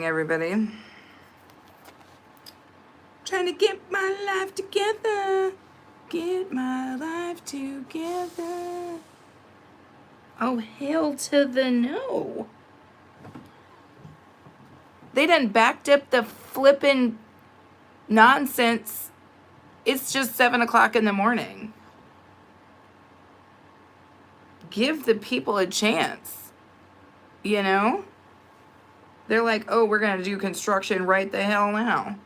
Everybody. Trying to get my life together. Get my life together. Oh, hell to the no. They done backed up the flippin' nonsense. It's just 7 o'clock in the morning. Give the people a chance. You know? They're like, oh, we're going to do construction right the hell now.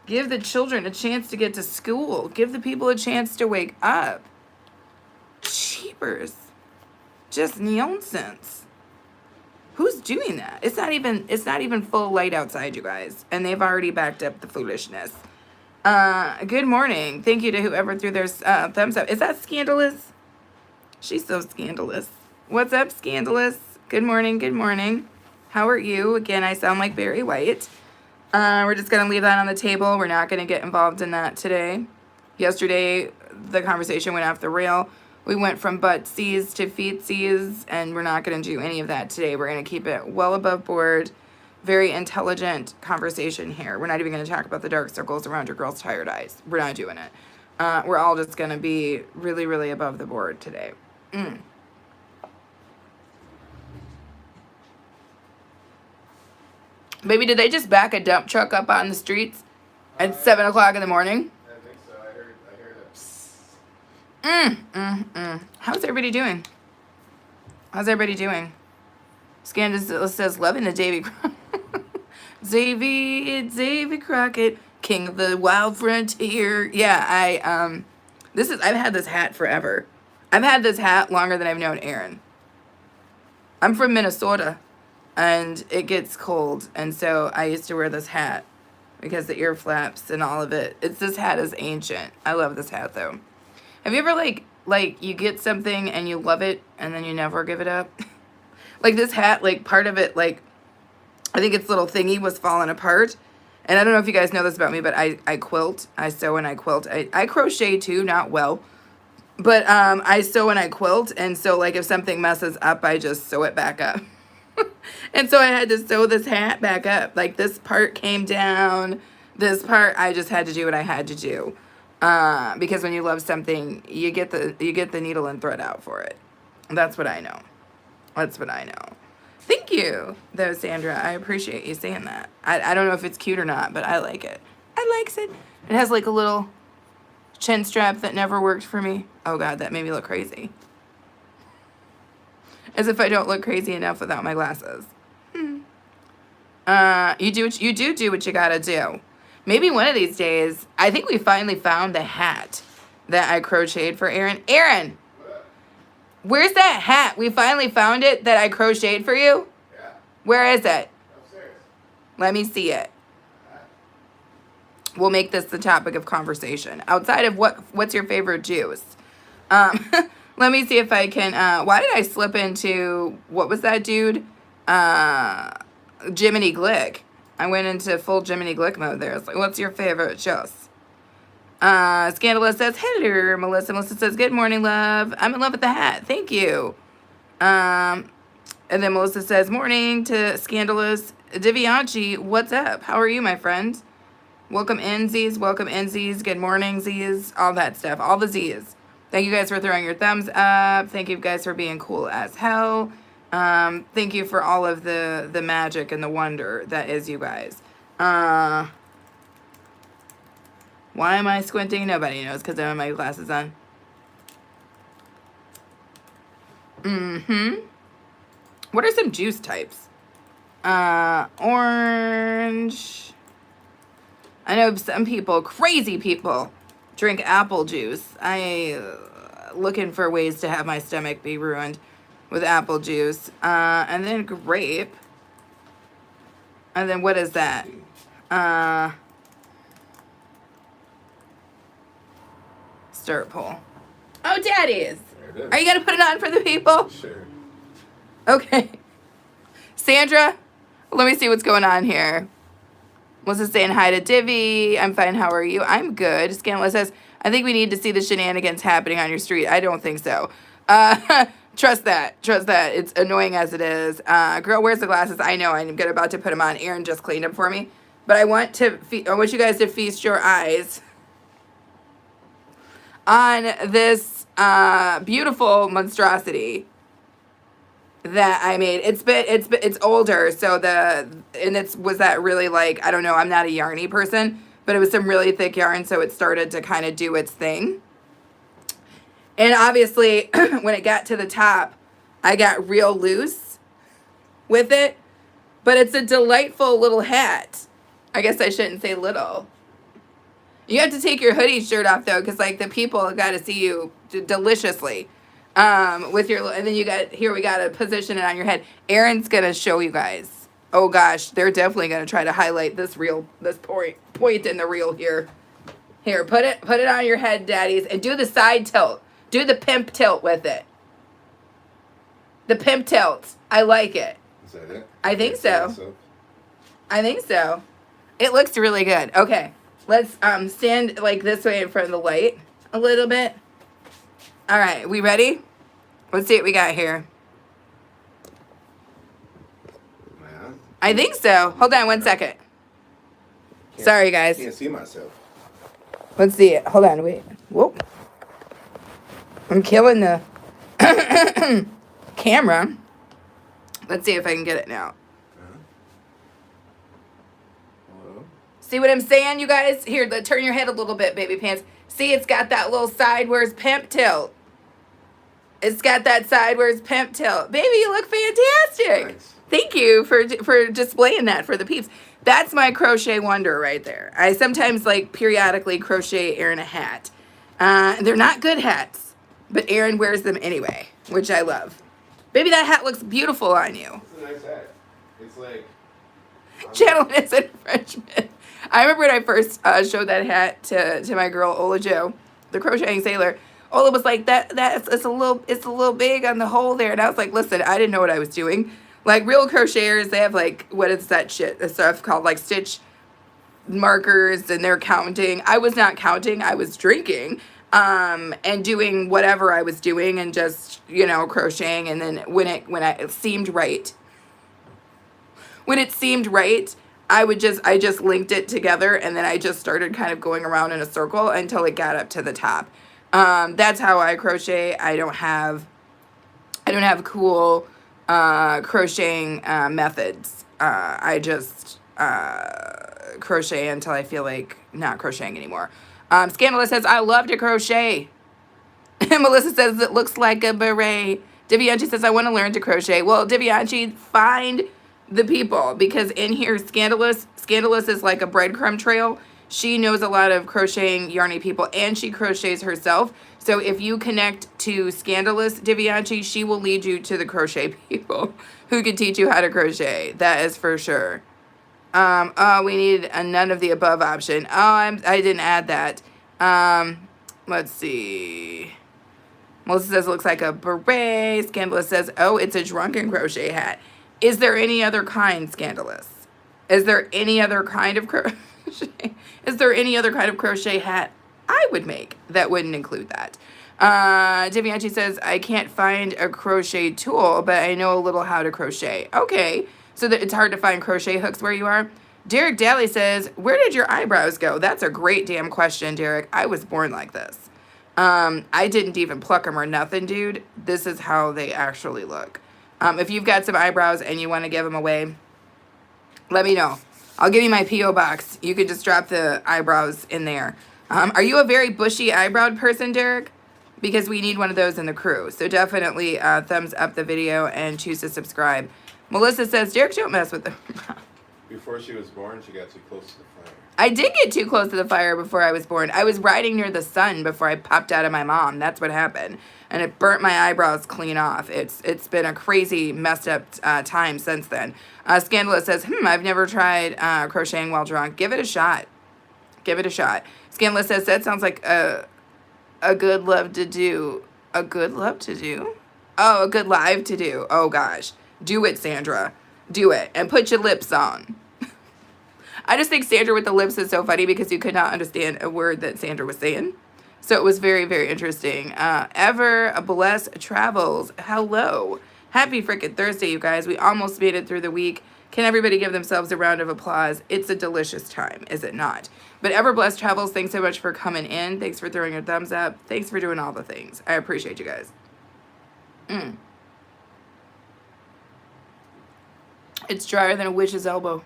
Give the children a chance to get to school. Give the people a chance to wake up. Cheapers. Just nonsense. Who's doing that? It's not even full light outside, you guys. And they've already backed up the foolishness. Good morning. Thank you to whoever threw their thumbs up. Is that Scandalous? She's so scandalous. What's up, Scandalous? Good morning, good morning. How are you? Again, I sound like Barry White. We're just going to leave that on the table. We're not going to get involved in that today. Yesterday, the conversation went off the rail. We went from butt-seas to feet-seas, and we're not going to do any of that today. We're going to keep it well above board. Very intelligent conversation here. We're not even going to talk about the dark circles around your girl's tired eyes. We're not doing it. We're all just going to be really, really above the board today. Baby, did they just back a dump truck up on the streets at 7 o'clock in the morning? I think so. I heard that. How's everybody doing? How's everybody doing? Scandalous says, loving the Davy Crockett. Davy Crockett, king of the wild frontier. Yeah, I've had this hat forever. I've had this hat longer than I've known Aaron. I'm from Minnesota. And it gets cold, and so I used to wear this hat because the ear flaps and all of it. This hat is ancient. I love this hat though. Have you ever like you get something and you love it and then you never give it up? Like this hat, like part of it, like I think its little thingy was falling apart. And I don't know if you guys know this about me, but I quilt. I sew and I quilt. I crochet too, not well. But I sew and I quilt, and so like if something messes up, I just sew it back up. And so I had to sew this hat back up. Like this part came down. This part, I just had to do what I had to do. Because when you love something, you get the needle and thread out for it. That's what I know. That's what I know. Thank you, though, Sandra. I appreciate you saying that. I don't know if it's cute or not, but I like it. I likes it. It has like a little chin strap that never worked for me. Oh, God, that made me look crazy. As if I don't look crazy enough without my glasses. You do what you gotta do. Maybe one of these days, I think we finally found the hat that I crocheted for Aaron. Aaron, where's that hat? We finally found it that I crocheted for you? Yeah. Where is it? Upstairs. Let me see it. We'll make this the topic of conversation. Outside of what's your favorite juice? Let me see if I can, why did I slip into, what was that dude? Jiminy Glick. I went into full Jiminy Glick mode there. It's like, what's your favorite juice? Scandalous says, hello, Melissa. Melissa says, good morning, love. I'm in love with the hat. Thank you. And then Melissa says, morning to Scandalous. Divianchi, what's up? How are you, my friend? Welcome in, Z's. Welcome in, Z's. Good morning, Z's. All that stuff. All the Z's. Thank you guys for throwing your thumbs up. Thank you guys for being cool as hell. Thank you for all of the magic and the wonder that is you guys. Why am I squinting? Nobody knows because I have my glasses on. What are some juice types? Orange. I know some people, crazy people, drink apple juice. Looking for ways to have my stomach be ruined with apple juice. And then grape. And then what is that? Stir pull. Oh, daddies. Are you going to put it on for the people? Sure. Okay. Sandra, let me see what's going on here. Melissa's saying hi to Divvy. I'm fine. How are you? I'm good. Scanless says, I think we need to see the shenanigans happening on your street. I don't think so. Trust that. Trust that. It's annoying as it is. Girl, where's the glasses? I know. I'm about to put them on. Aaron just cleaned them for me. But I want you guys to feast your eyes on this beautiful monstrosity that I made. It's older, so was that really, like, I don't know, I'm not a yarny person, but it was some really thick yarn, so it started to kind of do its thing. And obviously, when it got to the top, I got real loose with it. But it's a delightful little hat. I guess I shouldn't say little. You have to take your hoodie shirt off, though, because, like, the people got to see you deliciously. With your, and then we got to position it on your head. Aaron's going to show you guys. Oh, gosh, they're definitely going to try to highlight this point in the reel here. Here, put it on your head, daddies, and do the side tilt. Do the pimp tilt with it. The pimp tilt. I like it. Is that it? I think so. I think so. It looks really good. Okay. Let's stand like this way in front of the light a little bit. All right. We ready? Let's see what we got here. Yeah. I think so. Hold on one second. Sorry, guys. I can't see myself. Let's see it. Hold on. Wait. Whoop. I'm killing the camera. Let's see if I can get it now. Hello? See what I'm saying, you guys? Here, turn your head a little bit, baby pants. See, it's got that little sideways pimp tilt. It's got that sideways pimp tilt. Baby, you look fantastic. Thanks. Thank you for displaying that for the peeps. That's my crochet wonder right there. I sometimes, like, periodically crochet Aaron a hat. They're not good hats. But Aaron wears them anyway, which I love. Baby, that hat looks beautiful on you. It's a nice hat. It's like... Channel is a freshman. I remember when I first showed that hat to my girl, Ola Jo, the crocheting sailor. Ola was like, it's a little big on the hole there. And I was like, listen, I didn't know what I was doing. Like, real crocheters, they have, like, what is that shit? The stuff called, like, stitch markers, and they're counting. I was not counting. I was drinking. And doing whatever I was doing and just, crocheting. And then when it seemed right, I just linked it together, and then I just started kind of going around in a circle until it got up to the top. That's how I crochet. I don't have cool, crocheting, methods. I just, crochet until I feel like not crocheting anymore. Scandalous says, I love to crochet. Melissa says, it looks like a beret. Divianchi says, I want to learn to crochet. Well, Divianchi, find the people, because in here, Scandalous is like a breadcrumb trail. She knows a lot of crocheting yarny people, and she crochets herself. So if you connect to Scandalous, Divianchi, she will lead you to the crochet people who can teach you how to crochet. That is for sure. We need a none of the above option. I didn't add that. Let's see. Melissa says it looks like a beret. Scandalous says, oh, it's a drunken crochet hat. Is there any other kind, Scandalous? Is there any other kind of crochet? Is there any other kind of crochet hat I would make that wouldn't include that? Divianchi says, I can't find a crochet tool, but I know a little how to crochet. Okay. So that it's hard to find crochet hooks where you are. Derek Daly says, where did your eyebrows go? That's a great damn question, Derek. I was born like this. I didn't even pluck them or nothing, dude. This is how they actually look. If you've got some eyebrows and you want to give them away, let me know. I'll give you my P.O. box. You could just drop the eyebrows in there. Are you a very bushy eyebrowed person, Derek? Because we need one of those in the crew. So definitely thumbs up the video and choose to subscribe. Melissa says, Derek, don't mess with them. Before she was born, she got too close to the fire. I did get too close to the fire before I was born. I was riding near the sun before I popped out of my mom. That's what happened. And it burnt my eyebrows clean off. It's been a crazy, messed up time since then. Scandalous says, I've never tried crocheting while drunk. Give it a shot. Give it a shot. Scandalous says, that sounds like a good love to do. A good love to do? Oh, a good live to do. Oh, gosh. Do it, Sandra. Do it. And put your lips on. I just think Sandra with the lips is so funny because you could not understand a word that Sandra was saying. So it was very, very interesting. Ever Bless Travels. Hello. Happy freaking Thursday, you guys. We almost made it through the week. Can everybody give themselves a round of applause? It's a delicious time, is it not? But Ever Bless Travels, thanks so much for coming in. Thanks for throwing your thumbs up. Thanks for doing all the things. I appreciate you guys. It's drier than a witch's elbow.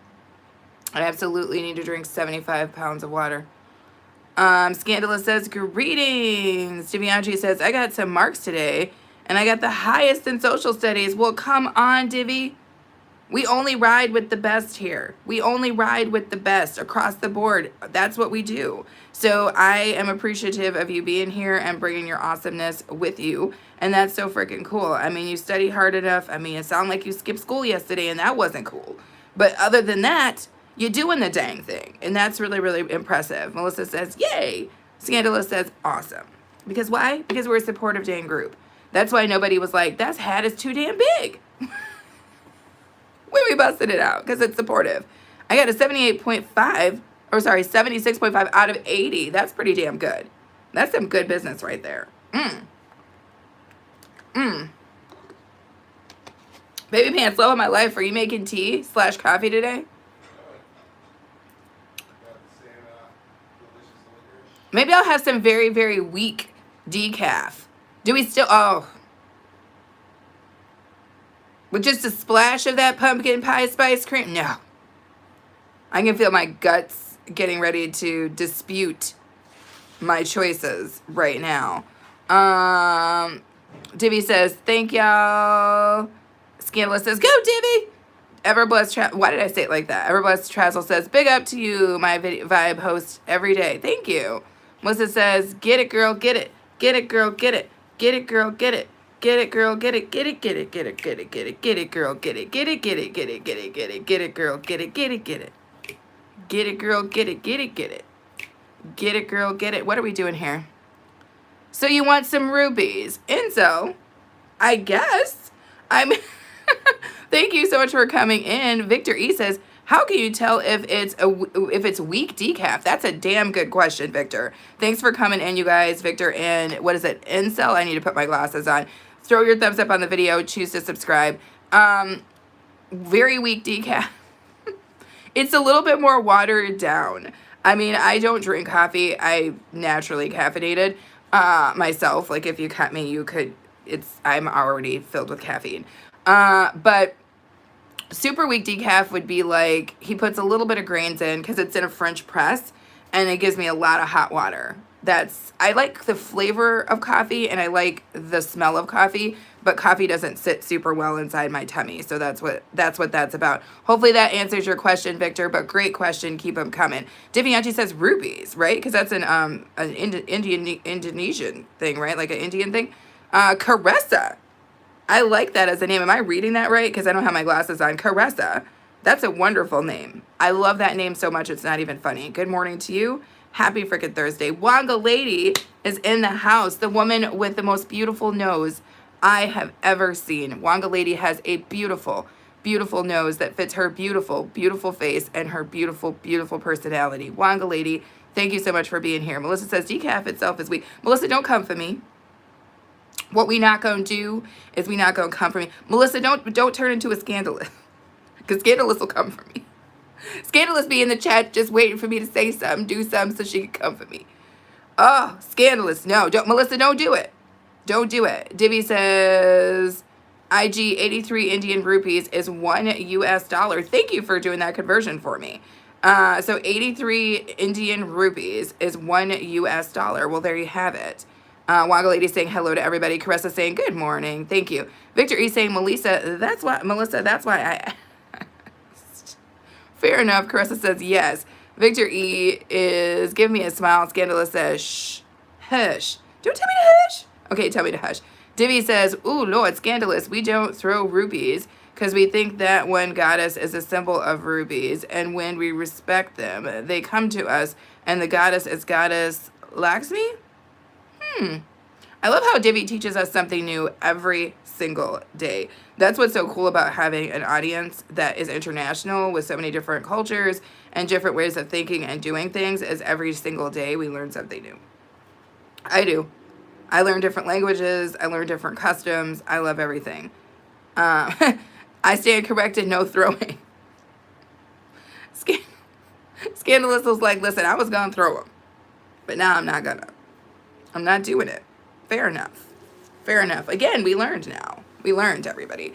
I absolutely need to drink 75 pounds of water. Scandalous says, greetings. DiVianchi says, I got some marks today, and I got the highest in social studies. Well, come on, Divi. We only ride with the best here. We only ride with the best across the board. That's what we do. So I am appreciative of you being here and bringing your awesomeness with you. And that's so freaking cool. I mean, you study hard enough. I mean, it sounded like you skipped school yesterday, and that wasn't cool. But other than that, you're doing the dang thing. And that's really, really impressive. Melissa says, yay. Scandalous says, awesome. Because why? Because we're a supportive dang group. That's why nobody was like, that hat is too damn big. When we busted it out, because it's supportive. I got a 76.5 out of 80. That's pretty damn good. That's some good business right there. Baby Pants, love of my life. Are you making tea/coffee today? Maybe I'll have some very, very weak decaf. Do we still, with just a splash of that pumpkin pie spice cream? No. I can feel my guts getting ready to dispute my choices right now. Divi says, thank y'all. Scandalous says, go Divi. Everblessed, why did I say it like that? Everblessed Trazzle says, big up to you, my vibe host every day. Thank you. Melissa says, get it, girl, get it. Get it, girl, get it. Get it, girl, get it. Get it, girl, get it, get it, get it, get it, get it, get it, get it, girl, get it, get it, get it, get it, get it, get it, get it, girl, get it, get it, get it. Get it, girl, get it, get it, get it. Get it, girl, get it. What are we doing here? So you want some rubies? Enzo, I guess. Thank you so much for coming in. Victor E says, how can you tell if it's weak decaf? That's a damn good question, Victor. Thanks for coming in, you guys. Victor and what is it? Incel? I need to put my glasses on. Throw your thumbs up on the video. Choose to subscribe. Very weak decaf. It's a little bit more watered down. I mean, I don't drink coffee. I naturally caffeinated myself. Like if you cut me, you could. I'm already filled with caffeine. But super weak decaf would be like he puts a little bit of grains in because it's in a French press and it gives me a lot of hot water. I like the flavor of coffee and I like the smell of coffee, but coffee doesn't sit super well inside my tummy. So that's what that's about. Hopefully that answers your question, Victor, but great question. Keep them coming. Divianchi says rubies, right? Because that's an Indonesian thing, right? Like an Indian thing. Caressa. I like that as a name. Am I reading that right? Because I don't have my glasses on. Caressa. That's a wonderful name. I love that name so much it's not even funny. Good morning to you. Happy freaking Thursday. Wanga Lady is in the house. The woman with the most beautiful nose I have ever seen. Wanga Lady has a beautiful, beautiful nose that fits her beautiful, beautiful face and her beautiful, beautiful personality. Wanga Lady, thank you so much for being here. Melissa says decaf itself is weak. Melissa, don't come for me. What we not going to do is we not going to come for me. Melissa, don't turn into a scandalous. Because scandalous will come for me. Scandalous be in the chat just waiting for me to say something, do something so she can come for me. Oh, scandalous. No, Melissa, don't do it. Don't do it. Divi says IG 83 Indian rupees is $1 US. Thank you for doing that conversion for me. So 83 Indian rupees is $1 US. Well, there you have it. Wanga Lady saying hello to everybody. Caressa saying good morning. Thank you. Victor E saying Melissa, that's why I fair enough. Caressa says yes. Victor E is give me a smile. Scandalous says shh. Hush. Don't tell me to hush. Okay, tell me to hush. Divi says, ooh, Lord, scandalous. We don't throw rubies because we think that one goddess is a symbol of rubies. And when we respect them, they come to us. And the goddess is goddess Lakshmi? I love how Divi teaches us something new every single day. That's what's so cool about having an audience that is international with so many different cultures and different ways of thinking and doing things is every single day we learn something new. I do. I learn different languages. I learn different customs. I love everything. I stand corrected, no throwing. Scandalous was like, listen, I was going to throw them. But now I'm not going to. I'm not doing it. Fair enough. Fair enough. Again, we learned now. We learned, everybody.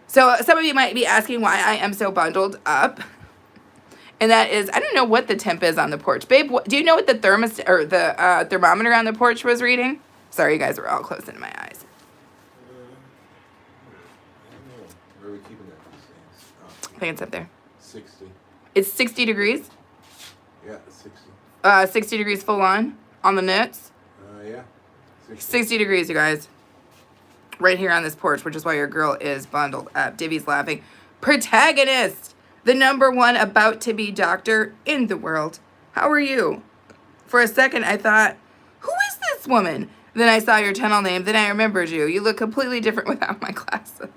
So some of you might be asking why I am so bundled up. And that is, I don't know what the temp is on the porch. Babe, do you know what the thermometer on the porch was reading? Sorry, you guys were all close into my eyes. I don't know. Where are we keeping that these things? Oh, I think it's up there. 60. It's 60 degrees. Yeah, 60. 60 degrees full on the nuts. Yeah. 60 degrees, you guys. Right here on this porch, which is why your girl is bundled up. Divvy's laughing. Protagonist, the #1 about-to-be doctor in the world. How are you? For a second, I thought, who is this woman? Then I saw your channel name. Then I remembered you. You look completely different without my glasses.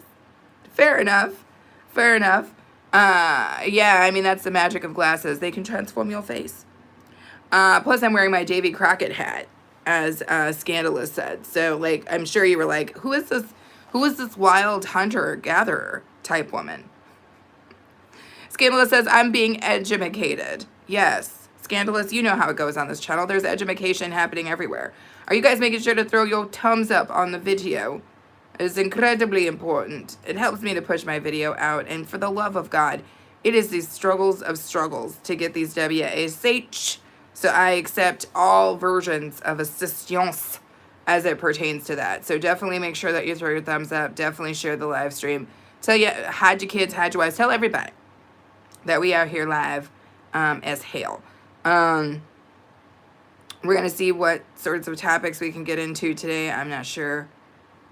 Fair enough. Fair enough. Yeah, I mean, that's the magic of glasses. They can transform your face. Plus, I'm wearing my Davy Crockett hat, as Scandalous said. So, like, I'm sure you were like, who is this wild hunter-gatherer type woman? Scandalous says, I'm being edumacated. Yes. Scandalous, you know how it goes on this channel. There's edumacation happening everywhere. Are you guys making sure to throw your thumbs up on the video? It is incredibly important. It helps me to push my video out. And for the love of God, it is these struggles of struggles to get these WASH. So I accept all versions of assistance as it pertains to that. So definitely make sure that you throw your thumbs up. Definitely share the live stream. Tell you, hide your kids, hide your wives. Tell everybody that we out here live as hell. We're going to see what sorts of topics we can get into today. I'm not sure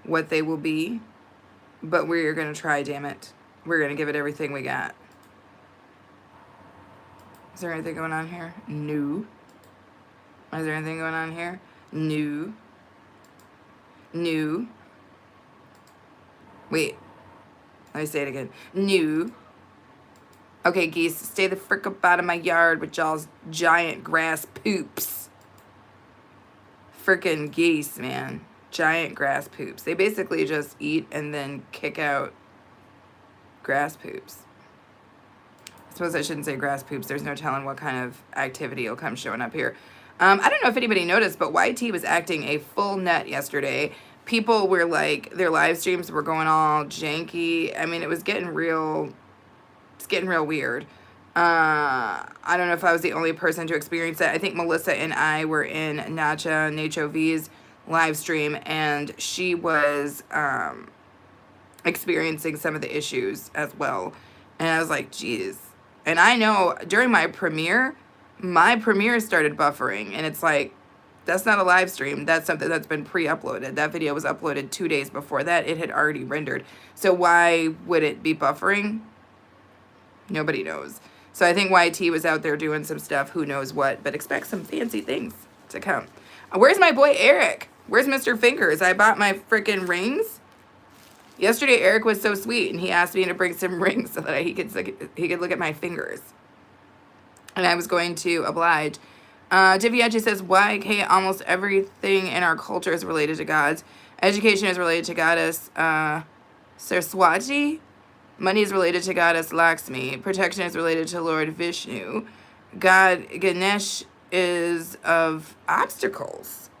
what they will be, but we're going to try, damn it. We're going to give it everything we got. Is there anything going on here? No. Is there anything going on here? No. No. Wait. Let me say it again. No. Okay, geese, stay the frick up out of my yard with y'all's giant grass poops. Frickin' geese, man. Giant grass poops. They basically just eat and then kick out grass poops. I suppose I shouldn't say grass poops. There's no telling what kind of activity will come showing up here. I don't know if anybody noticed, but YT was acting a full nut yesterday. People were like, their live streams were going all janky. I mean, it was getting real... It's getting real weird. I don't know if I was the only person to experience that. I think Melissa and I were in Nacho V's live stream, and she was experiencing some of the issues as well. And I was like, geez. And I know during my premiere started buffering, and it's like, that's not a live stream. That's something that's been pre-uploaded. That video was uploaded 2 days before that. It had already rendered. So why would it be buffering? Nobody knows. So I think YT was out there doing some stuff, who knows what, but expect some fancy things to come. Where's my boy Eric? Where's Mr. Fingers? I bought my freaking rings. Yesterday Eric was so sweet, and he asked me to bring some rings so that he could look at my fingers. And I was going to oblige. Divyachi says, YK, almost everything in our culture is related to gods. Education is related to goddess Saraswati. Money is related to goddess Lakshmi. Protection is related to Lord Vishnu. God Ganesh is of obstacles.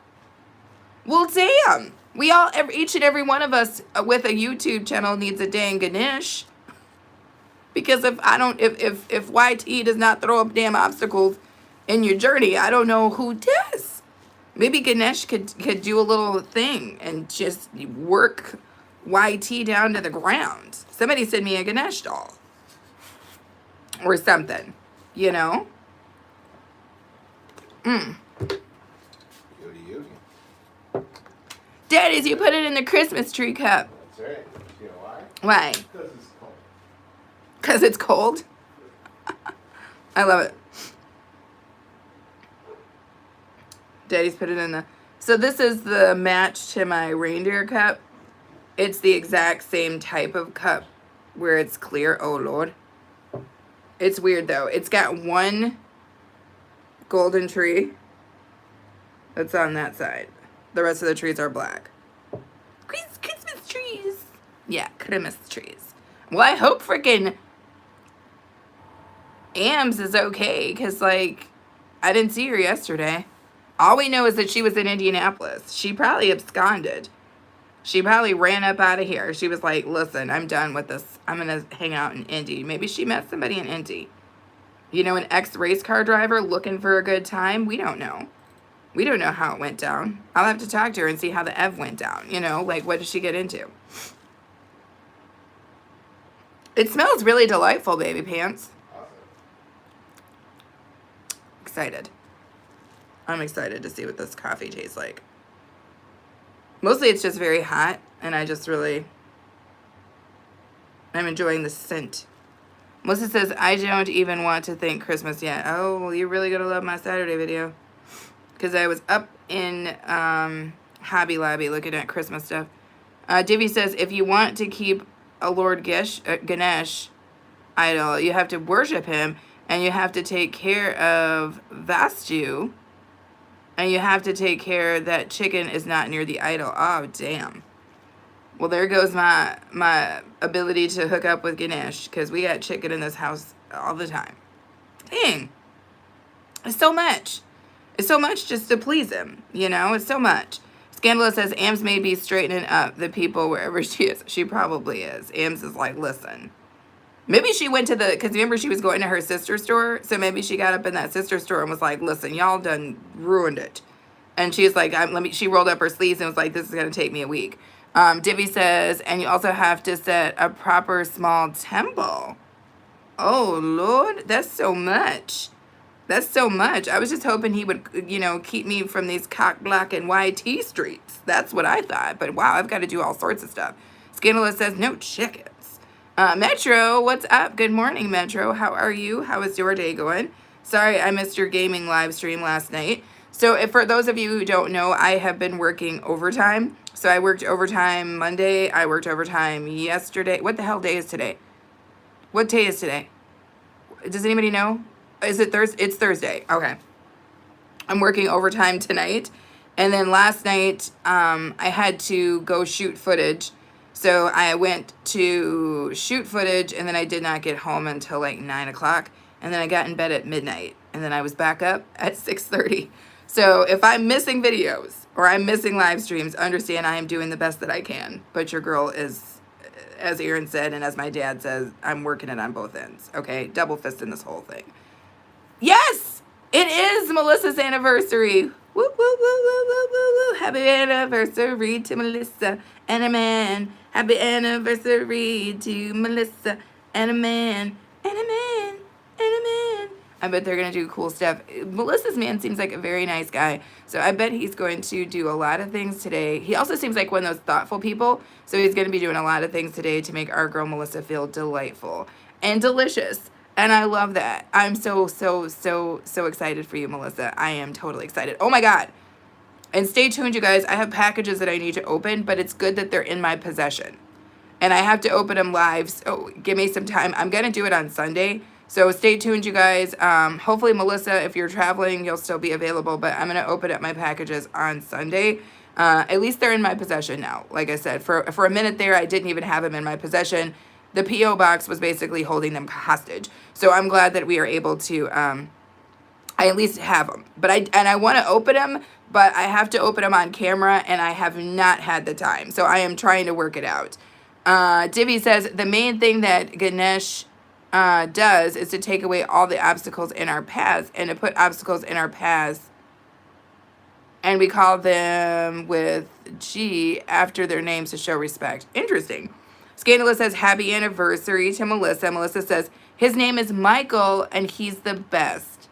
Well, damn. We all, each and every one of us with a YouTube channel needs a dang Ganesh. Because if YT does not throw up damn obstacles in your journey, I don't know who does. Maybe Ganesh could do a little thing and just work YT down to the ground. Somebody send me a Ganesh doll. Or something. You know? Yogi Yogi. Daddies, you put it in the Christmas tree cup. That's right. You know why? Why? Because it's cold. Because it's cold? I love it. Daddy's put it in the... So this is the match to my reindeer cup. It's the exact same type of cup where it's clear. Oh, Lord. It's weird, though. It's got one golden tree that's on that side. The rest of the trees are black. Christmas trees. Yeah, Christmas trees. Well, I hope freaking Ams is okay, because, like, I didn't see her yesterday. All we know is that she was in Indianapolis. She probably absconded. She probably ran up out of here. She was like, listen, I'm done with this. I'm going to hang out in Indy. Maybe she met somebody in Indy. You know, an ex-race car driver looking for a good time? We don't know. We don't know how it went down. I'll have to talk to her and see how the Ev went down. You know, like, what did she get into? It smells really delightful, baby pants. Excited. I'm excited to see what this coffee tastes like. Mostly it's just very hot, and I'm enjoying the scent. Melissa says, I don't even want to think Christmas yet. Oh, well, you're really going to love my Saturday video. Because I was up in Hobby Lobby looking at Christmas stuff. Divvy says, if you want to keep a Lord Ganesh idol, you have to worship him, and you have to take care of Vastu, and you have to take care that chicken is not near the idol. Oh, damn. Well, there goes my ability to hook up with Ganesh, because we got chicken in this house all the time. Dang. It's so much. It's so much just to please him, you know? It's so much. Scandalous says, Ams may be straightening up the people wherever she is. She probably is. Ams is like, listen. Maybe she went to because remember she was going to her sister's store? So maybe she got up in that sister's store and was like, listen, y'all done ruined it. And she's like, she rolled up her sleeves and was like, this is going to take me a week. Divvy says, and you also have to set a proper small temple. Oh, Lord, that's so much. That's so much. I was just hoping he would, you know, keep me from these cock block and YT streets. That's what I thought. But wow, I've got to do all sorts of stuff. Scandalous says, no chickens. Metro, what's up? Good morning, Metro. How are you? How is your day going? Sorry, I missed your gaming live stream last night. So if for those of you who don't know, I have been working overtime. So I worked overtime Monday. I worked overtime yesterday. What the hell day is today? What day is today? Does anybody know? Is it Thursday? It's Thursday. Okay. I'm working overtime tonight. And then last night, I had to go shoot footage. So I went to shoot footage, and then I did not get home until like 9 o'clock. And then I got in bed at midnight. And then I was back up at 6:30. So if I'm missing videos or I'm missing live streams, understand I am doing the best that I can. But your girl is, as Aaron said, and as my dad says, I'm working it on both ends. Okay? Double fisting this whole thing. Yes! It is Melissa's anniversary. Woo, woo, woo, woo, woo, woo, woo. Happy anniversary to Melissa and a man. Happy anniversary to Melissa and a man. And a man. And a man. I bet they're going to do cool stuff. Melissa's man seems like a very nice guy. So I bet he's going to do a lot of things today. He also seems like one of those thoughtful people. So he's going to be doing a lot of things today to make our girl Melissa feel delightful and delicious. And I love that. I'm so excited for you, Melissa. I am totally excited. Oh my God. And stay tuned, you guys. I have packages that I need to open, but it's good that they're in my possession. And I have to open them live, so give me some time. I'm going to do it on Sunday. So stay tuned, you guys. Hopefully, Melissa, if you're traveling, you'll still be available. But I'm going to open up my packages on Sunday. At least they're in my possession now. Like I said, for a minute there, I didn't even have them in my possession. The P.O. box was basically holding them hostage. So I'm glad that we are able to, I at least have them. But I want to open them, but I have to open them on camera, and I have not had the time. So I am trying to work it out. Divvy says, the main thing that Ganesh does is to take away all the obstacles in our paths and to put obstacles in our paths, and we call them with G after their names to show respect. Interesting. Scandalous says, happy anniversary to Melissa. Melissa says, his name is Michael, and he's the best.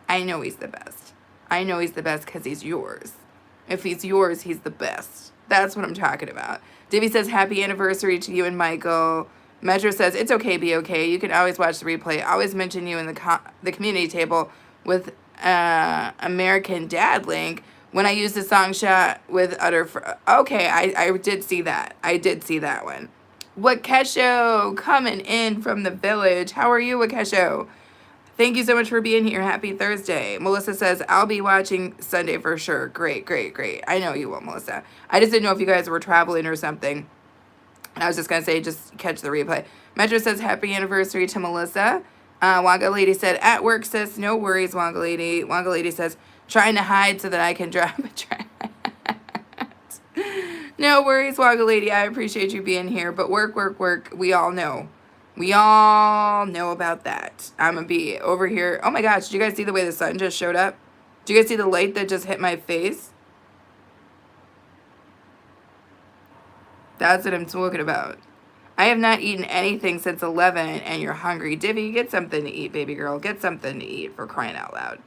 I know he's the best. I know he's the best because he's yours. If he's yours, he's the best. That's what I'm talking about. Divvy says, happy anniversary to you and Michael. Metro says, it's okay, be okay. You can always watch the replay. I always mention you in the community table with American Dad link when I use the song shot with okay, I did see that. I did see that one. Wakesho coming in from the village. How are you, Wakesho? Thank you so much for being here. Happy Thursday. Melissa says, I'll be watching Sunday for sure. Great, great, great. I know you will, Melissa. I just didn't know if you guys were traveling or something. And I was just going to say, just catch the replay. Metro says, happy anniversary to Melissa. Wanga Lady said, at work, sis. No worries, Wanga Lady. Wanga Lady says, trying to hide so that I can drop a track. No worries, Wanga Lady. I appreciate you being here. But work, work, work. We all know. We all know about that. I'm going to be over here. Oh my gosh, did you guys see the way the sun just showed up? Did you guys see the light that just hit my face? That's what I'm talking about. I have not eaten anything since 11 and you're hungry. Divvy, get something to eat, baby girl. Get something to eat, for crying out loud.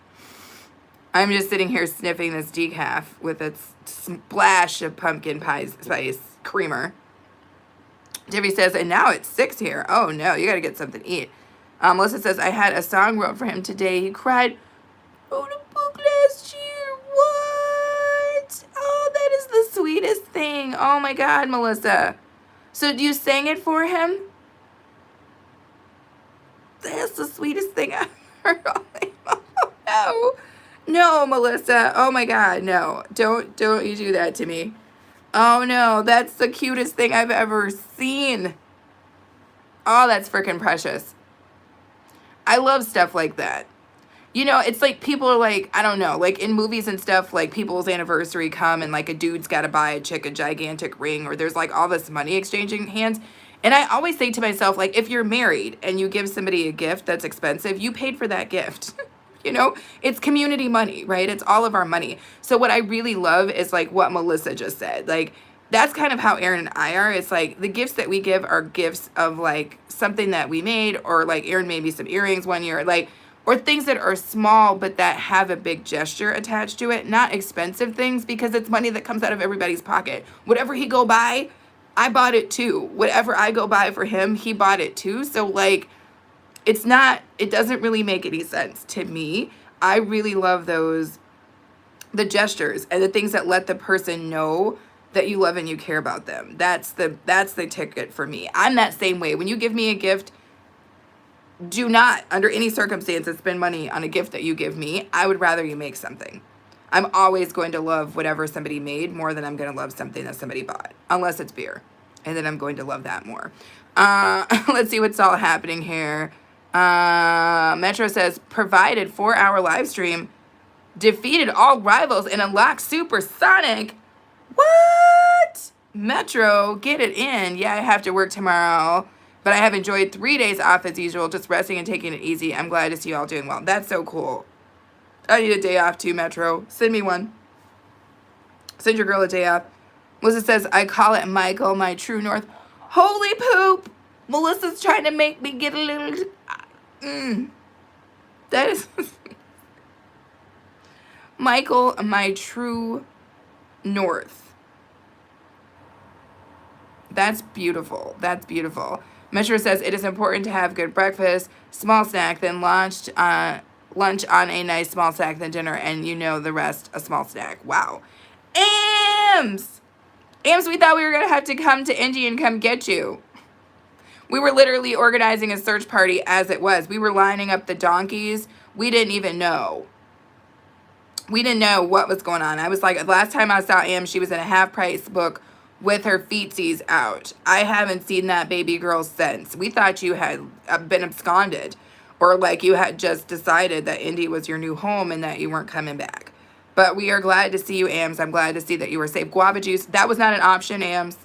I'm just sitting here sniffing this decaf with its splash of pumpkin pie spice creamer. Divvy says, and now it's 6 here. Oh no, you gotta get something to eat. Melissa says, I had a song wrote for him today. He cried, wrote a book last year. What? Oh, that is the sweetest thing. Oh my God, Melissa. So you sang it for him? That's the sweetest thing I've heard. Oh no. No, Melissa. Oh my God, no. Don't you do that to me. Oh no, that's the cutest thing I've ever seen. Oh, that's freaking precious. I love stuff like that. You know, it's like people are like, I don't know, like in movies and stuff, like people's anniversary come and like a dude's got to buy a chick a gigantic ring, or there's like all this money exchanging hands. And I always say to myself, like, if you're married and you give somebody a gift that's expensive, you paid for that gift. You know, it's community money, right? It's all of our money. So what I really love is like what Melissa just said. Like, that's kind of how Aaron and I are. It's like the gifts that we give are gifts of like something that we made, or like Aaron made me some earrings one year, like, or things that are small but that have a big gesture attached to it. Not expensive things, because it's money that comes out of everybody's pocket. Whatever he go buy, I bought it too. Whatever I go buy for him, he bought it too. So like, it doesn't really make any sense to me. I really love the gestures and the things that let the person know that you love and you care about them. That's the ticket for me. I'm that same way. When you give me a gift, do not, under any circumstances, spend money on a gift that you give me. I would rather you make something. I'm always going to love whatever somebody made more than I'm going to love something that somebody bought, unless it's beer. And then I'm going to love that more. Let's see what's all happening here. Metro says, provided 4-hour live stream, defeated all rivals and unlocked Supersonic. What? Metro, get it in. Yeah, I have to work tomorrow, but I have enjoyed 3 days off as usual, just resting and taking it easy. I'm glad to see you all doing well. That's so cool. I need a day off too, Metro. Send me one. Send your girl a day off. Melissa says, I call it Michael, my true north. Holy poop. Melissa's trying to make me get a little... That is... Michael, my true north. That's beautiful. That's beautiful. Metro says, it is important to have good breakfast, small snack, then lunch on a nice small snack, then dinner, and you know the rest, a small snack. Wow. Ams, we thought we were going to have to come to Indy and come get you. We were literally organizing a search party as it was. We were lining up the donkeys. We didn't even know. We didn't know what was going on. I was like, last time I saw Am, she was in a half-price book with her feetsies out. I haven't seen that baby girl since. We thought you had been absconded, or like you had just decided that Indy was your new home and that you weren't coming back. But we are glad to see you, Ams. I'm glad to see that you were safe. Guava juice, that was not an option, Ams.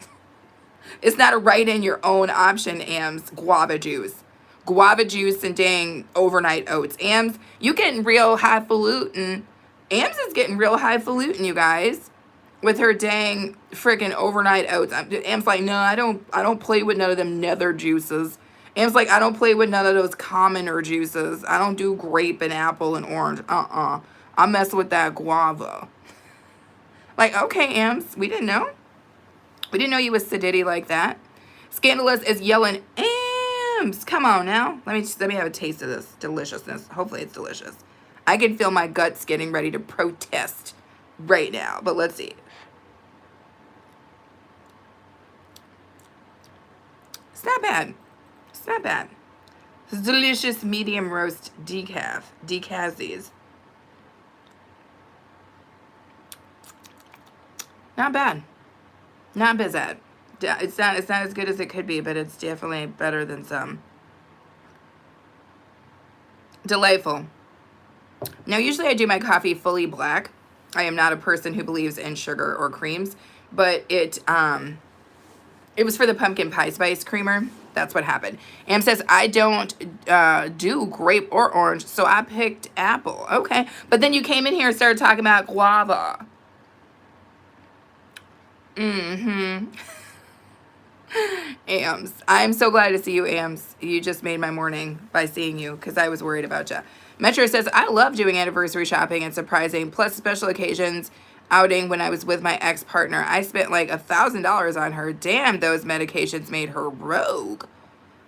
It's not a write in your own option, Ams. Guava juice. Guava juice and dang overnight oats. Ams, you getting real highfalutin. Ams is getting real highfalutin, you guys. With her dang freaking overnight oats. Am's like, no, I don't play with none of them nether juices. Am's like, I don't play with none of those commoner juices. I don't do grape and apple and orange. I mess with that guava. Like, okay, Ams, we didn't know. We didn't know you was sedity like that. Scandalous is yelling, Ams, come on now. Let me have a taste of this deliciousness. Hopefully it's delicious. I can feel my guts getting ready to protest right now, but let's see. It's not bad. It's not bad. It's delicious medium roast decafs. Not bad. Not bad. It's not as good as it could be, but it's definitely better than some. Delightful. Now, usually I do my coffee fully black. I am not a person who believes in sugar or creams, but it was for the pumpkin pie spice creamer. That's what happened. Am says, I don't do grape or orange, so I picked apple. Okay. But then you came in here and started talking about guava. Mm-hmm. Ams. I'm so glad to see you, Ams. You just made my morning by seeing you because I was worried about you. Metro says, I love doing anniversary shopping and surprising, plus special occasions outing when I was with my ex-partner. I spent like $1,000 on her. Damn, those medications made her rogue.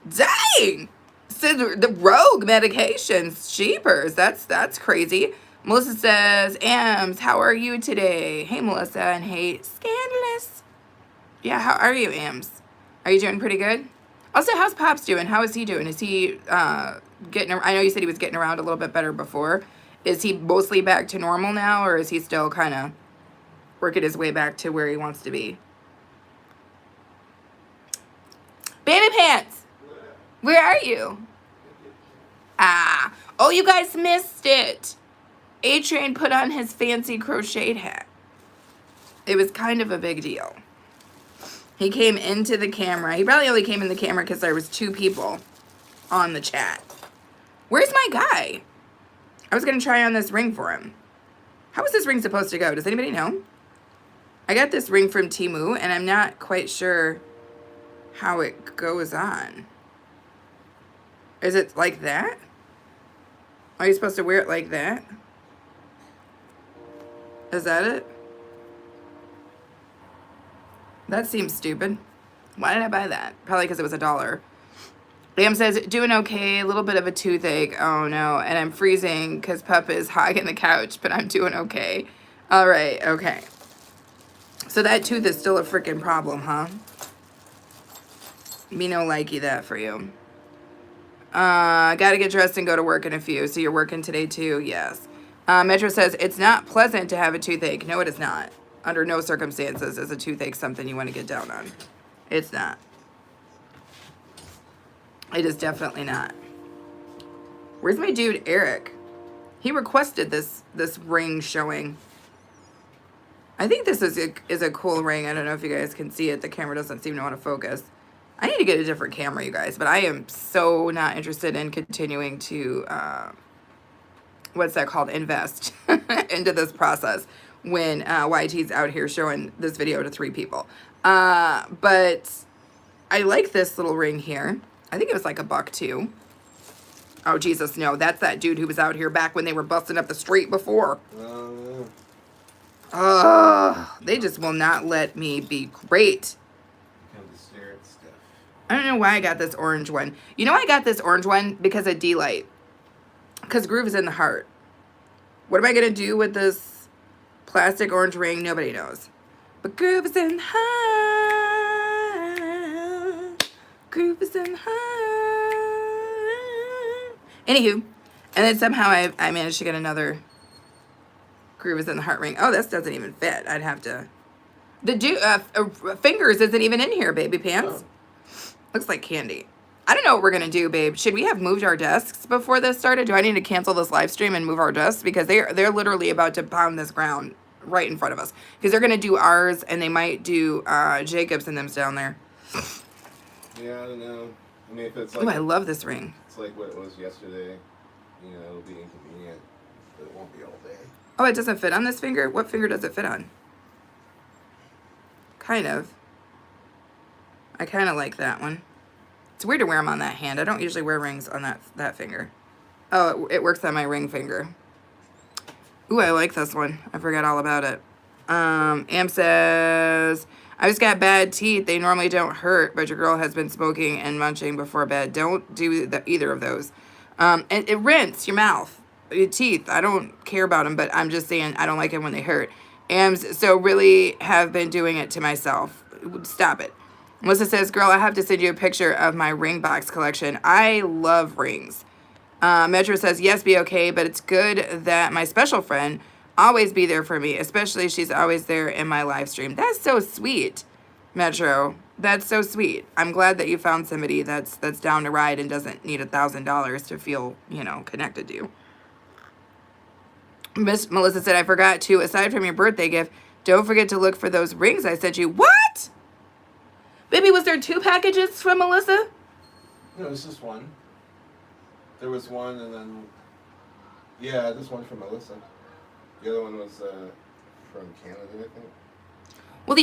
Dang! So the rogue medications, cheapers. That's crazy. Melissa says, Ams, how are you today? Hey, Melissa, and hey, Scandalous. Yeah, how are you, Ams? Are you doing pretty good? Also, how's Pops doing? How is he doing? Is he getting... I know you said he was getting around a little bit better before. Is he mostly back to normal now, or is he still kind of working his way back to where he wants to be? Baby Pants! Where are you? Ah. Oh, you guys missed it. A-Train put on his fancy crocheted hat. It was kind of a big deal. He came into the camera. He probably only came in the camera because there was 2 people on the chat. Where's my guy? I was going to try on this ring for him. How is this ring supposed to go? Does anybody know? I got this ring from Temu, and I'm not quite sure how it goes on. Is it like that? Are you supposed to wear it like that? Is that it? That seems stupid. Why did I buy that? Probably because it was $1. Liam says, doing okay, a little bit of a toothache. Oh no, and I'm freezing because Pup is hogging the couch, but I'm doing okay. All right, okay. So that tooth is still a freaking problem, huh? Me no likey that for you. Gotta get dressed and go to work in a few. So you're working today too? Yes. Metro says, it's not pleasant to have a toothache. No, it is not. Under no circumstances is a toothache something you want to get down on. It's not. It is definitely not. Where's my dude, Eric? He requested this ring showing. I think this is a cool ring. I don't know if you guys can see it. The camera doesn't seem to want to focus. I need to get a different camera, you guys. But I am so not interested in continuing to, what's that called? Invest into this process when YT's out here showing this video to 3 people. But I like this little ring here. I think it was like $1 too. Oh, Jesus, no. That's that dude who was out here back when they were busting up the street before. They just will not let me be great. I don't know why I got this orange one. You know I got this orange one because of D-Light. Because Groove is in the heart. What am I going to do with this plastic orange ring? Nobody knows. But Groove is in the heart. Groove is in the heart. Anywho. And then somehow I managed to get another Groove is in the heart ring. Oh, this doesn't even fit. I'd have to... The fingers isn't even in here, Baby Pants. Oh. Looks like candy. I don't know what we're going to do, babe. Should we have moved our desks before this started? Do I need to cancel this live stream and move our desks? Because they're literally about to pound this ground right in front of us. Because they're going to do ours, and they might do Jacob's and them's down there. Yeah, I don't know. I mean, if it's like... Oh, I love this ring. It's like what it was yesterday. You know, it'll be inconvenient, but it won't be all day. Oh, it doesn't fit on this finger? What finger does it fit on? Kind of. I kind of like that one. It's weird to wear them on that hand. I don't usually wear rings on that finger. Oh, it works on my ring finger. Ooh, I like this one. I forgot all about it. Am says, I just got bad teeth. They normally don't hurt, but your girl has been smoking and munching before bed. Don't do either of those. And rinse your mouth, your teeth. I don't care about them, but I'm just saying I don't like it when they hurt. So really have been doing it to myself. Stop it. Melissa says, girl, I have to send you a picture of my ring box collection. I love rings. Metro says, yes, be okay, but it's good that my special friend always be there for me, especially she's always there in my live stream. That's so sweet, Metro. That's so sweet. I'm glad that you found somebody that's down to ride and doesn't need $1,000 to feel, you know, connected to you. Miss Melissa said, I forgot to, aside from your birthday gift, don't forget to look for those rings I sent you. What? Baby, was there 2 packages from Melissa? No, it's just one. There was one, and then yeah, this one from Melissa. The other one was from Canada, I think. Well,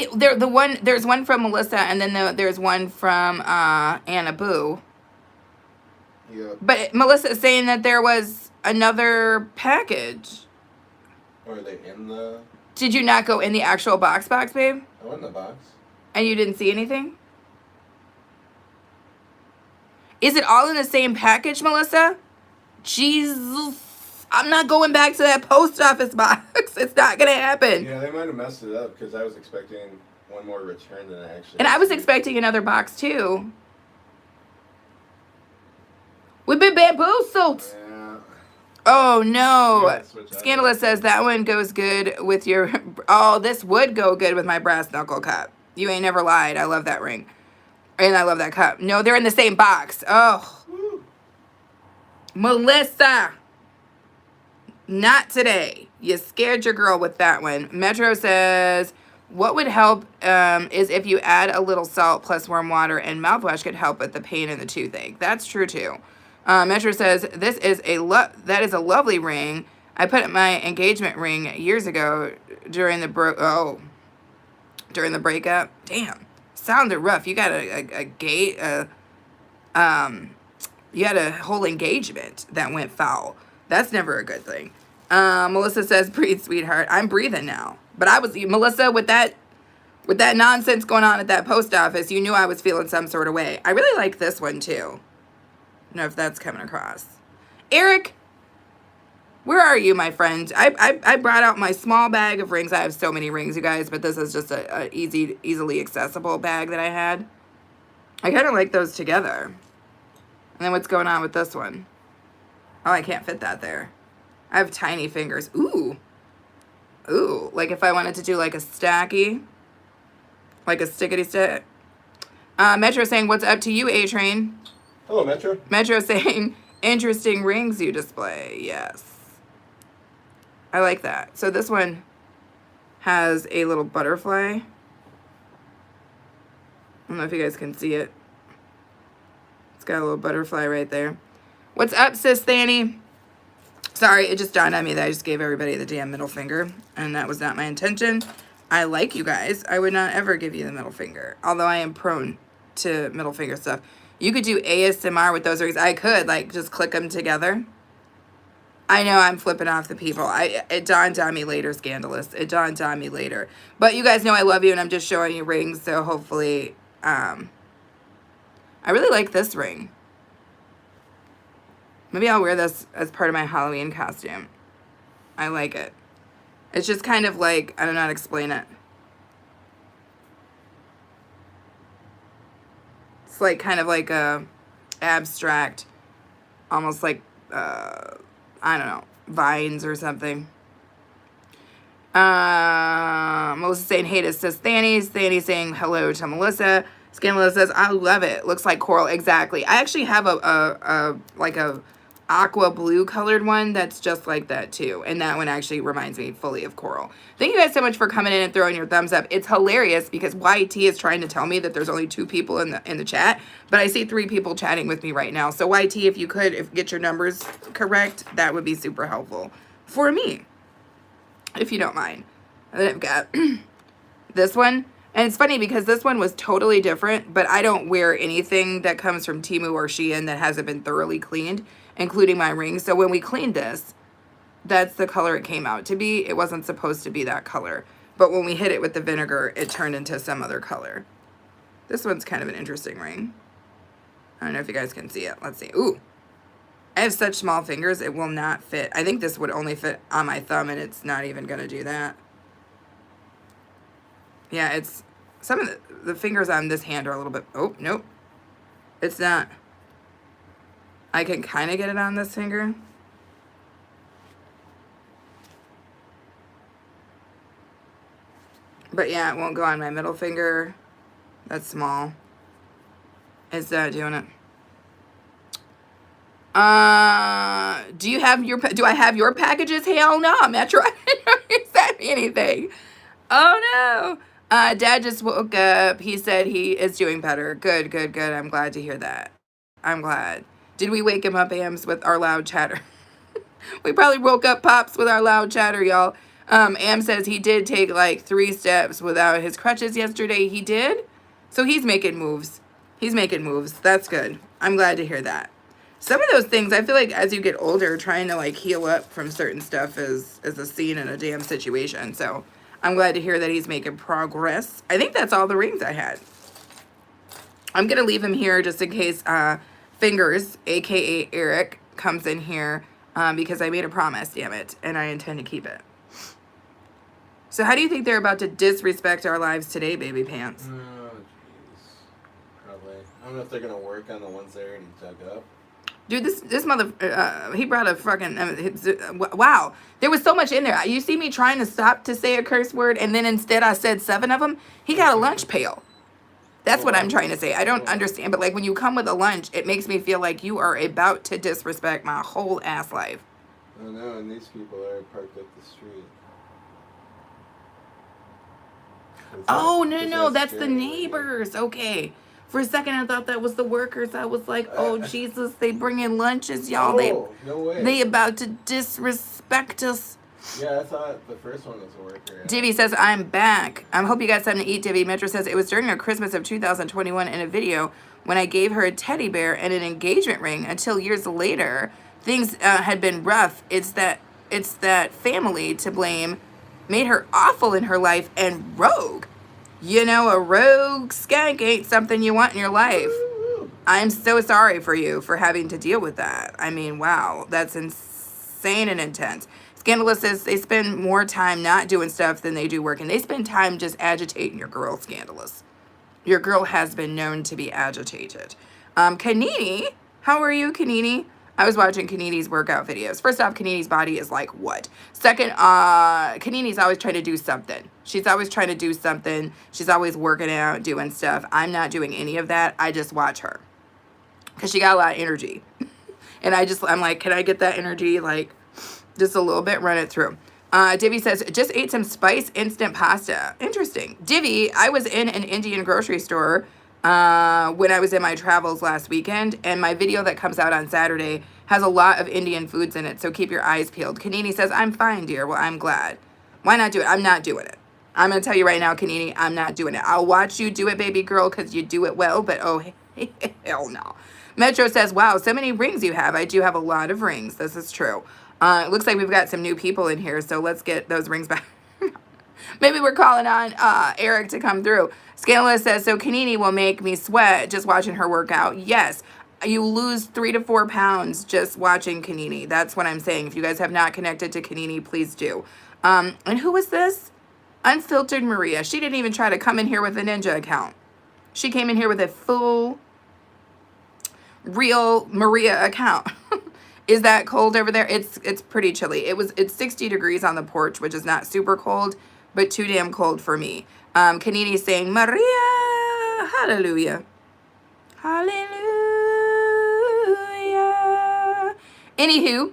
there's one from Melissa, and then there's one from Anna Boo. Yeah. But Melissa is saying that there was another package. Or are they in the? Did you not go in the actual box, babe? I went in the box. And you didn't see anything? Is it all in the same package, Melissa? Jesus. I'm not going back to that post office box. It's not going to happen. Yeah, they might have messed it up because I was expecting one more return than I actually. And I was received. expecting another box, too. We've been bamboozled. Yeah. Oh, no. Yeah, switch out. Scandalous says that one goes good with your... Oh, this would go good with my brass knuckle cup. You ain't never lied. I love that ring. And I love that cup. No, they're in the same box. Oh. Woo. Melissa. Not today. You scared your girl with that one. Metro says, what would help is if you add a little salt plus warm water and mouthwash could help with the pain in the toothache. That's true, too. Metro says, that is a lovely ring. I put my engagement ring years ago during the breakup. Damn. Sounded rough. You got you had a whole engagement that went foul. That's never a good thing. Melissa says, breathe, sweetheart. I'm breathing now. But Melissa, with that nonsense going on at that post office, you knew I was feeling some sort of way. I really like this one, too. I don't know if that's coming across. Eric, where are you, my friend? I brought out my small bag of rings. I have so many rings, you guys, but this is just a easily accessible bag that I had. I kind of like those together. And then what's going on with this one? Oh, I can't fit that there. I have tiny fingers. Ooh. Ooh, like if I wanted to do like a stacky, like a stickety stick. Metro saying, what's up to you, A-Train? Hello, Metro. Metro saying, interesting rings you display. Yes. I like that. So this one has a little butterfly. I don't know if you guys can see it. It's got a little butterfly right there. What's up, sis Thanny? Sorry, it just dawned on me that I just gave everybody the damn middle finger, and that was not my intention. I like you guys. I would not ever give you the middle finger, although I am prone to middle finger stuff. You could do ASMR with those rings. I could, like, just click them together. I know I'm flipping off the people. It dawned on me later, Scandalous. It dawned on me later. But you guys know I love you, and I'm just showing you rings, so hopefully, I really like this ring. Maybe I'll wear this as part of my Halloween costume. I like it. It's just kind of like, I don't know how to explain it. It's like kind of like a abstract, almost like, I don't know, vines or something. Melissa saying, hey to sis Thanny. Thanny saying hello to Melissa. Scandalous says, I love it. Looks like coral. Exactly. I actually have a aqua blue colored one that's just like that too, and that one actually reminds me fully of coral. Thank you guys so much for coming in and throwing your thumbs up. It's hilarious because YT is trying to tell me that there's only 2 people in the chat, but I see 3 people chatting with me right now. So YT, if you could get your numbers correct, that would be super helpful for me, if you don't mind. And then I've got this one. And it's funny because this one was totally different, but I don't wear anything that comes from Temu or Shein that hasn't been thoroughly cleaned, including my rings. So when we cleaned this, that's the color it came out to be. It wasn't supposed to be that color. But when we hit it with the vinegar, it turned into some other color. This one's kind of an interesting ring. I don't know if you guys can see it. Let's see. Ooh. I have such small fingers, it will not fit. I think this would only fit on my thumb, and it's not even going to do that. Yeah, it's some of the fingers on this hand are a little bit, oh, nope. It's not. I can kind of get it on this finger. But yeah, it won't go on my middle finger. That's small. It's not doing it. Do I have your packages? Hell no, Metro. You sent me anything. Oh no. Dad just woke up. He said he is doing better. Good, good, good. I'm glad to hear that. I'm glad. Did we wake him up, Ams, with our loud chatter? We probably woke up Pops with our loud chatter, y'all. Am says he did take like 3 steps without his crutches yesterday. He did? So he's making moves. He's making moves. That's good. I'm glad to hear that. Some of those things, I feel like as you get older, trying to like heal up from certain stuff is a scene in a damn situation. So I'm glad to hear that he's making progress. I think that's all the rings I had. I'm going to leave him here just in case Fingers, a.k.a. Eric, comes in here because I made a promise, damn it, and I intend to keep it. So how do you think they're about to disrespect our lives today, Baby Pants? Oh, jeez. Probably. I don't know if they're going to work on the ones they already dug up. Dude, this mother, he brought a fucking, wow. There was so much in there. You see me trying to stop to say a curse word, and then instead I said 7 of them? He got a lunch pail. That's what I'm trying to say. I don't understand, but like when you come with a lunch, it makes me feel like you are about to disrespect my whole ass life. I know, and these people are parked up the street. Oh, no, that's the neighbors. Okay. For a second, I thought that was the workers. I was like, oh, Jesus, they bring in lunches, y'all. Oh, no way. They about to disrespect us. Yeah, I thought the first one was a worker. Divvy says, I'm back. I hope you got something to eat, Divvy. Metro says, it was during a Christmas of 2021 in a video when I gave her a teddy bear and an engagement ring until years later. Things had been rough. It's that family to blame made her awful in her life and rogue. You know, a rogue skank ain't something you want in your life. I'm so sorry for you for having to deal with that. I mean, wow, that's insane and intense. Scandalous says they spend more time not doing stuff than they do working. They spend time just agitating your girl, Scandalous. Your girl has been known to be agitated. Kanini, how are you, Kanini? I was watching Kanini's workout videos. First off, Kanini's body is like what? Second, Kanini's always trying to do something. She's always trying to do something. She's always working out, doing stuff. I'm not doing any of that. I just watch her. Because she got a lot of energy. And I'm like, can I get that energy? Like, just a little bit, run it through. Divvy says, just ate some spice instant pasta. Interesting. Divvy, I was in an Indian grocery store when I was in my travels last weekend, and my video that comes out on Saturday has a lot of Indian foods in it, so keep your eyes peeled. Kanini says, I'm fine, dear. Well, I'm glad. Why not do it? I'm not doing it. I'm going to tell you right now, Kanini, I'm not doing it. I'll watch you do it, baby girl, because you do it well, but oh, hell no. Metro says, wow, so many rings you have. I do have a lot of rings. This is true. It looks like we've got some new people in here, so let's get those rings back. Maybe we're calling on Eric to come through. Scandalous says, so Kanini will make me sweat just watching her work out. Yes, you lose 3 to 4 pounds just watching Kanini. That's what I'm saying. If you guys have not connected to Kanini, please do. And who was this? Unfiltered Maria. She didn't even try to come in here with a Ninja account. She came in here with a full, real Maria account. Is that cold over there? It's pretty chilly. It's 60 degrees on the porch, which is not super cold, but too damn cold for me. Kanini's saying, Maria, hallelujah. Hallelujah. Anywho,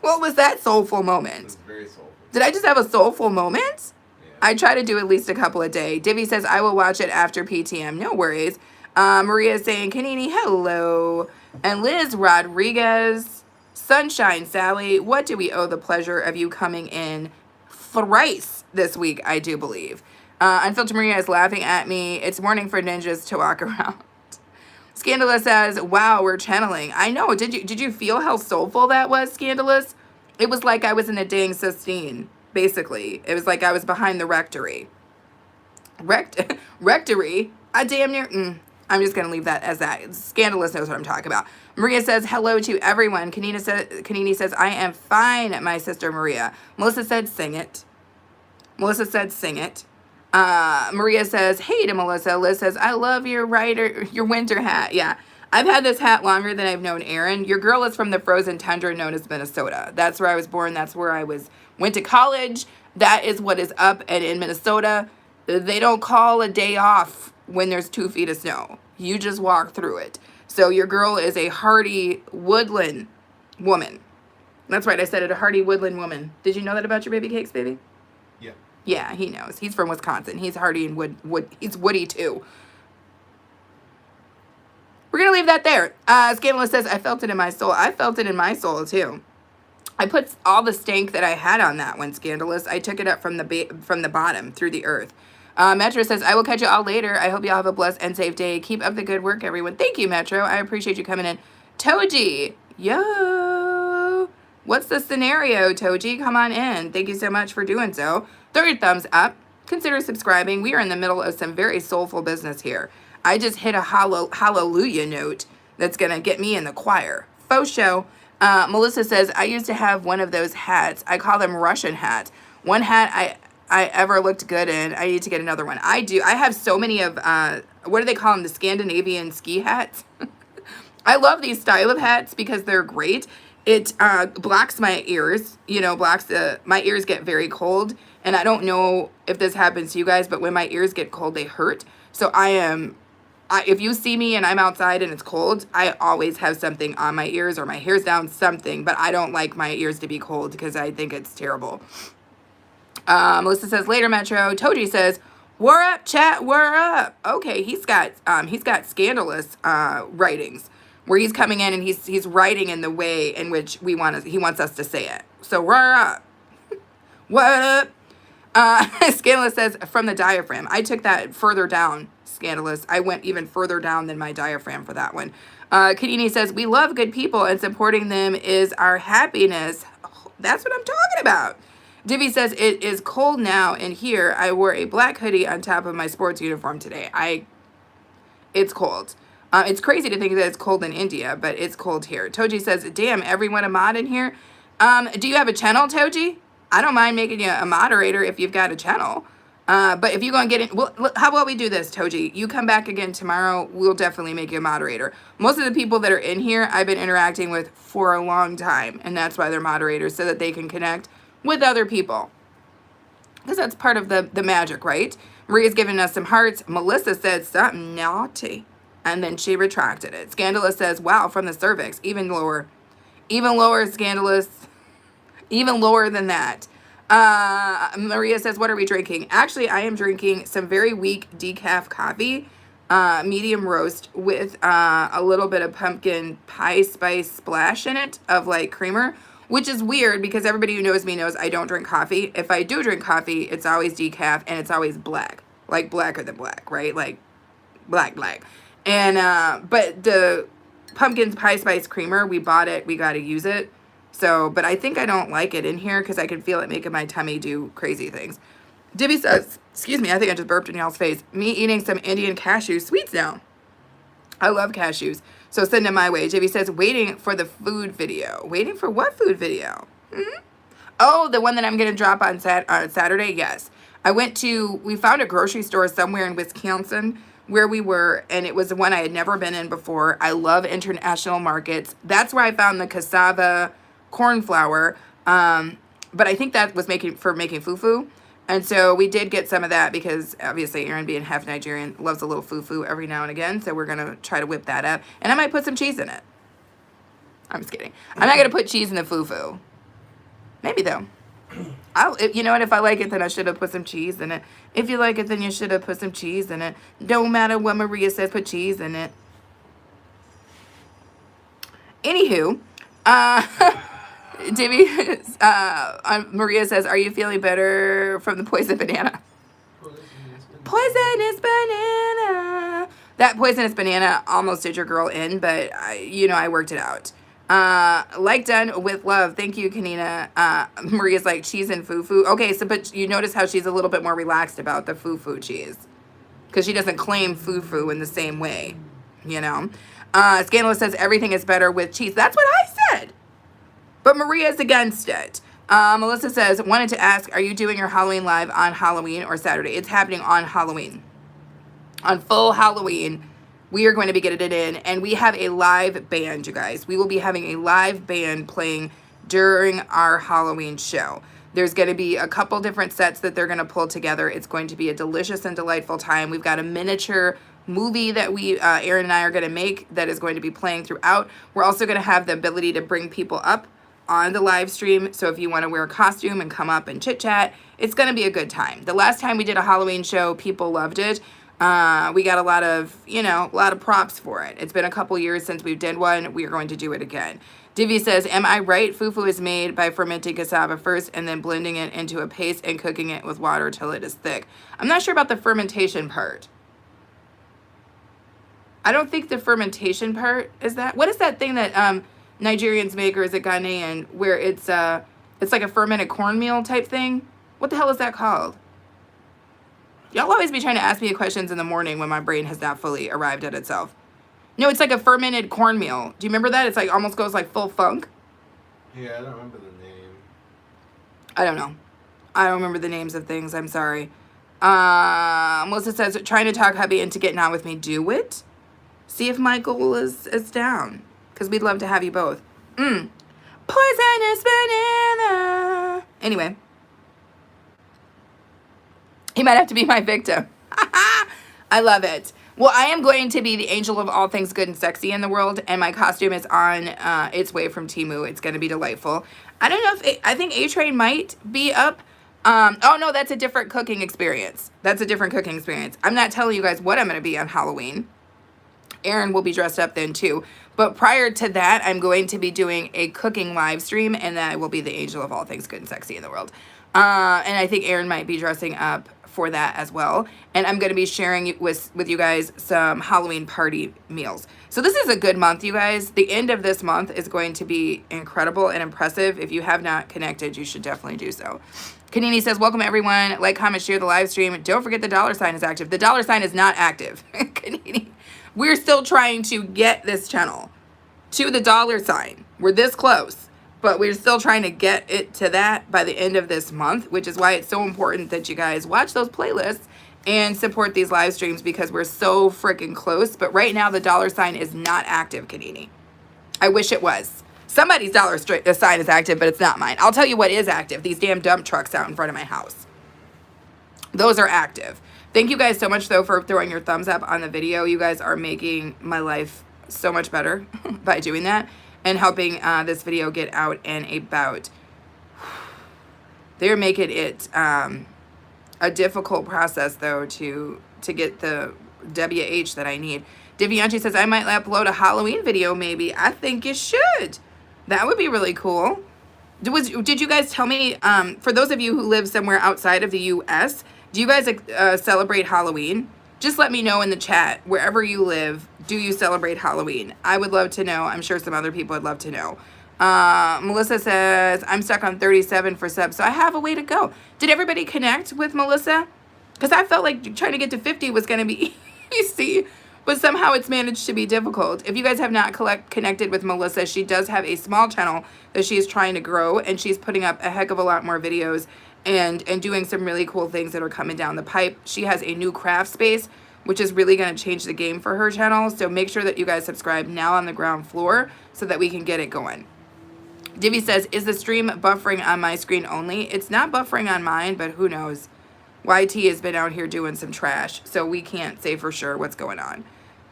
what was that soulful moment? It was very soulful. Did I just have a soulful moment? Yeah. I try to do at least a couple a day. Divvy says, I will watch it after PTM. No worries. Maria is saying, Kanini, hello. And Liz Rodriguez, Sunshine Sally, what do we owe the pleasure of you coming in thrice this week, I do believe. Unfiltered Maria is laughing at me. It's morning for ninjas to walk around. Scandalous says, wow, we're channeling. I know. Did you feel how soulful that was, Scandalous? It was like I was in a dang Sistine, basically. It was like I was behind the rectory. Rectory? I damn near... I'm just going to leave that as that. Scandalous knows what I'm talking about. Maria says, hello to everyone. Kanini says, I am fine, my sister Maria. Melissa said, sing it. Maria says, hey to Melissa. Liz says, I love your winter hat. Yeah. I've had this hat longer than I've known Aaron. Your girl is from the frozen tundra known as Minnesota. That's where I was born. That's where went to college. That is what is up. And in Minnesota, they don't call a day off when there's 2 feet of snow. You just walk through it. So your girl is a hardy woodland woman. That's right. I said it, a hardy woodland woman. Did you know that about your baby cakes, baby? Yeah. Yeah, he knows. He's from Wisconsin. He's hardy and he's woody too. We're going to leave that there. Scandalous says, I felt it in my soul. I felt it in my soul, too. I put all the stank that I had on that one, Scandalous. I took it up from the bottom through the earth. Metro says, I will catch you all later. I hope you all have a blessed and safe day. Keep up the good work, everyone. Thank you, Metro. I appreciate you coming in. Toji, yo. What's the scenario, Toji? Come on in. Thank you so much for doing so. 3rd thumbs up. Consider subscribing. We are in the middle of some very soulful business here. I just hit a hallelujah note that's going to get me in the choir. Faux show. Melissa says, I used to have one of those hats. I call them Russian hats. One hat I ever looked good in. I need to get another one. I do. I have so many of, what do they call them? The Scandinavian ski hats. I love these style of hats because they're great. It blocks my ears, my ears get very cold. And I don't know if this happens to you guys, but when my ears get cold, they hurt. So if you see me and I'm outside and it's cold, I always have something on my ears or my hair's down, something. But I don't like my ears to be cold because I think it's terrible. Melissa says, later, Metro. Toji says, we're up, chat, we're up. Okay, he's got scandalous writings where he's coming in and he's writing in the way in which he wants us to say it. So we're up. What up? Scandalous says, from the diaphragm. I took that further down, Scandalous. I went even further down than my diaphragm for that one. Kadini says, we love good people and supporting them is our happiness. Oh, that's what I'm talking about. Divvy says, it is cold now in here. I wore a black hoodie on top of my sports uniform today. It's cold. It's crazy to think that it's cold in India, but it's cold here. Toji says, damn, everyone a mod in here. Do you have a channel, Toji? I don't mind making you a moderator if you've got a channel. But if you're going to get in, well, how about we do this, Toji? You come back again tomorrow. We'll definitely make you a moderator. Most of the people that are in here, I've been interacting with for a long time. And that's why they're moderators, so that they can connect with other people. Because that's part of the magic, right? Maria's giving us some hearts. Melissa said something naughty. And then she retracted it. Scandalous says, wow, from the cervix. Even lower. Even lower, Scandalous. Even lower than that. Maria says, what are we drinking? Actually, I am drinking some very weak decaf coffee, medium roast with a little bit of pumpkin pie spice splash in it of like creamer, which is weird because everybody who knows me knows I don't drink coffee. If I do drink coffee, it's always decaf and it's always black, like blacker than black, right? Like black. And, but the pumpkin pie spice creamer, we bought it, we got to use it. So, but I think I don't like it in here because I can feel it making my tummy do crazy things. Dibby says, excuse me, I think I just burped in y'all's face. Me eating some Indian cashew sweets now. I love cashews. So send them my way. Dibby says, waiting for the food video. Waiting for what food video? Oh, the one that I'm going to drop on Saturday? Yes. We found a grocery store somewhere in Wisconsin where we were, and it was the one I had never been in before. I love international markets. That's where I found the cassava corn flour, but I think that was making fufu, and so we did get some of that because obviously Aaron, being half Nigerian, loves a little fufu every now and again, so we're gonna try to whip that up, and I might put some cheese in it. I'm just kidding. I'm not gonna put cheese in the fufu. Maybe though. You know what, if I like it, then I should have put some cheese in it. If you like it, then you should have put some cheese in it. Don't matter what Maria says, put cheese in it. Anywho, Divvy, Maria says, are you feeling better from the poison banana? Poisonous banana. That poisonous banana almost did your girl in, but I worked it out. Like done with love. Thank you, Kanina. Maria's like, cheese and fufu. Okay, so but you notice how she's a little bit more relaxed about the fufu cheese. Because she doesn't claim fufu in the same way, Scandalous says everything is better with cheese. That's what I said. But Maria's against it. Melissa says, wanted to ask, are you doing your Halloween live on Halloween or Saturday? It's happening on Halloween. On full Halloween, we are going to be getting it in. And we have a live band, you guys. We will be having a live band playing during our Halloween show. There's going to be a couple different sets that they're going to pull together. It's going to be a delicious and delightful time. We've got a miniature movie that Aaron and I are going to make that is going to be playing throughout. We're also going to have the ability to bring people up on the live stream. So if you want to wear a costume and come up and chit chat, it's going to be a good time. The last time we did a Halloween show, people loved it. We got a lot of props for it. It's been a couple years since we did one. We are going to do it again. Divvy says, am I right? Fufu is made by fermenting cassava first and then blending it into a paste and cooking it with water till it is thick. I'm not sure about the fermentation part. I don't think the fermentation part is that. What is that thing that Nigerians make, or is it Ghanaian, where it's like a fermented cornmeal type thing? What the hell is that called? Y'all always be trying to ask me questions in the morning when my brain has not fully arrived at itself. No, it's like a fermented cornmeal. Do you remember that? It's like almost goes like full funk. Yeah, I don't remember the name. I don't know. I don't remember the names of things. I'm sorry. Melissa says, trying to talk hubby into getting on with me. Do it. See if Michael is down. Because we'd love to have you both. Poisonous banana. Anyway. He might have to be my victim. I love it. Well, I am going to be the angel of all things good and sexy in the world, and my costume is on its way from Temu. It's going to be delightful. I don't know if I think A-Train might be up. Oh, no, that's a different cooking experience. That's a different cooking experience. I'm not telling you guys what I'm going to be on Halloween. Aaron will be dressed up then, too. But prior to that, I'm going to be doing a cooking live stream, and then I will be the angel of all things good and sexy in the world. And I think Aaron might be dressing up for that as well. And I'm going to be sharing with you guys some Halloween party meals. So this is a good month, you guys. The end of this month is going to be incredible and impressive. If you have not connected, you should definitely do so. Kanini says, welcome everyone. Like, comment, share the live stream. Don't forget the $ is active. The $ is not active. Kanini. We're still trying to get this channel to the $. We're this close. But we're still trying to get it to that by the end of this month, which is why it's so important that you guys watch those playlists and support these live streams, because we're so freaking close. But right now, the $ is not active, Kanini. I wish it was. Somebody's $ is active, but it's not mine. I'll tell you what is active. These damn dump trucks out in front of my house. Those are active. Thank you guys so much, though, for throwing your thumbs up on the video. You guys are making my life so much better by doing that. And helping this video get out and about. They're making it a difficult process, though, to get the WH that I need. Divianchi says, I might upload a Halloween video, maybe. I think you should. That would be really cool. Did you guys tell me, for those of you who live somewhere outside of the U.S., do you guys celebrate Halloween? Just let me know in the chat, wherever you live, do you celebrate Halloween? I would love to know. I'm sure some other people would love to know. Melissa says, I'm stuck on 37 for subs, so I have a way to go. Did everybody connect with Melissa? Because I felt like trying to get to 50 was going to be easy, but somehow it's managed to be difficult. If you guys have not connected with Melissa, she does have a small channel that she is trying to grow, and she's putting up a heck of a lot more videos and doing some really cool things that are coming down the pipe. She has a new craft space, which is really going to change the game for her channel. So make sure that you guys subscribe now on the ground floor so that we can get it going. Divvy says, is the stream buffering on my screen only? It's not buffering on mine, but who knows? YT has been out here doing some trash, so we can't say for sure what's going on.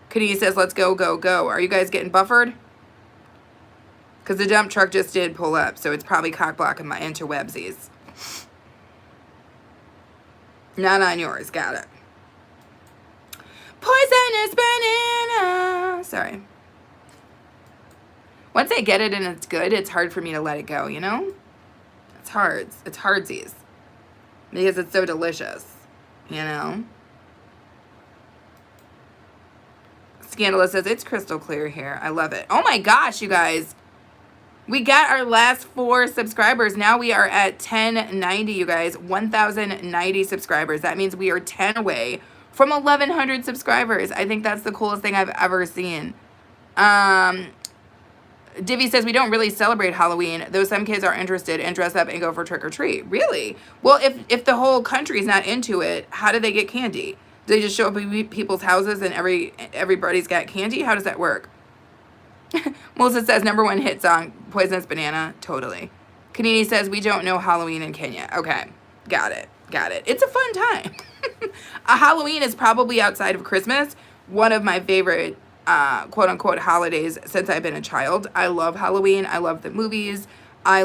Kadee says, let's go, go, go. Are you guys getting buffered? Because the dump truck just did pull up, so it's probably cock blocking my interwebsies. Not on yours. Got it. Poisonous banana. Sorry. Once I get it and it's good, it's hard for me to let it go, you know? It's hard. It's hardsies. Because it's so delicious, you know? Scandalous says, it's crystal clear here. I love it. Oh my gosh, you guys. We got our last 4 subscribers. Now we are at 1090, you guys. 1,090 subscribers. That means we are 10 away from 1,100 subscribers. I think that's the coolest thing I've ever seen. Divvy says we don't really celebrate Halloween, though some kids are interested and dress up and go for trick or treat. Really? Well, if the whole country's not into it, how do they get candy? Do they just show up at people's houses and everybody's got candy? How does that work? Melissa says number one hit song, Poisonous Banana. Totally. Kanini says we don't know Halloween in Kenya. Okay, got it. It's a fun time. A Halloween is probably outside of Christmas one of my favorite quote unquote holidays since I've been a child. I love Halloween. I love the movies. I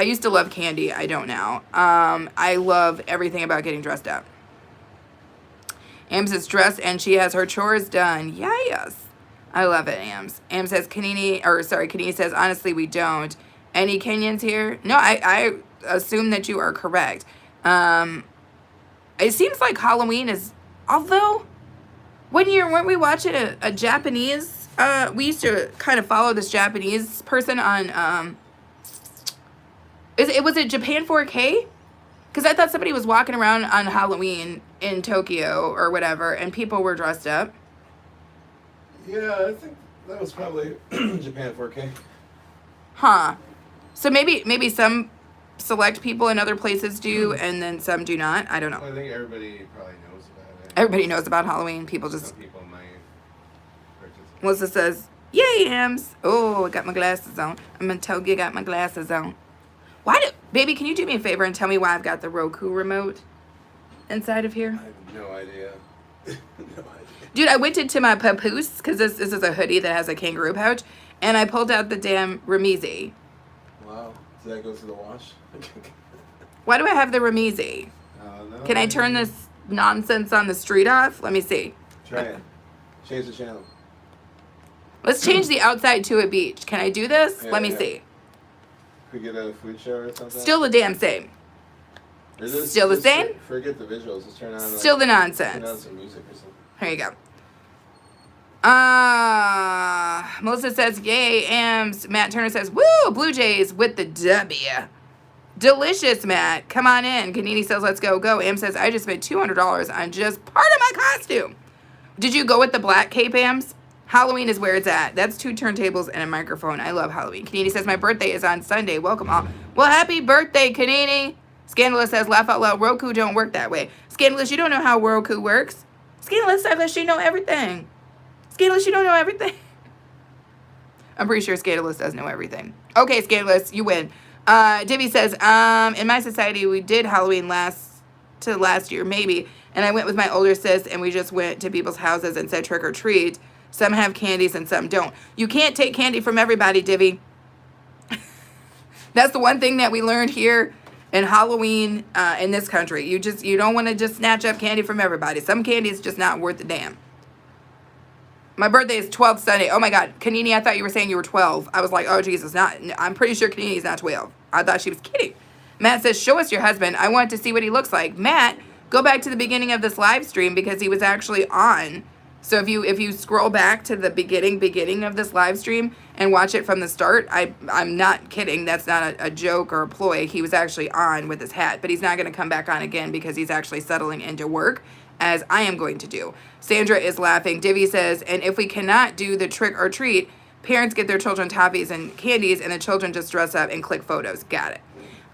used to love candy. I don't now. I love everything about getting dressed up. Ams is dressed and she has her chores done. Yes. I love it, Ams. Ams says Kanini says, honestly, we don't. Any Kenyans here? No, I assume that you are correct. It seems like Halloween is, although one year, weren't we watching a Japanese, we used to kind of follow this Japanese person on, was it Japan 4K? Because I thought somebody was walking around on Halloween in Tokyo or whatever, and people were dressed up. Yeah, I think that was probably Japan 4K. Huh. So maybe some select people in other places do, and then some do not. I don't know. Well, I think everybody probably knows about it. Everybody knows about Halloween. People just... Some people might participate. Melissa says, yay, Ams. Oh, I got my glasses on. I'm going to tell you I got my glasses on. Baby, can you do me a favor and tell me why I've got the Roku remote inside of here? I have no idea. No idea. Dude, I went into my papoose, because this is a hoodie that has a kangaroo pouch, and I pulled out the damn Remizi. Wow. Did that go to the wash? Why do I have the Remizi? No. Can I turn this nonsense on the street off? Let me see. Try it. Change the channel. Let's change the outside to a beach. Can I do this? Yeah, Let me yeah. see. Could we get a food show or something? Still the damn same. Still the same? Forget the visuals. Just turn on. Still the nonsense. Turn on some music or something. Here you go. Melissa says, yay, Ams. Matt Turner says, woo, Blue Jays with the W. Delicious, Matt. Come on in. Kanini says, let's go. Am says, I just spent $200 on just part of my costume. Did you go with the black cape, Ams? Halloween is where it's at. That's 2 turntables and a microphone. I love Halloween. Kanini says, my birthday is on Sunday. Welcome all. Well, happy birthday, Kanini. Scandalous says, laugh out loud. Roku don't work that way. Scandalous, you don't know how Roku works. Scandalous, you know everything. Scandalous, you don't know everything. I'm pretty sure Scandalous does know everything. Okay, Scandalous, you win. Divvy says, in my society, we did Halloween last year, maybe. And I went with my older sis, and we just went to people's houses and said trick or treat. Some have candies and some don't. You can't take candy from everybody, Divvy. That's the one thing that we learned here in Halloween in this country. You don't want to just snatch up candy from everybody. Some candy is just not worth a damn. My birthday is 12th Sunday. Oh my God, Kanini, I thought you were saying you were 12. I was like, oh Jesus, I'm pretty sure Kanini's not 12. I thought she was kidding. Matt says, show us your husband. I want to see what he looks like. Matt, go back to the beginning of this live stream because he was actually on. So if you scroll back to the beginning of this live stream and watch it from the start, I'm not kidding. That's not a joke or a ploy. He was actually on with his hat, but he's not going to come back on again because he's actually settling into work, as I am going to do. Sandra is laughing. Divvy says, and if we cannot do the trick or treat, parents get their children toffees and candies, and the children just dress up and click photos. Got it.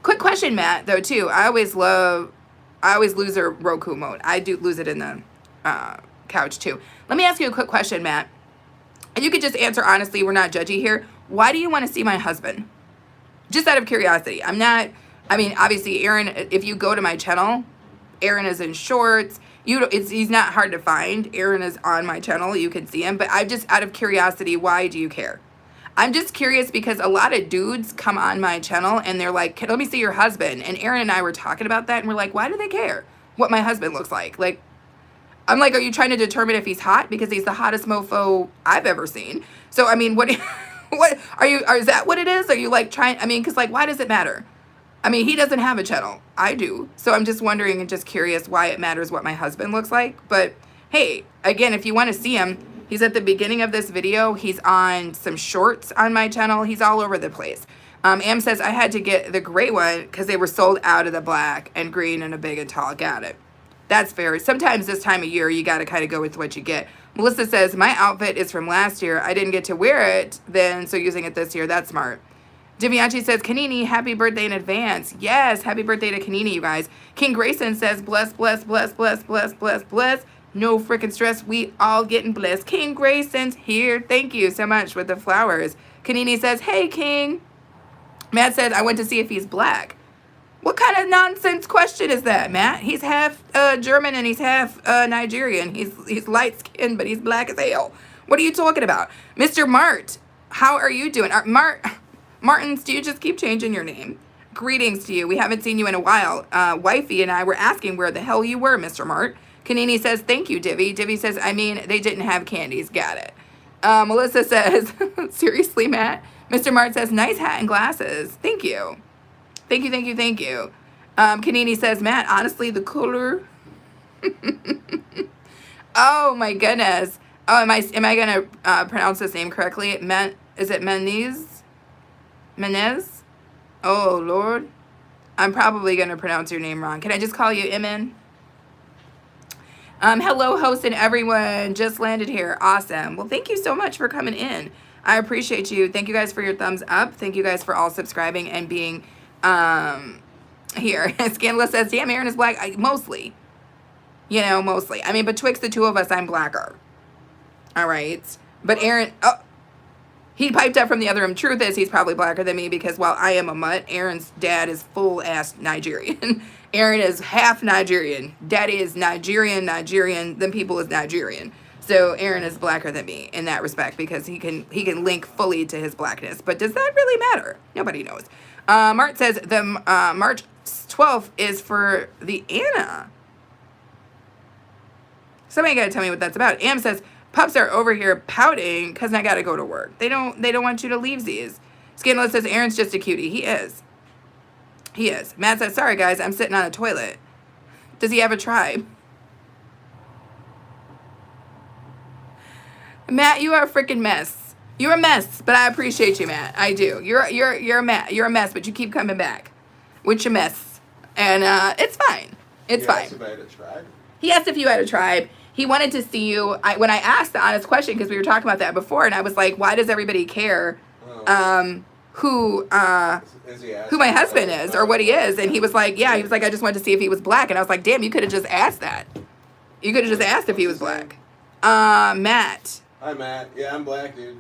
Quick question, Matt, though, too. I always lose a Roku mode. I do lose it in the couch, too. Let me ask you a quick question, Matt. And you could just answer honestly. We're not judgy here. Why do you want to see my husband? Just out of curiosity. Obviously, Aaron, if you go to my channel, Aaron is in shorts. He's not hard to find. Aaron is on my channel. You can see him. But I'm just out of curiosity, why do you care? I'm just curious because a lot of dudes come on my channel and they're like, let me see your husband. And Aaron and I were talking about that and we're like, why do they care what my husband looks like? Like, I'm like, are you trying to determine if he's hot? Because he's the hottest mofo I've ever seen. So, what is that what it is? Are you like trying, because like, why does it matter? He doesn't have a channel. I do. So I'm just wondering and just curious why it matters what my husband looks like. But hey, again, if you want to see him, he's at the beginning of this video. He's on some shorts on my channel. He's all over the place. Am says, I had to get the gray one because they were sold out of the black and green and a big and tall. Got it. That's fair. Sometimes this time of year, you got to kind of go with what you get. Melissa says, my outfit is from last year. I didn't get to wear it then, so using it this year. That's smart. Divianchi says, Kanini, happy birthday in advance. Yes, happy birthday to Kanini, you guys. King Grayson says, bless, bless, bless, bless, bless, bless, bless. No freaking stress. We all getting blessed. King Grayson's here. Thank you so much with the flowers. Kanini says, hey, King. Matt said, I went to see if he's black. What kind of nonsense question is that, Matt? He's half German and he's half Nigerian. He's light skinned, but he's black as hell. What are you talking about? Mr. Mart, how are you doing? Martins, do you just keep changing your name? Greetings to you. We haven't seen you in a while. Wifey and I were asking where the hell you were, Mr. Mart. Kanini says, thank you, Divvy. Divvy says, I mean, they didn't have candies. Got it. Melissa says, seriously, Matt? Mr. Mart says, nice hat and glasses. Thank you. Thank you, thank you, thank you. Kanini says, Matt, honestly, the color. Oh, my goodness. Oh, am I going to pronounce this name correctly? Is it Menez? Menez? Oh, Lord. I'm probably going to pronounce your name wrong. Can I just call you Imen? Hello, host and everyone. Just landed here. Awesome. Well, thank you so much for coming in. I appreciate you. Thank you guys for your thumbs up. Thank you guys for all subscribing and being here. Scandalous says, damn, Aaron is black. Mostly. You know, mostly. I mean, betwixt the two of us, I'm blacker. All right. But Aaron, he piped up from the other room. Truth is, he's probably blacker than me because while I am a mutt, Aaron's dad is full-ass Nigerian. Aaron is half Nigerian. Daddy is Nigerian. Them people is Nigerian. So Aaron is blacker than me in that respect because he can link fully to his blackness. But does that really matter? Nobody knows. Mart says the March 12th is for the Anna. Somebody got to tell me what that's about. Am says, pups are over here pouting because I got to go to work. They don't want you to leave these. Scandalous says, Aaron's just a cutie. He is. He is. Matt says, sorry, guys, I'm sitting on a toilet. Does he have a tribe? Matt, you are a freaking mess. You're a mess, but I appreciate you, Matt. I do. You're a mess, but you keep coming back with your mess. And it's fine. It's fine. If I had a tribe? He asked if you had a tribe. He wanted to see you. When I asked the honest question, because we were talking about that before, and I was like, why does everybody care who my husband is or what he is? And he was like, yeah. He was like, I just wanted to see if he was black. And I was like, damn, you could have just asked that. You could have just asked if he was black. Matt. Hi, Matt. Yeah, I'm black, dude.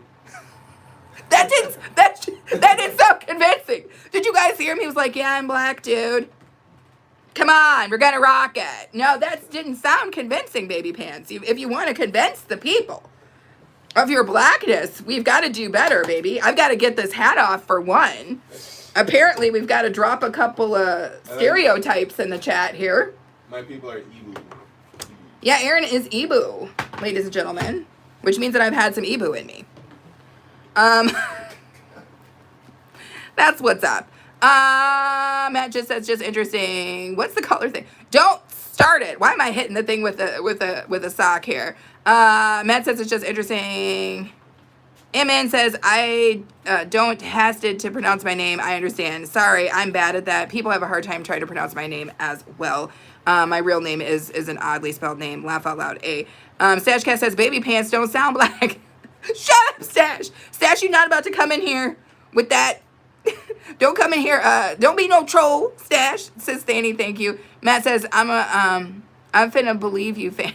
That didn't sound convincing. Did you guys hear him? He was like, yeah, I'm black, dude. Come on, we're gonna rock it. No, that didn't sound convincing, baby pants. If you want to convince the people of your blackness, we've got to do better, baby. I've got to get this hat off for one. Apparently, we've got to drop a couple of stereotypes in the chat here. My people are Ibu. Yeah, Aaron is Ibu, ladies and gentlemen, which means that I've had some Ibu in me. That's what's up. Matt just says, just interesting. What's the color thing? Don't start it. Why am I hitting the thing with a sock here? Matt says it's just interesting. Amen says, I don't hasted to pronounce my name. I understand. Sorry, I'm bad at that. People have a hard time trying to pronounce my name as well. My real name is an oddly spelled name. Laugh out loud. Stashcast says, baby pants don't sound black. Shut up, Stash. Stash, you're not about to come in here with that. Don't come in here. Don't be no troll, Stash. Says Stanny, thank you. Matt says, I'm finna believe you, fan.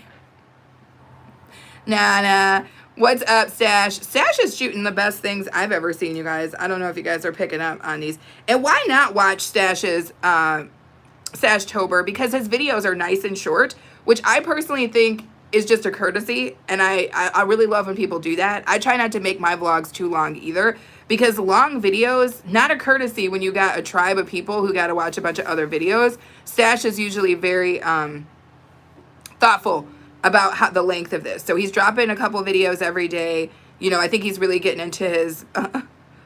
Nah. What's up, Stash? Stash is shooting the best things I've ever seen, you guys. I don't know if you guys are picking up on these. And why not watch Stash's Stashtober? Because his videos are nice and short, which I personally think is just a courtesy. And I really love when people do that. I try not to make my vlogs too long either, because long videos, not a courtesy when you got a tribe of people who got to watch a bunch of other videos. Stash is usually very thoughtful about the length of this. So he's dropping a couple videos every day. You know, I think he's really getting into his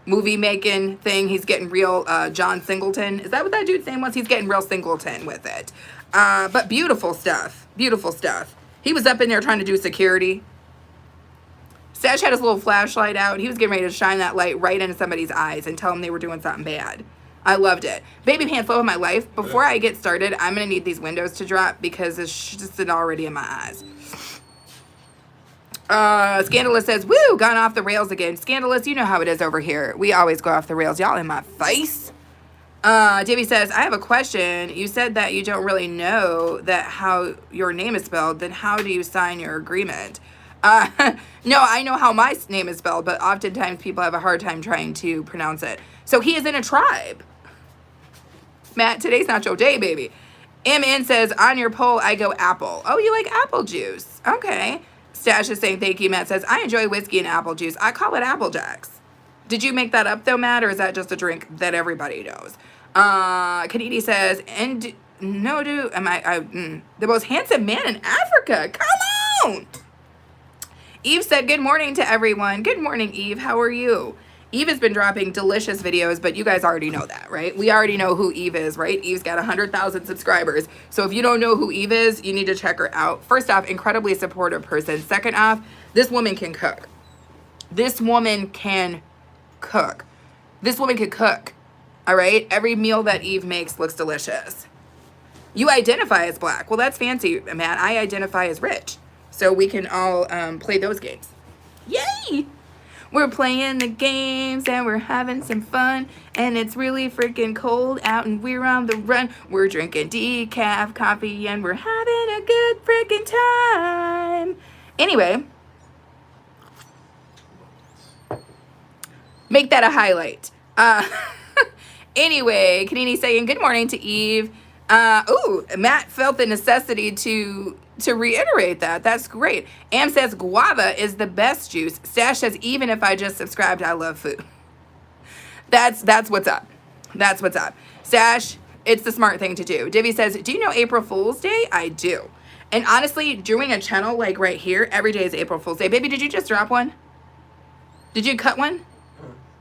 movie making thing. He's getting real John Singleton. Is that what that dude's name was? He's getting real Singleton with it. But beautiful stuff. Beautiful stuff. He was up in there trying to do security. Stash had his little flashlight out. He was getting ready to shine that light right into somebody's eyes and tell them they were doing something bad. I loved it. Baby pants love of my life. Before I get started, I'm going to need these windows to drop because it's just already in my eyes. Scandalous says, woo, gone off the rails again. Scandalous, you know how it is over here. We always go off the rails. Y'all in my face. Davey says, I have a question. You said that you don't really know that how your name is spelled. Then how do you sign your agreement? No, I know how my name is spelled, but oftentimes people have a hard time trying to pronounce it. So he is in a tribe. Matt, today's not your day, baby. MN says, on your poll, I go apple. Oh, you like apple juice. Okay. Stash is saying, thank you. Matt says, I enjoy whiskey and apple juice. I call it Apple Jacks. Did you make that up, though, Matt, or is that just a drink that everybody knows? Kanedi says, and no, dude, the most handsome man in Africa. Come on. Eve said, good morning to everyone. Good morning, Eve. How are you? Eve has been dropping delicious videos, but you guys already know that, right? We already know who Eve is, right? Eve's got 100,000 subscribers. So if you don't know who Eve is, you need to check her out. First off, incredibly supportive person. Second off, this woman can cook. This woman can cook. This woman can cook, all right? Every meal that Eve makes looks delicious. You identify as black. Well, that's fancy, Matt. I identify as rich. So we can all play those games. Yay! We're playing the games and we're having some fun. And it's really freaking cold out and we're on the run. We're drinking decaf coffee and we're having a good freaking time. Anyway, make that a highlight. Anyway, Kanini saying good morning to Eve. Matt felt the necessity to reiterate that. That's great. Am says guava is the best juice. Stash says even if I just subscribed, I love food. That's what's up. That's what's up. Stash, it's the smart thing to do. Divvy says, do you know April Fool's Day? I do. And honestly, doing a channel like right here, every day is April Fool's Day. Baby, did you just drop one? Did you cut one?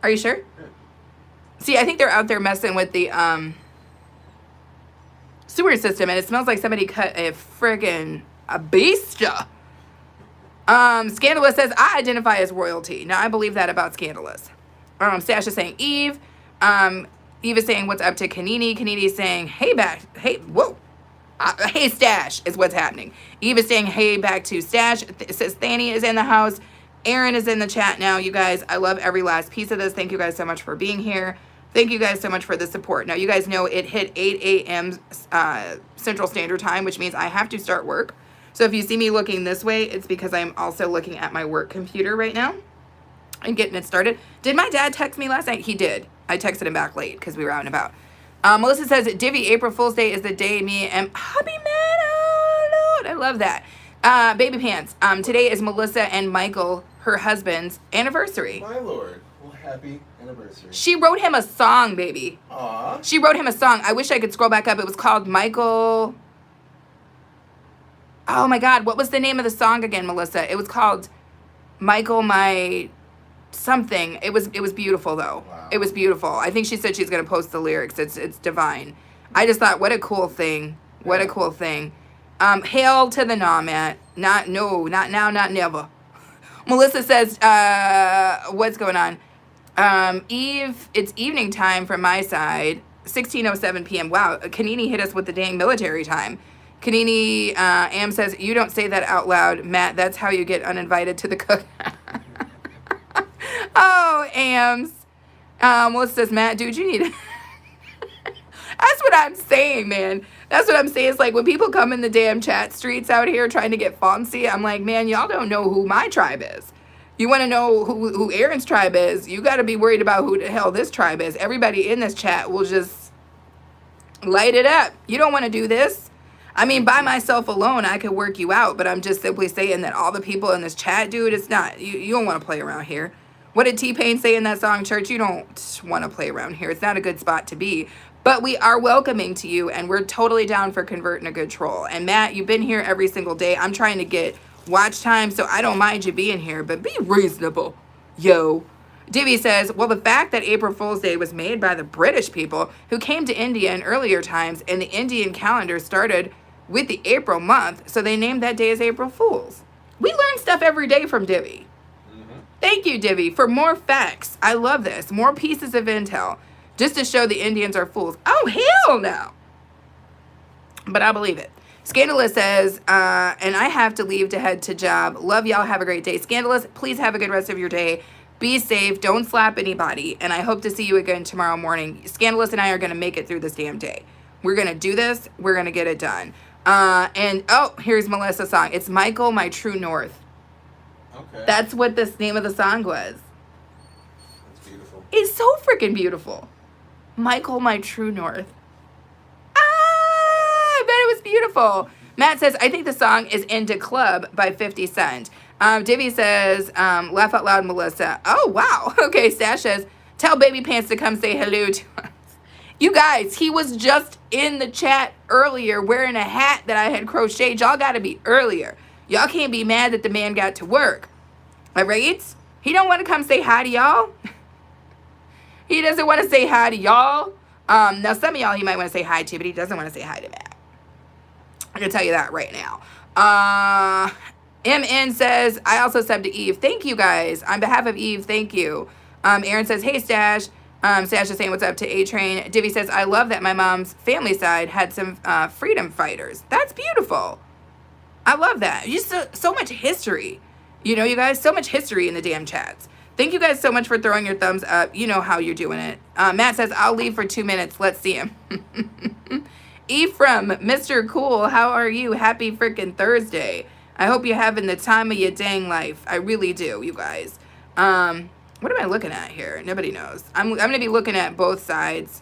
Are you sure? See, I think they're out there messing with the sewer system, and it smells like somebody cut a friggin' beast. Scandalous says, I identify as royalty. Now, I believe that about Scandalous. Stash is saying Eve. Eve is saying what's up to Kanini. Kanini is saying, hey, back. Hey, whoa. Hey, Stash is what's happening. Eve is saying, hey, back to Stash. It says Thani is in the house. Aaron is in the chat now. You guys, I love every last piece of this. Thank you guys so much for being here. Thank you guys so much for the support. Now, you guys know it hit 8 a.m. Central Standard Time, which means I have to start work. So if you see me looking this way, it's because I'm also looking at my work computer right now and getting it started. Did my dad text me last night? He did. I texted him back late because we were out and about. Melissa says, Divvy, April Fool's Day is the day me and Hubby Man. Oh, Lord. I love that. Baby Pants. Today is Melissa and Michael, her husband's anniversary. My Lord. Well, happy anniversary. She wrote him a song, baby. Aww. She wrote him a song. I wish I could scroll back up. It was called Michael. Oh my God. What was the name of the song again, Melissa? It was called Michael My something. It was beautiful though. Wow. It was beautiful. I think she said she's going to post the lyrics. It's divine. I just thought, what a cool thing. What a cool thing. Hail to the nah, Matt. Not now, not never. Melissa says, what's going on? Eve, it's evening time from my side. 16:07 p.m. Wow, Kanini hit us with the dang military time. Kanini, Am says, you don't say that out loud, Matt. That's how you get uninvited to the cook. Oh, Ams. Melissa says, Matt, dude, you need to... That's what I'm saying, man. That's what I'm saying. It's like when people come in the damn chat streets out here trying to get fancy, I'm like, man, y'all don't know who my tribe is. You want to know who Aaron's tribe is, you got to be worried about who the hell this tribe is. Everybody in this chat will just light it up. You don't want to do this. I mean, by myself alone, I could work you out, but I'm just simply saying that all the people in this chat, dude, it's not, you don't want to play around here. What did T-Pain say in that song, Church? You don't want to play around here. It's not a good spot to be. But we are welcoming to you, and we're totally down for converting a good troll. And Matt, you've been here every single day. I'm trying to get watch time, so I don't mind you being here, but be reasonable, yo. Divvy says, well, the fact that April Fool's Day was made by the British people who came to India in earlier times, and the Indian calendar started with the April month, so they named that day as April Fool's. We learn stuff every day from Divvy. Thank you, Divvy, for more facts. I love this. More pieces of intel. Just to show the Indians are fools. Oh, hell no. But I believe it. Scandalous says, and I have to leave to head to job. Love y'all. Have a great day. Scandalous, please have a good rest of your day. Be safe. Don't slap anybody. And I hope to see you again tomorrow morning. Scandalous and I are going to make it through this damn day. We're going to do this. We're going to get it done. And, oh, here's Melissa's song. It's Michael, My True North. Okay. That's what the name of the song was. That's beautiful. It's so freaking beautiful. Michael, My True North. I bet it was beautiful. Matt says, I think the song is Into Club by 50 Cent. Divvy says, laugh out loud, Melissa. Oh, wow. Okay, Stash says, tell Baby Pants to come say hello to us. You guys, he was just in the chat earlier wearing a hat that I had crocheted. Y'all got to be earlier. Y'all can't be mad that the man got to work. All right? He don't want to come say hi to y'all. He doesn't want to say hi to y'all. Now, some of y'all he might want to say hi to, but he doesn't want to say hi to Matt. I'm going to tell you that right now. MN says, I also subbed to Eve. Thank you, guys. On behalf of Eve, thank you. Aaron says, hey, Stash. Stash is saying what's up to A-Train. Divvy says, I love that my mom's family side had some freedom fighters. That's beautiful. I love that. Just so much history. You know, you guys, so much history in the damn chats. Thank you guys so much for throwing your thumbs up. You know how you're doing it. Matt says, I'll leave for 2 minutes. Let's see him. Ephraim, Mr. Cool, how are you? Happy freaking Thursday. I hope you're having the time of your dang life. I really do, you guys. What am I looking at here? Nobody knows. I'm going to be looking at both sides.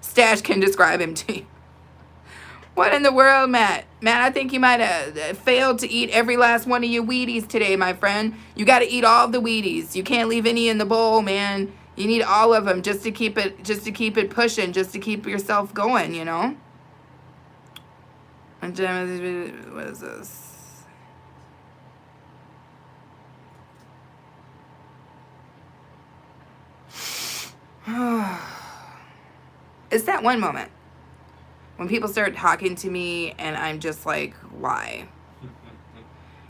Stash can describe him to you. What in the world, Matt? Matt, I think you might have failed to eat every last one of your Wheaties today, my friend. You got to eat all of the Wheaties. You can't leave any in the bowl, man. You need all of them just to keep it pushing, just to keep yourself going, you know? What is this? It's that one moment when people start talking to me and I'm just like, why?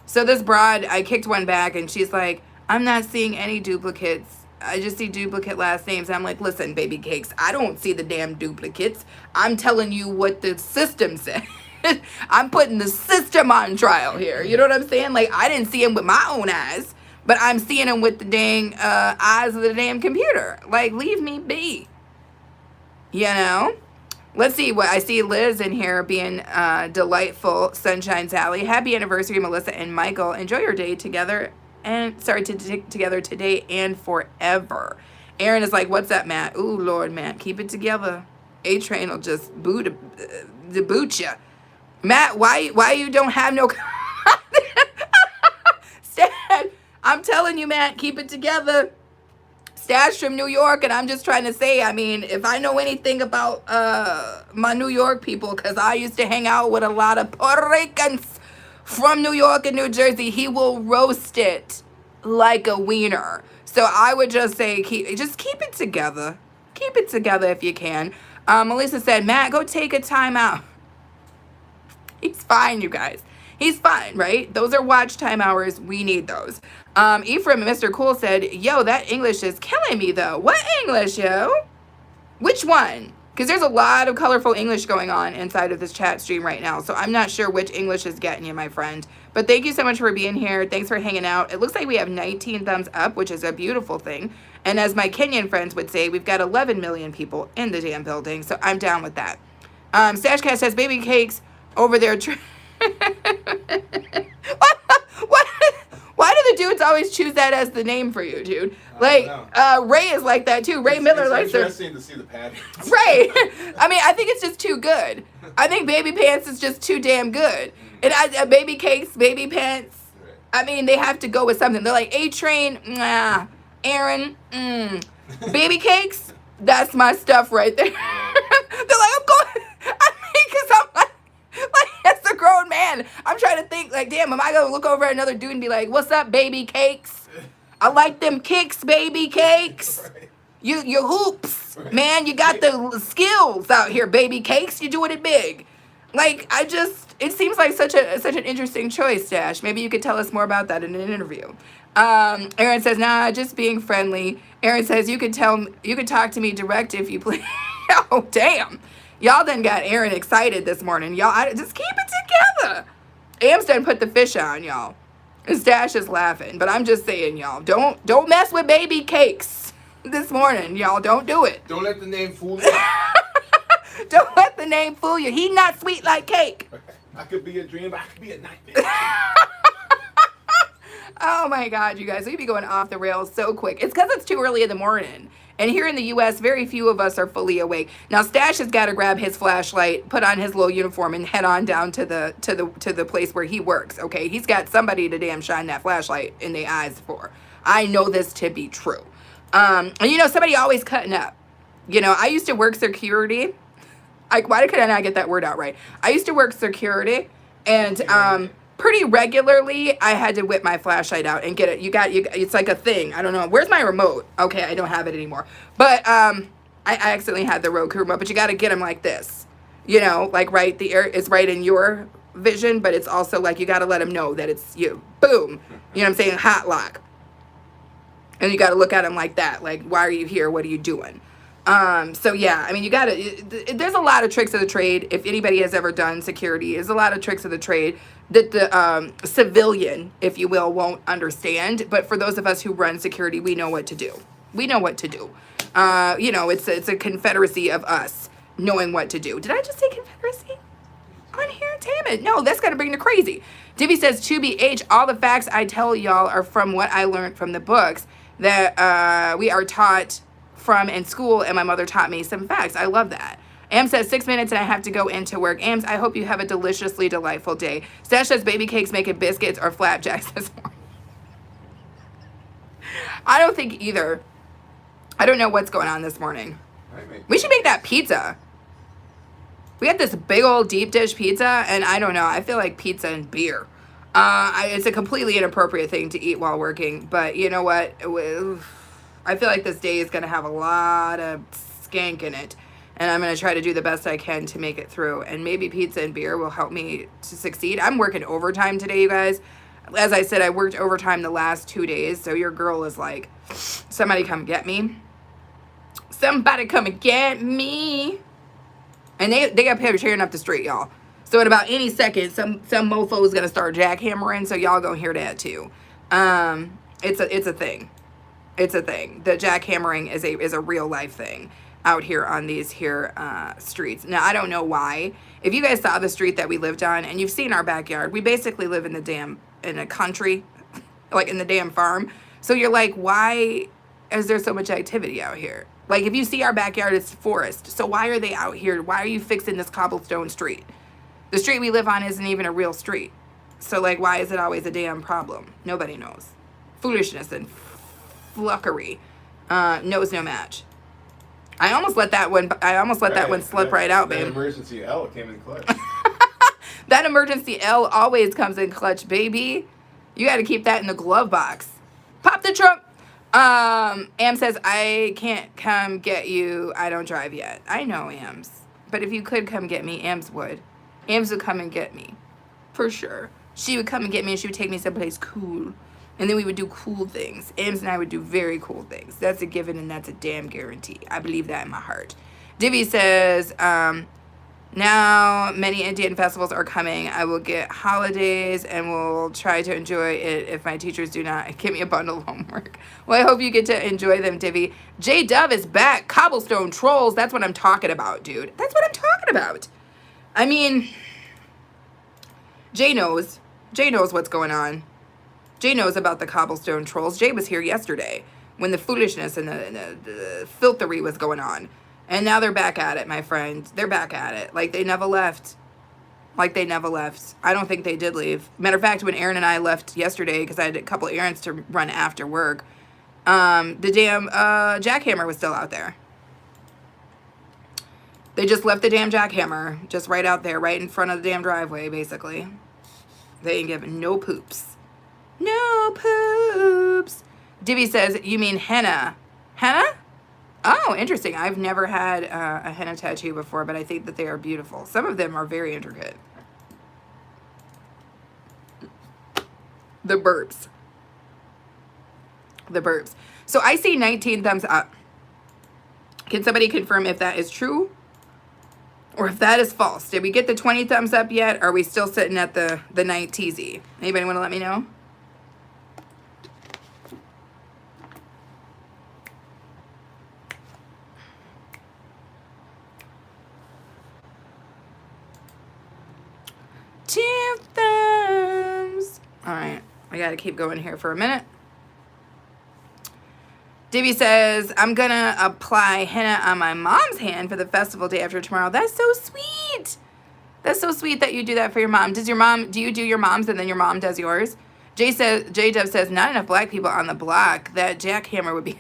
So this broad, I kicked one back and she's like, I'm not seeing any duplicates. I just see duplicate last names. And I'm like, listen, baby cakes, I don't see the damn duplicates. I'm telling you what the system said. I'm putting the system on trial here. You know what I'm saying? Like, I didn't see him with my own eyes, but I'm seeing him with the dang eyes of the damn computer. Like, leave me be. You know? Let's see what I see. Liz in here being delightful. Sunshine Sally. Happy anniversary, Melissa and Michael. Enjoy your day together. And sorry, together today and forever. Aaron is like, what's up, Matt? Ooh, Lord, Matt, keep it together. A-Train will just boot you. Matt, why you don't have no Stat, I'm telling you, Matt, keep it together. Stash from New York, and I'm just trying to say, I mean, if I know anything about my New York people, because I used to hang out with a lot of Puerto Ricans from New York and New Jersey, he will roast it like a wiener. So I would just say, keep it together. Keep it together if you can. Melissa said, Matt, go take a time out. He's fine, you guys. He's fine, right? Those are watch time hours. We need those. Ephraim, Mr. Cool said, yo, that English is killing me, though. What English, yo? Which one? Because there's a lot of colorful English going on inside of this chat stream right now. So I'm not sure which English is getting you, my friend. But thank you so much for being here. Thanks for hanging out. It looks like we have 19 thumbs up, which is a beautiful thing. And as my Kenyan friends would say, we've got 11 million people in the damn building. So I'm down with that. Stashcat says, baby cakes over there. Why do the dudes always choose that as the name for you, dude? Like, Ray is like that too. Ray Miller likes it. It's interesting to see the patterns. Right. I mean, I think it's just too good. I think Baby Pants is just too damn good. And Baby Cakes, Baby Pants, I mean, they have to go with something. They're like, A-Train, nah. Aaron, Baby Cakes, that's my stuff right there. They're like, I'm going, I mean, because I'm like, that's a grown man. I'm trying to think, like, damn, am I going to look over at another dude and be like, what's up, baby cakes? I like them kicks, baby cakes. Right. You hoops. Right. Man, you got the skills out here, baby cakes. You're doing it big. Like, it seems like such an interesting choice, Stash. Maybe you could tell us more about that in an interview. Aaron says, nah, just being friendly. Aaron says, you could talk to me direct if you please. Oh, damn. Y'all done got Aaron excited this morning. Y'all, just keep it together. Am's done put the fish on, y'all. And Stash is laughing, but I'm just saying, y'all, don't mess with baby cakes this morning, y'all. Don't do it. Don't let the name fool you. Don't let the name fool you. He's not sweet like cake. I could be a dream, but I could be a nightmare. Oh my God, you guys, we be going off the rails so quick. It's because it's too early in the morning. And here in the U.S., very few of us are fully awake. Now, Stash has got to grab his flashlight, put on his little uniform, and head on down to the place where he works. Okay, he's got somebody to damn shine that flashlight in the eyes for. I know this to be true. And you know, somebody always cutting up. You know, I used to work security. Why could I not get that word out right? I used to work security, and pretty regularly I had to whip my flashlight out and get it. It's like a thing. I don't know. Where's my remote? Okay, I don't have it anymore. But I accidentally had the Roku remote, but you got to get them like this. You know, like right, the air is right in your vision, but it's also like you got to let them know that it's you. Boom. You know what I'm saying? Hot lock. And you got to look at them like that. Like, why are you here? What are you doing? So yeah, I mean, there's a lot of tricks of the trade. If anybody has ever done security, there's a lot of tricks of the trade that the civilian, if you will, won't understand. But for those of us who run security, we know what to do. We know what to do. You know, it's a confederacy of us knowing what to do. Did I just say confederacy? On here, damn it. No, that's gonna bring the crazy. Divvy says, to BH, all the facts I tell y'all are from what I learned from the books that we are taught from in school, and my mother taught me some facts. I love that. Am says 6 minutes and I have to go into work. Ams, I hope you have a deliciously delightful day. Stash says baby cakes making biscuits or flapjacks this morning. I don't think either. I don't know what's going on this morning. We should make that pizza. We had this big old deep dish pizza, and I don't know. I feel like pizza and beer. It's a completely inappropriate thing to eat while working, but you know what? I feel like this day is going to have a lot of skank in it, and I'm going to try to do the best I can to make it through, and maybe pizza and beer will help me to succeed. I'm working overtime today, you guys. As I said, I worked overtime the last 2 days, so your girl is like, somebody come get me. Somebody come and get me. And they got people tearing up the street, y'all. So in about any second, some mofo is going to start jackhammering, so y'all gonna hear that too. It's a thing. It's a thing. The jackhammering is a real life thing out here on these here streets. Now, I don't know why. If you guys saw the street that we lived on and you've seen our backyard, we basically live in a country, like in the damn farm. So you're like, why is there so much activity out here? Like, if you see our backyard, it's forest. So why are they out here? Why are you fixing this cobblestone street? The street we live on isn't even a real street. So, like, why is it always a damn problem? Nobody knows. Foolishness and fluckery knows no match. I almost let that one slip right out, babe. That emergency L came in clutch. That emergency L always comes in clutch, baby. You got to keep that in the glove box. Pop the trunk. Am says, I can't come get you. I don't drive yet. I know, Ams. But if you could come get me, Ams would. Ams would come and get me. For sure. She would come and get me, and she would take me someplace cool. And then we would do cool things. Ams and I would do very cool things. That's a given, and that's a damn guarantee. I believe that in my heart. Divvy says, now many Indian festivals are coming. I will get holidays and will try to enjoy it if my teachers do not give me a bundle of homework. Well, I hope you get to enjoy them, Divvy. J Dove is back. Cobblestone Trolls. That's what I'm talking about, dude. That's what I'm talking about. I mean, Jay knows. Jay knows what's going on. Jay knows about the Cobblestone Trolls. Jay was here yesterday when the foolishness and the filthery was going on. And now they're back at it, my friend. They're back at it. Like they never left. Like they never left. I don't think they did leave. Matter of fact, when Aaron and I left yesterday, because I had a couple errands to run after work, the damn jackhammer was still out there. They just left the damn jackhammer just right out there, right in front of the damn driveway, basically. They ain't giving no poops. No poops. Divvy says, you mean henna. Henna? Oh, interesting. I've never had a henna tattoo before, but I think that they are beautiful. Some of them are very intricate. The burps. The burps. So I see 19 thumbs up. Can somebody confirm if that is true Or if that is false. Did we get the 20 thumbs up yet? Or are we still sitting at the 9TZ? Anybody want to let me know? Two thumbs. All right. I got to keep going here for a minute. Divvy says, I'm going to apply henna on my mom's hand for the festival day after tomorrow. That's so sweet. That's so sweet that you do that for your mom. Do you do your mom's and then your mom does yours? J-Dub says, not enough black people on the block. That jackhammer would be...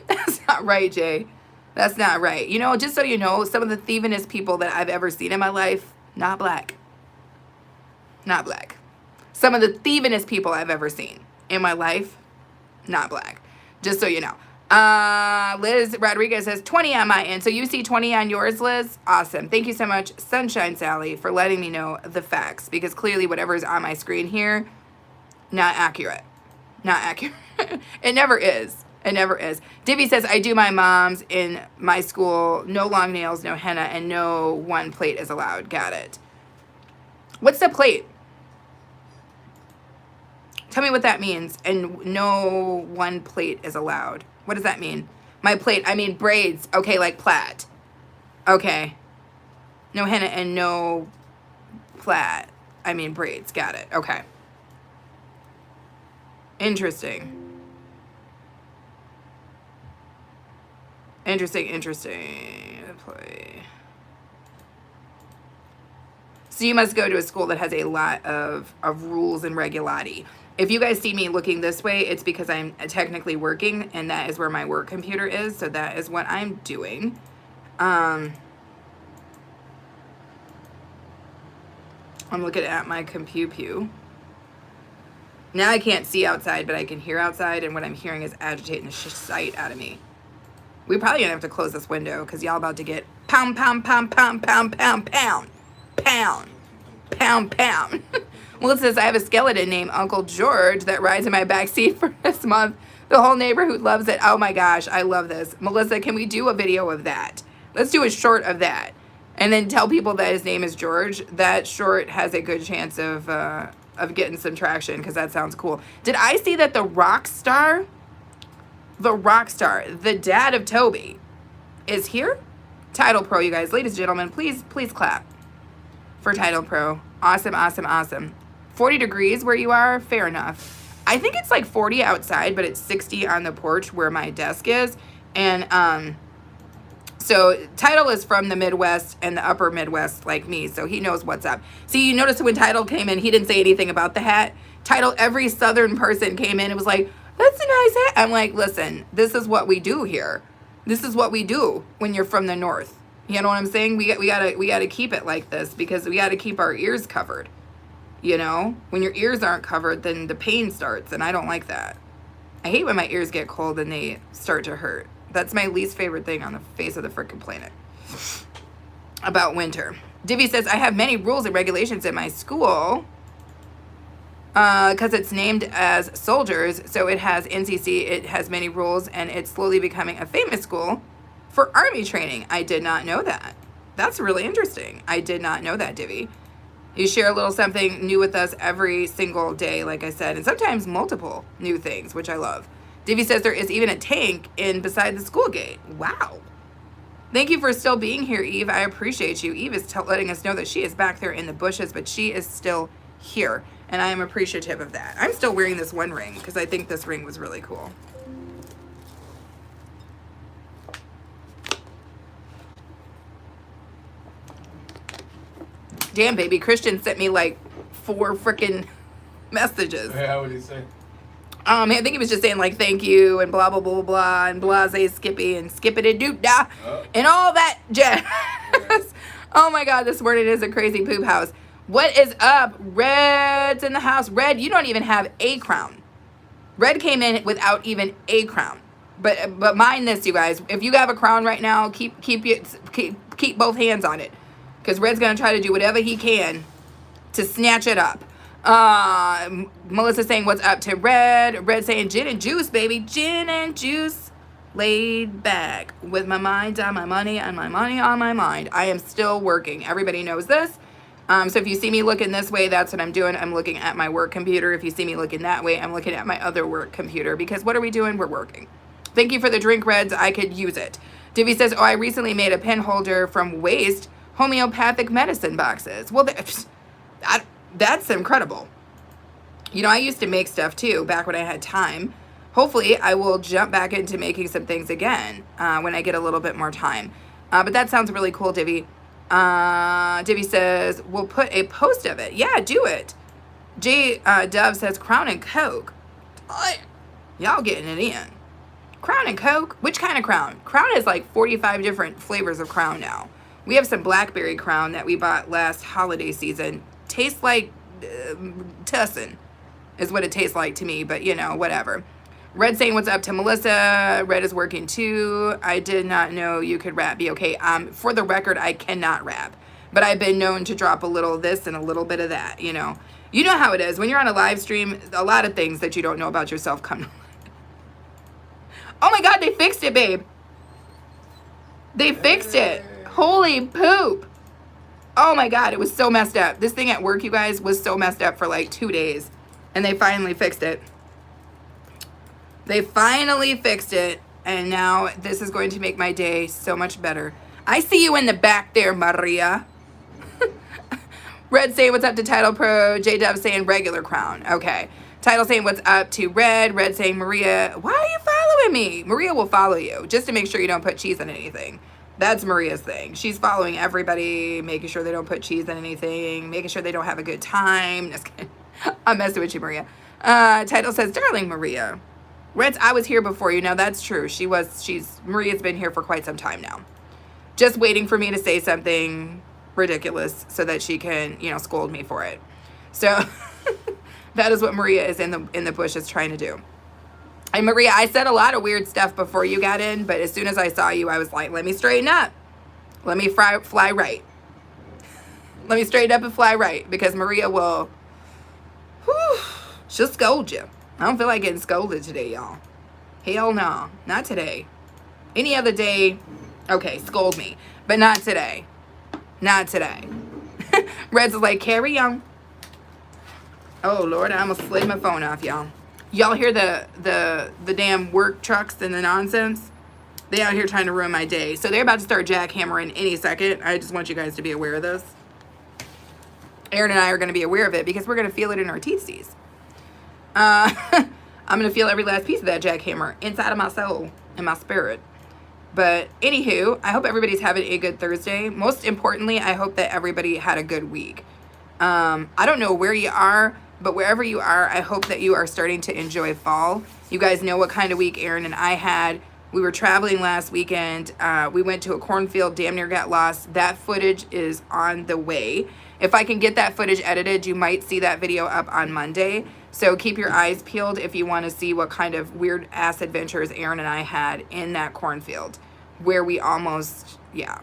That's not right, Jay. That's not right. You know, just so you know, some of the thievinest people that I've ever seen in my life, not black. Not black. Some of the thievinest people I've ever seen in my life, not black. Just so you know. Liz Rodriguez says 20 on my end. So you see 20 on yours, Liz? Awesome. Thank you so much, Sunshine Sally, for letting me know the facts. Because clearly whatever is on my screen here, not accurate. Not accurate. It never is. It never is. Divvy says, I do my mom's in my school. No long nails, no henna, and no one plate is allowed. Got it. What's the plate? Tell me what that means. And no one plate is allowed. What does that mean? My plate, I mean braids. Okay, like plait. Okay. No henna and no plait. I mean braids. Got it. Okay. Interesting. Interesting. Play. So you must go to a school that has a lot of rules and regularity. If you guys see me looking this way, it's because I'm technically working, and that is where my work computer is. So that is what I'm doing. I'm looking at my computer. Now I can't see outside, but I can hear outside, and what I'm hearing is agitating the sight out of me. We probably gonna have to close this window because y'all about to get pound, pound, pound, pound, pound, pound, pound, pound, pound, pound. Well, it says I have a skeleton named Uncle George that rides in my back seat for this month. The whole neighborhood loves it. Oh my gosh, I love this. Melissa, can we do a video of that? Let's do a short of that, and then tell people that his name is George. That short has a good chance of getting some traction because that sounds cool. Did I see that the rock star, the dad of Toby, is here? Title Pro, you guys, ladies and gentlemen, please clap for Title Pro. Awesome, awesome, awesome. 40 degrees where you are, fair enough. I think it's like 40 outside, but it's 60 on the porch where my desk is. And so Title is from the Midwest and the upper Midwest like me, so he knows what's up. See, you notice when Title came in, he didn't say anything about the hat. Title, every Southern person came in and was like, that's a nice hat. I'm like, listen, this is what we do here. This is what we do when you're from the North. You know what I'm saying? We gotta keep it like this because we gotta keep our ears covered. You know, when your ears aren't covered, then the pain starts, and I don't like that. I hate when my ears get cold and they start to hurt. That's my least favorite thing on the face of the frickin' planet about winter. Divvy says, I have many rules and regulations in my school because it's named as soldiers, so it has NCC, it has many rules, and it's slowly becoming a famous school for Army training. I did not know that. That's really interesting. I did not know that, Divvy. You share a little something new with us every single day, like I said, and sometimes multiple new things, which I love. Divvy says there is even a tank in beside the school gate. Wow. Thank you for still being here, Eve. I appreciate you. Eve is letting us know that she is back there in the bushes, but she is still here, and I am appreciative of that. I'm still wearing this one ring because I think this ring was really cool. Damn, baby, Christian sent me like 4 freaking messages. Yeah, what did he say? I think he was just saying like thank you and blah blah blah blah blah and blase skippy and skippity doot da and all that jazz. Yeah. Oh my god, this morning is a crazy poop house. What is up? Red's in the house. Red, you don't even have a crown. Red came in without even a crown. But mind this, you guys. If you have a crown right now, keep both hands on it. Because Red's going to try to do whatever he can to snatch it up. Melissa saying what's up to Red. Red saying gin and juice, baby. Gin and juice. laid back with my mind on my money and my money on my mind. I am still working. Everybody knows this. So if you see me looking this way, that's what I'm doing. I'm looking at my work computer. If you see me looking that way, I'm looking at my other work computer, because what are we doing? We're working. Thank you for the drink, Reds. I could use it. Divvy says, oh, I recently made a pen holder from waste homeopathic medicine boxes. Well, that's incredible. You know, I used to make stuff too back when I had time. Hopefully, I will jump back into making some things again when I get a little bit more time. But that sounds really cool, Divvy. Divvy says, we'll put a post of it. Yeah, do it. J Dove says, Crown and Coke. Y'all getting it in. Crown and Coke? Which kind of Crown? Crown has like 45 different flavors of Crown now. We have some blackberry Crown that we bought last holiday season. Tastes like tussin is what it tastes like to me, but you know, whatever. Red saying what's up to Melissa. Red is working too. I did not know you could rap. Be okay. For the record, I cannot rap, but I've been known to drop a little of this and a little bit of that. You know how it is when you're on a live stream. A lot of things that you don't know about yourself come. Oh my God, they fixed it, babe. They fixed it. Holy poop. Oh my God, it was so messed up. This thing at work, you guys, was so messed up for like 2 days, and they finally fixed it. They finally fixed it, and now this is going to make my day so much better. I see you in the back there, Maria. Red saying what's up to Title Pro. J-Dub saying regular Crown. Okay. Title saying what's up to Red. Red saying Maria, why are you following me? Maria will follow you just to make sure you don't put cheese on anything. That's Maria's thing. She's following everybody, making sure they don't put cheese on anything, making sure they don't have a good time. Just kidding. I'm messing with you, Maria. Title says, darling Maria. Reds, I was here before you. Now that's true. Maria's been here for quite some time now. Just waiting for me to say something ridiculous so that she can, scold me for it. So that is what Maria is in the bushes trying to do. And Maria, I said a lot of weird stuff before you got in, but as soon as I saw you, I was like, let me straighten up. Let me fly right. Let me straighten up and fly right, because Maria will, she'll scold you. I don't feel like getting scolded today, y'all. Hell no, not today. Any other day, okay, scold me, but not today. Not today. Reds is like, carry on. Oh Lord, I almost slid my phone off, y'all. Y'all hear the damn work trucks and the nonsense? They out here trying to ruin my day. So they're about to start jackhammering any second. I just want you guys to be aware of this. Aaron and I are going to be aware of it because we're going to feel it in our teethsies. I'm going to feel every last piece of that jackhammer inside of my soul and my spirit. But anywho, I hope everybody's having a good Thursday. Most importantly, I hope that everybody had a good week. I don't know where you are, but wherever you are, I hope that you are starting to enjoy fall. You guys know what kind of week Aaron and I had. We were traveling last weekend. We went to a cornfield, damn near got lost. That footage is on the way. If I can get that footage edited, you might see that video up on Monday. So keep your eyes peeled if you want to see what kind of weird ass adventures Aaron and I had in that cornfield, where we almost, yeah.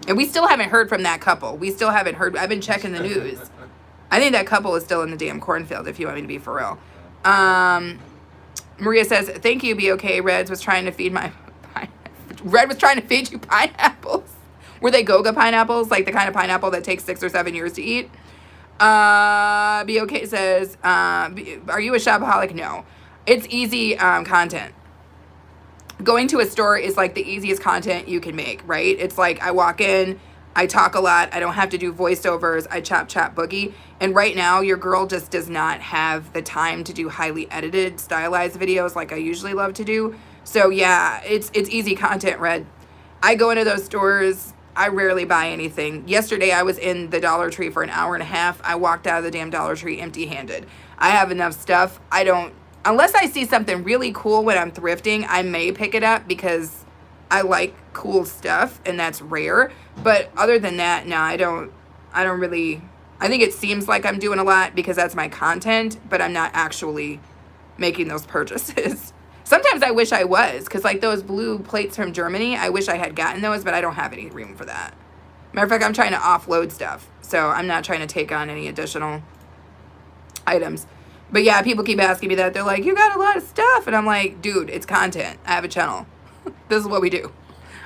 And we still haven't heard from that couple. We still haven't heard. I've been checking the news. I think that couple is still in the damn cornfield, if you want me to be for real. Maria says, thank you, be okay. Red was trying to feed you pineapples. Were they Goga pineapples? Like the kind of pineapple that takes 6 or 7 years to eat? Be okay says, are you a shopaholic? No. It's easy content. Going to a store is like the easiest content you can make, right? It's like I walk in, I talk a lot, I don't have to do voiceovers, I chop boogie. And right now, your girl just does not have the time to do highly edited, stylized videos like I usually love to do. So yeah, it's easy content, Red. I go into those stores, I rarely buy anything. Yesterday, I was in the Dollar Tree for an hour and a half. I walked out of the damn Dollar Tree empty-handed. I have enough stuff. Unless I see something really cool when I'm thrifting, I may pick it up because I like cool stuff and that's rare. But other than that, no, I don't really, I think it seems like I'm doing a lot because that's my content, but I'm not actually making those purchases. Sometimes I wish I was, because like those blue plates from Germany, I wish I had gotten those, but I don't have any room for that. Matter of fact, I'm trying to offload stuff, so I'm not trying to take on any additional items. But yeah, people keep asking me that. They're like, you got a lot of stuff. And I'm like, dude, it's content. I have a channel. This is what we do.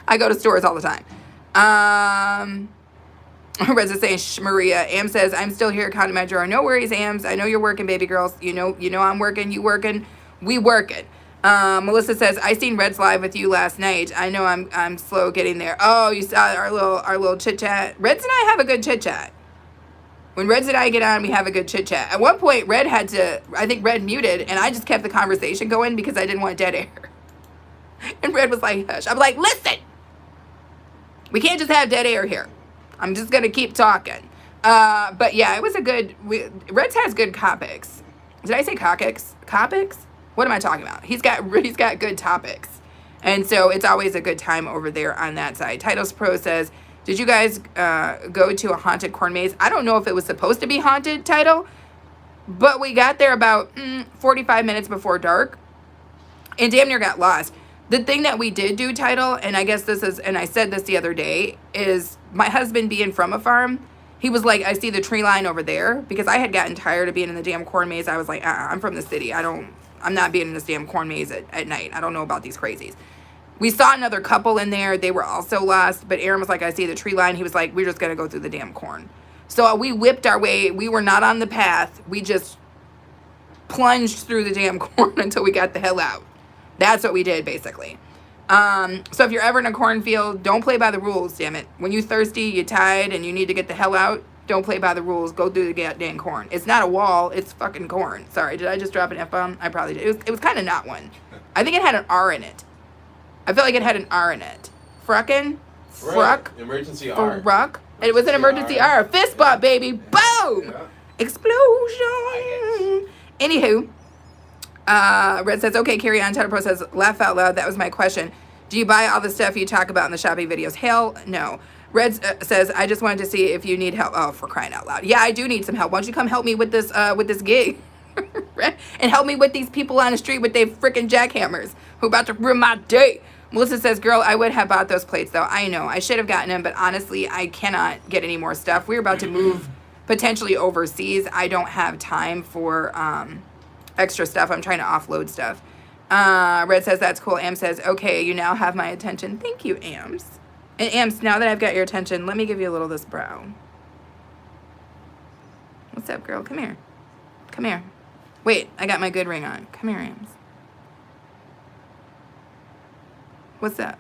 I go to stores all the time. Reza saying, Maria. Am says, I'm still here counting my drawer. No worries, Ams. I know you're working, baby girls. You know I'm working. You working. We working. Melissa says, I seen Red's live with you last night. I know I'm slow getting there. Oh, you saw our little chit chat. Reds and I have a good chit chat. When Reds and I get on, we have a good chit chat. At one point, I think Red muted, and I just kept the conversation going because I didn't want dead air. And Red was like, hush. I'm like, listen, we can't just have dead air here. I'm just going to keep talking. But yeah, it was a good, Reds has good topics. Did I say topics? Topics? What am I talking about? He's got good topics. And so it's always a good time over there on that side. Titles Pro says, did you guys go to a haunted corn maze? I don't know if it was supposed to be haunted, Title, but we got there about 45 minutes before dark and damn near got lost. The thing that we did do, Title, and I guess this is, and I said this the other day, is my husband being from a farm, he was like, I see the tree line over there, because I had gotten tired of being in the damn corn maze. I was like, I'm from the city. I'm not being in this damn corn maze at night. I don't know about these crazies. We saw another couple in there. They were also lost, but Aaron was like, I see the tree line. He was like, we're just going to go through the damn corn. So we whipped our way. We were not on the path. We just plunged through the damn corn until we got the hell out. That's what we did, basically. So if you're ever in a cornfield, don't play by the rules, damn it. When you're thirsty, you're tired, and you need to get the hell out, don't play by the rules. Go through the goddamn corn. It's not a wall. It's fucking corn. Sorry, did I just drop an F-bomb? I probably did. It was kind of not one. I think it had an R in it. I felt like it had an R in it. Fruckin'? Fruck? Right. Emergency R. Fruck? It was an emergency R. Fist bump, baby. Boom! Yeah. Explosion! Anywho, Red says, okay, carry on. Title Pro says, laugh out loud. That was my question. Do you buy all the stuff you talk about in the shopping videos? Hell no. Red says, I just wanted to see if you need help. Oh, for crying out loud. Yeah, I do need some help. Why don't you come help me with this gig? And help me with these people on the street with their freaking jackhammers who about to ruin my day. Melissa says, girl, I would have bought those plates, though. I know. I should have gotten them, but honestly, I cannot get any more stuff. We're about to move potentially overseas. I don't have time for extra stuff. I'm trying to offload stuff. Red says, that's cool. Am says, okay, you now have my attention. Thank you, Ams. And Ams, now that I've got your attention, let me give you a little of this brow. What's up, girl? Come here. Come here. Wait, I got my good ring on. Come here, Ams. What's up?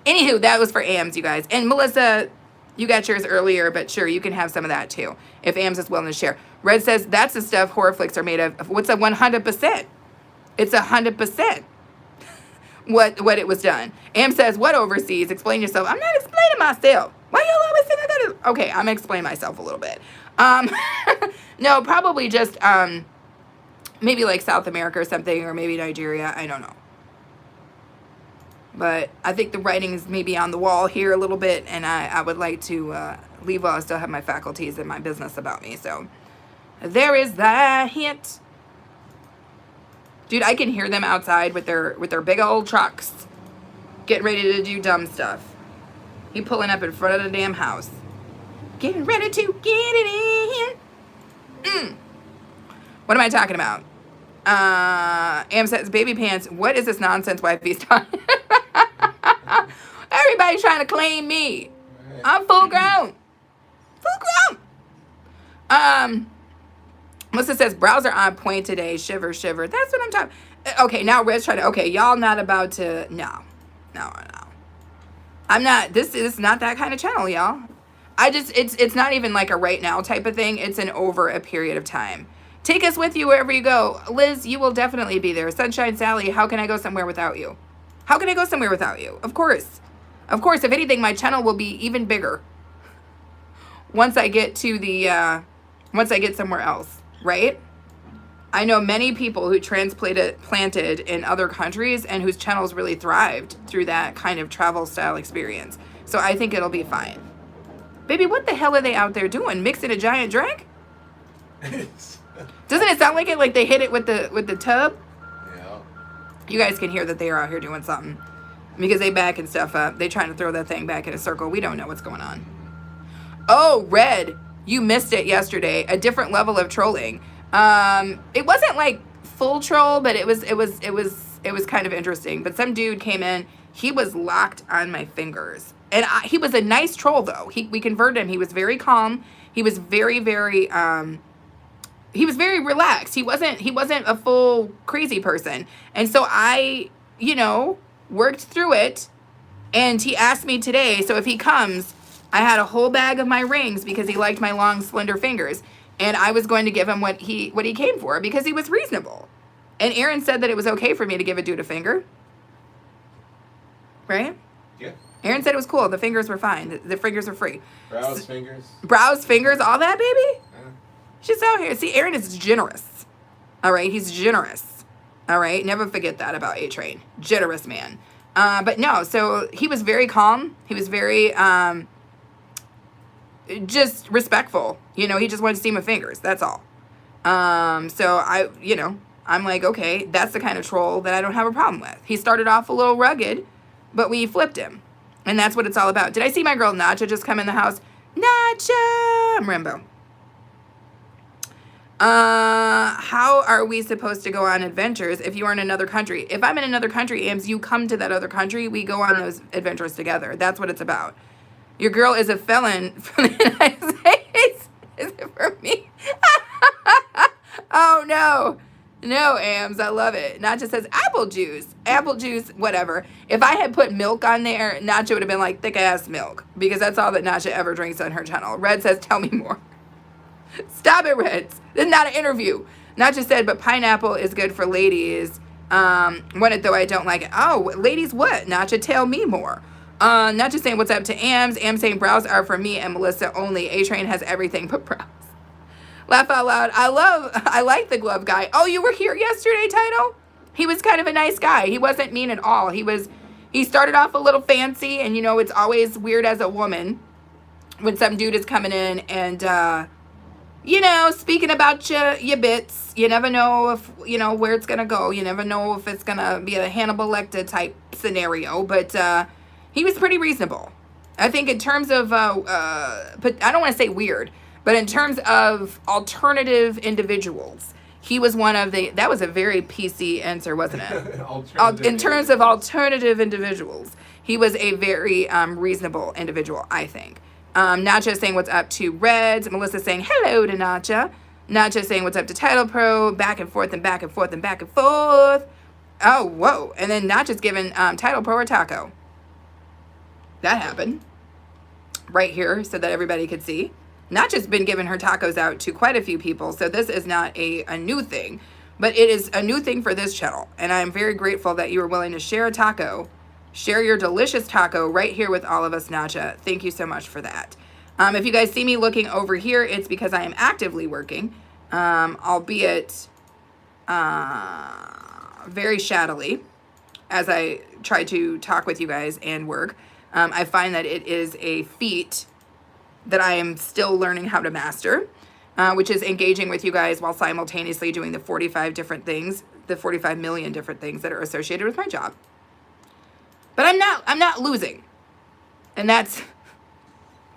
Anywho, that was for Ams, you guys. And Melissa, you got yours earlier, but sure, you can have some of that too, if Ams is willing to share. Red says, that's the stuff horror flicks are made of. What's a 100%? It's 100% what it was done. Am says, what overseas? Explain yourself. I'm not explaining myself. Why y'all always say I gotta? Okay, I'm gonna explain myself a little bit. No, probably just maybe like South America or something, or maybe Nigeria. I don't know. But I think the writing is maybe on the wall here a little bit, and I would like to leave while I still have my faculties and my business about me. So there is that hint. Dude, I can hear them outside with their big old trucks getting ready to do dumb stuff. He pulling up in front of the damn house. Getting ready to get it in. What am I talking about? Am says, baby pants, what is this nonsense wifey's talking? Everybody's trying to claim me. I'm full grown. Full grown. Melissa says, browser on point today. Shiver, shiver. That's what I'm talking. Okay, now Red's trying to. Okay, y'all not about to. No. I'm not. This is not that kind of channel, y'all. It's not even like a right now type of thing. It's an over a period of time. Take us with you wherever you go. Liz, you will definitely be there. Sunshine Sally, how can I go somewhere without you? How can I go somewhere without you? Of course. Of course, if anything, my channel will be even bigger once I get to the, once I get somewhere else, right? I know many people who planted in other countries and whose channels really thrived through that kind of travel style experience. So I think it'll be fine. Baby, what the hell are they out there doing? Mixing a giant drink? Doesn't it sound like it? Like they hit it with the tub? Yeah. You guys can hear that they are out here doing something. Because they backing stuff up. They trying to throw that thing back in a circle. We don't know what's going on. Oh, Red. You missed it yesterday. A different level of trolling. It wasn't like full troll, but it was It was kind of interesting. But some dude came in. He was locked on my fingers. And he was a nice troll, though. We converted him. He was very calm. He was very, very... he was very relaxed. He wasn't a full crazy person. And so I, worked through it. And he asked me today, so if he comes, I had a whole bag of my rings because he liked my long, slender fingers. And I was going to give him what he came for because he was reasonable. And Aaron said that it was okay for me to give a dude a finger. Right? Yeah. Aaron said it was cool. The fingers were fine. The fingers were free. Brows, fingers. Brows, fingers, all that, baby? Yeah. She's out here. See, Aaron is generous. All right? He's generous. All right? Never forget that about A-Train. Generous man. But no, so he was very calm. He was very just respectful. He just wanted to see my fingers. That's all. So I'm like, okay, that's the kind of troll that I don't have a problem with. He started off a little rugged, but we flipped him. And that's what it's all about. Did I see my girl Nacha just come in the house? Nacha! I'm Rambo. How are we supposed to go on adventures if you are in another country? If I'm in another country, Ams, you come to that other country, we go on those adventures together. That's what it's about. Your girl is a felon from the United States. Is it for me? Oh, no. No, Ams, I love it. Nacha says apple juice. Apple juice, whatever. If I had put milk on there, Nacha would have been like thick-ass milk because that's all that Nacha ever drinks on her channel. Red says, tell me more. Stop it, Reds. This is not an interview. Nacha said, but pineapple is good for ladies. Want it, though I don't like it. Oh, ladies what? Nacha, tell me more. Nacha saying, what's up to Ams? Ams saying, brows are for me and Melissa only. A-Train has everything but brows. Laugh out loud. I like the glove guy. Oh, you were here yesterday, Title? He was kind of a nice guy. He wasn't mean at all. He started off a little fancy, and it's always weird as a woman when some dude is coming in and, speaking about your bits. You never know if, where it's going to go. You never know if it's going to be a Hannibal Lecter type scenario, but he was pretty reasonable. I think in terms of, but I don't want to say weird, but in terms of alternative individuals, he was one of that was a very PC answer, wasn't it? In terms of alternative individuals, he was a very reasonable individual, I think. Nacha saying what's up to Reds. Melissa saying hello to Nacha. Nacha saying what's up to Title Pro. Back and forth and back and forth and back and forth. Oh, whoa. And then Nacha's giving Title Pro a taco. That happened. Right here so that everybody could see. Nacha's been giving her tacos out to quite a few people. So this is not a new thing. But it is a new thing for this channel. And I'm very grateful that you were willing to share a taco. Share your delicious taco right here with all of us, Nacha. Thank you so much for that. If you guys see me looking over here, it's because I am actively working, albeit very shaddily, as I try to talk with you guys and work. I find that it is a feat that I am still learning how to master, which is engaging with you guys while simultaneously doing the 45 different things, the 45 million different things that are associated with my job. But I'm not losing. And that's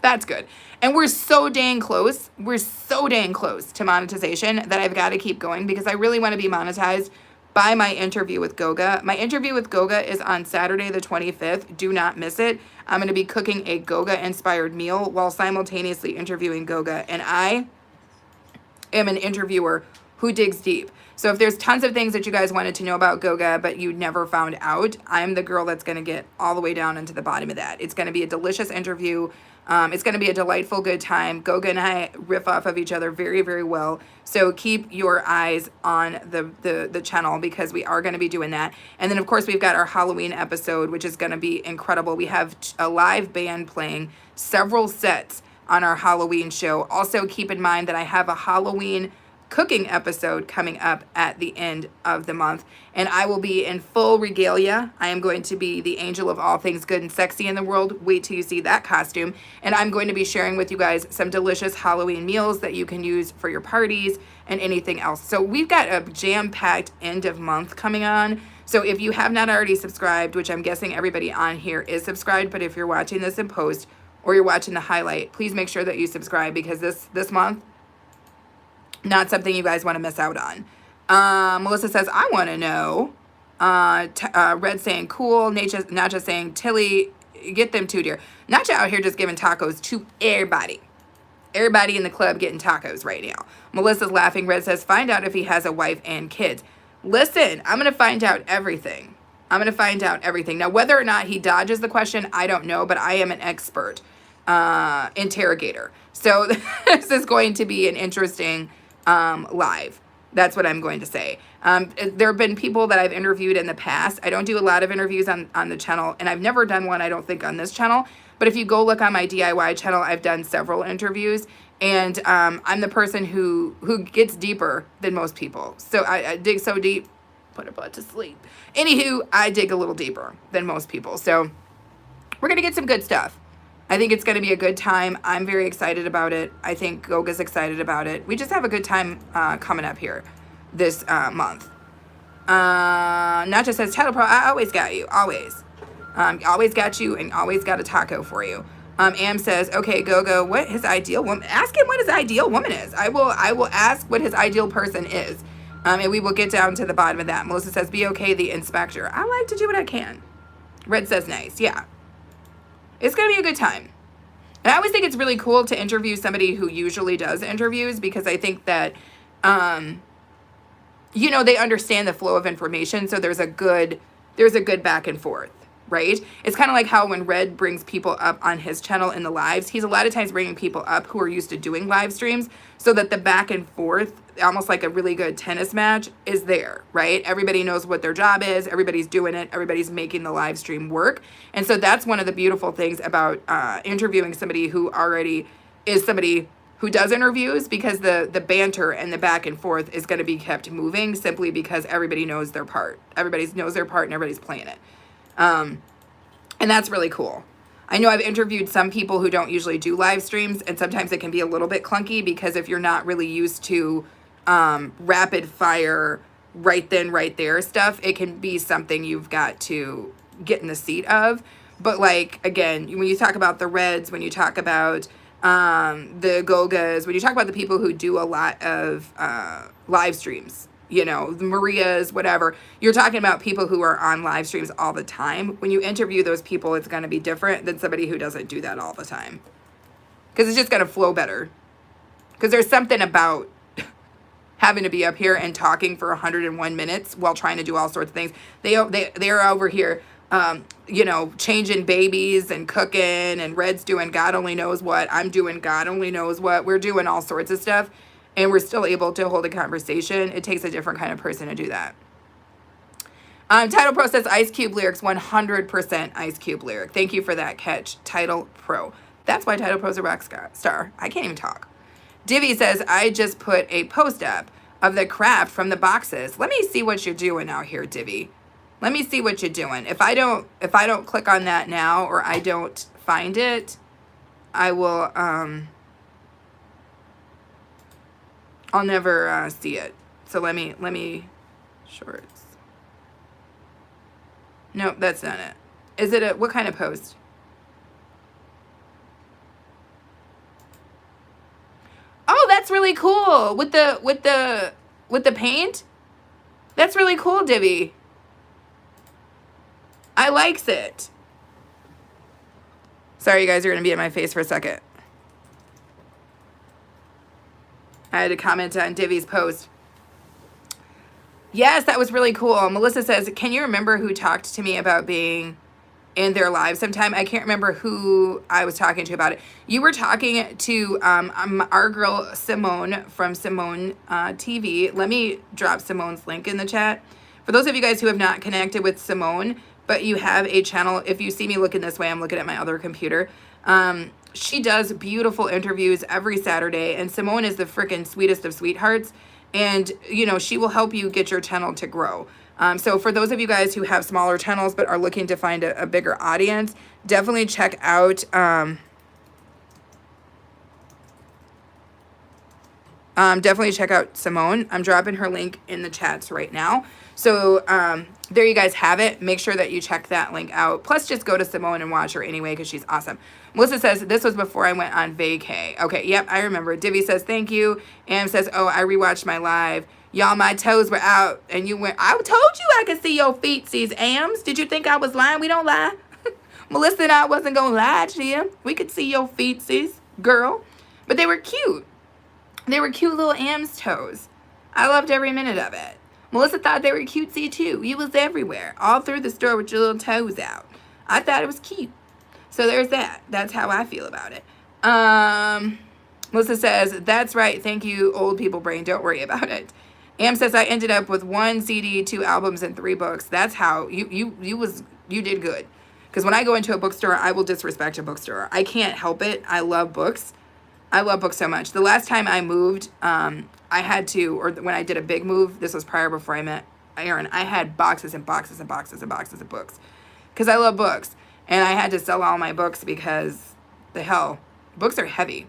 good. And we're so dang close. We're so dang close to monetization that I've got to keep going because I really want to be monetized by my interview with Goga. My interview with Goga is on Saturday the 25th. Do not miss it. I'm going to be cooking a Goga-inspired meal while simultaneously interviewing Goga. And I am an interviewer who digs deep. So if there's tons of things that you guys wanted to know about Goga, but you never found out, I'm the girl that's going to get all the way down into the bottom of that. It's going to be a delicious interview. It's going to be a delightful, good time. Goga and I riff off of each other very, very well. So keep your eyes on the channel because we are going to be doing that. And then, of course, we've got our Halloween episode, which is going to be incredible. We have a live band playing several sets on our Halloween show. Also, keep in mind that I have a Halloween cooking episode coming up at the end of the month, and I will be in full regalia. I am going to be the angel of all things good and sexy in the world. Wait till you see that costume. And I'm going to be sharing with you guys some delicious Halloween meals that you can use for your parties and anything else. So we've got a jam-packed end of month coming on. So if you have not already subscribed, which I'm guessing everybody on here is subscribed, but if you're watching this in post or you're watching the highlight, please make sure that you subscribe because this month, not something you guys want to miss out on. Melissa says, I want to know Red saying cool. Nacha saying Tilly, get them too, dear. Nacha out here just giving tacos to everybody. Everybody in the club getting tacos right now. Melissa's laughing. Red says, find out if he has a wife and kids. Listen, I'm going to find out everything. I'm going to find out everything. Now, whether or not he dodges the question, I don't know, but I am an expert interrogator. So this is going to be an interesting live. That's what I'm going to say. There have been people that I've interviewed in the past. I don't do a lot of interviews on the channel, and I've never done one, I don't think, on this channel. But if you go look on my DIY channel, I've done several interviews, and I'm the person who gets deeper than most people. So I dig so deep, put a butt to sleep. Anywho, I dig a little deeper than most people. So we're going to get some good stuff. I think it's going to be a good time. I'm very excited about it. I think Goga's excited about it. We just have a good time coming up here this month. Nacho says, Title Pro, I always got you. Always. Always got you and always got a taco for you. Am says, okay, Gogo, what his ideal woman, ask him what his ideal woman is. I will ask what his ideal person is. And we will get down to the bottom of that. Melissa says, be okay, the inspector. I like to do what I can. Red says, nice. Yeah. It's going to be a good time. And I always think it's really cool to interview somebody who usually does interviews, because I think that, you know, they understand the flow of information. So there's a good back and forth, right? It's kind of like how when Red brings people up on his channel in the lives, he's a lot of times bringing people up who are used to doing live streams, so that the back and forth, almost like a really good tennis match, is there, right? Everybody knows what their job is. Everybody's doing it. Everybody's making the live stream work. And so that's one of the beautiful things about interviewing somebody who already is somebody who does interviews, because the banter and the back and forth is going to be kept moving, simply because everybody knows their part. Everybody knows their part and everybody's playing it. And that's really cool. I know I've interviewed some people who don't usually do live streams, and sometimes it can be a little bit clunky, because if you're not really used to rapid fire, right then, right there stuff, it can be something you've got to get in the seat of. But like, again, when you talk about the Reds, when you talk about the Gogas, when you talk about the people who do a lot of live streams, you know, the Marias, whatever, you're talking about people who are on live streams all the time. When you interview those people, it's going to be different than somebody who doesn't do that all the time, because it's just going to flow better. Because there's something about having to be up here and talking for 101 minutes while trying to do all sorts of things. They're over here, you know, changing babies and cooking, and Red's doing God only knows what. I'm doing God only knows what. We're doing all sorts of stuff, and we're still able to hold a conversation. It takes a different kind of person to do that. Title Pro says Ice Cube lyrics, 100% Ice Cube lyric. Thank you for that catch, Title Pro. That's why Title Pro's a rock star. I can't even talk. Divvy says, I just put a post up of the craft from the boxes. Let me see what you're doing out here, Divvy. Let me see what you're doing. If I don't click on that now, or I don't find it, I will, I'll never see it. So let me, shorts. Nope, that's not it. Is it what kind of post? Oh, that's really cool. With the paint? That's really cool, Divvy. I likes it. Sorry, you guys are going to be in my face for a second. I had to comment on Divvy's post. Yes, that was really cool. Melissa says, can you remember who talked to me about being in their live sometime? I can't remember who I was talking to about it. You were talking to our girl Simone from Simone TV. Let me drop Simone's link in the chat. For those of you guys who have not connected with Simone, but you have a channel, if you see me looking this way, I'm looking at my other computer. She does beautiful interviews every Saturday, and Simone is the freaking sweetest of sweethearts. And, you know, she will help you get your channel to grow. So for those of you guys who have smaller channels but are looking to find a bigger audience, definitely check out Simone. I'm dropping her link in the chats right now. So there you guys have it. Make sure that you check that link out. Plus, just go to Simone and watch her anyway, because she's awesome. Melissa says, this was before I went on vacay. Okay, yep, I remember. Divvy says, thank you. Am says, oh, I rewatched my live. Y'all, my toes were out, and you went, I told you I could see your feetsies, Ams. Did you think I was lying? We don't lie. Melissa and I wasn't going to lie to you. We could see your feetsies, girl. But they were cute. They were cute little Ams toes. I loved every minute of it. Melissa thought they were cutesy too. You was everywhere, all through the store with your little toes out. I thought it was cute. So there's that. That's how I feel about it. Melissa says, that's right. Thank you, old people brain. Don't worry about it. Am says, I ended up with 1 CD, 2 albums, and 3 books. That's how you did good. Because when I go into a bookstore, I will disrespect a bookstore. I can't help it. I love books. I love books so much. The last time I moved, I had to, or when I did a big move, this was prior before I met Aaron, I had boxes and boxes and boxes and boxes of books. Because I love books. And I had to sell all my books because, the hell, books are heavy.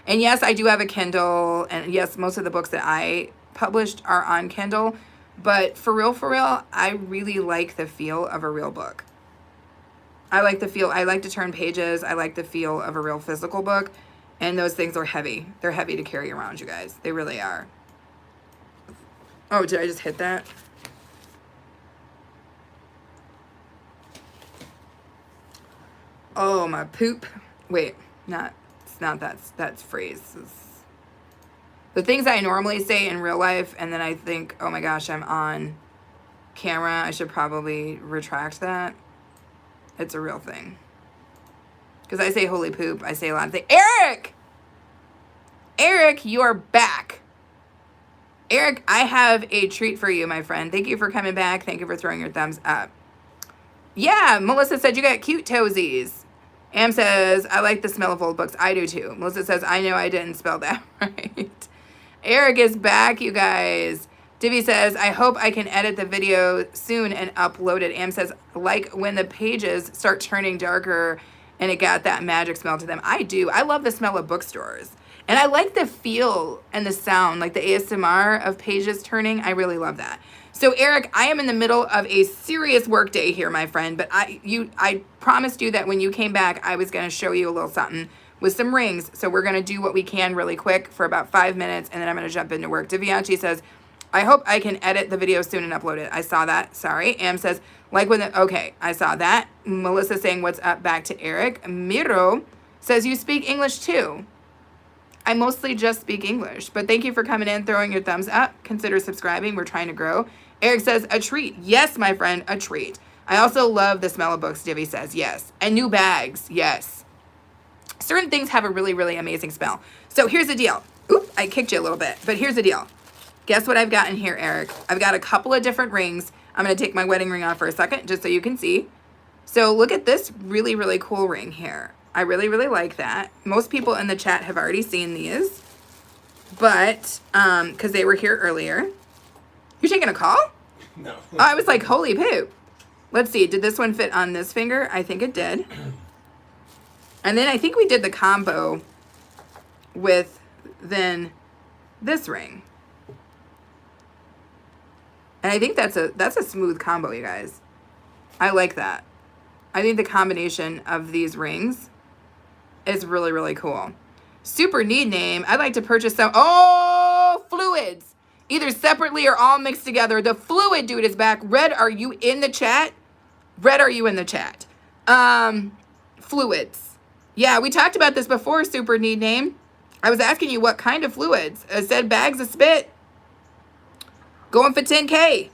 And yes, I do have a Kindle. And yes, most of the books that I published are on Kindle. But for real, I really like the feel of a real book. I like the feel. I like to turn pages. I like the feel of a real physical book. And those things are heavy. They're heavy to carry around, you guys. They really are. Oh, did I just hit that? Oh, my poop. Wait, it's not that. That's phrases. The things I normally say in real life, and then I think, oh my gosh, I'm on camera. I should probably retract that. It's a real thing. Because I say holy poop. I say a lot of things. Eric! Eric, you're back. Eric, I have a treat for you, my friend. Thank you for coming back. Thank you for throwing your thumbs up. Yeah, Melissa said you got cute toesies. Am says, I like the smell of old books. I do too. Melissa says, I know I didn't spell that right. Eric is back, you guys. Divi says, I hope I can edit the video soon and upload it. Am says, like when the pages start turning darker and it got that magic smell to them. I do. I love the smell of bookstores. And I like the feel and the sound, like the ASMR of pages turning. I really love that. So Eric, I am in the middle of a serious work day here, my friend. But I promised you that when you came back, I was going to show you a little something with some rings. So we're going to do what we can really quick for about 5 minutes, and then I'm going to jump into work. Devianchi says, I hope I can edit the video soon and upload it. I saw that. Sorry. Am says, like when the, okay, I saw that. Melissa saying, what's up, back to Eric. Miro says, you speak English too. I mostly just speak English, but thank you for coming in, throwing your thumbs up. Consider subscribing. We're trying to grow. Eric says, a treat. Yes, my friend, a treat. I also love the smell of books, Divi says. Yes. And new bags. Yes. Certain things have a really, really amazing smell. So here's the deal. Oop, I kicked you a little bit, but here's the deal. Guess what I've got in here, Eric? I've got a couple of different rings. I'm going to take my wedding ring off for a second, just so you can see. So look at this really, really cool ring here. I really, really like that. Most people in the chat have already seen these, but because they were here earlier. You're taking a call? No. Oh, I was like, holy poop. Let's see. Did this one fit on this finger? I think it did. And then I think we did the combo with then this ring. And I think that's a smooth combo, you guys. I like that. I think the combination of these rings is really, really cool. Super neat name. I'd like to purchase some. Oh, fluids. Either separately or all mixed together. The fluid dude is back. Red, are you in the chat? Red, are you in the chat? Fluids. Yeah, we talked about this before, super neat name. I was asking you what kind of fluids. I said bags of spit. Going for 10K.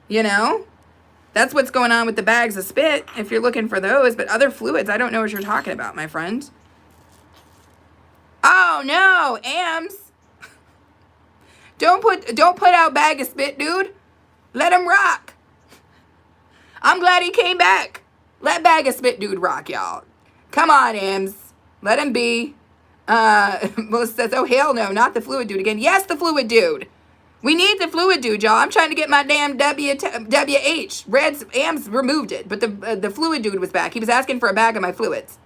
You know? That's what's going on with the bags of spit, if you're looking for those. But other fluids, I don't know what you're talking about, my friend. Oh, no. Ams. Don't put out bag of spit, dude. Let him rock. I'm glad he came back. Let bag of spit dude rock, y'all. Come on, Ams. Let him be. Melissa says, oh, hell no, not the fluid dude again. Yes, the fluid dude. We need the fluid dude, y'all. I'm trying to get my damn WH. Red's Ams removed it, but the fluid dude was back. He was asking for a bag of my fluids.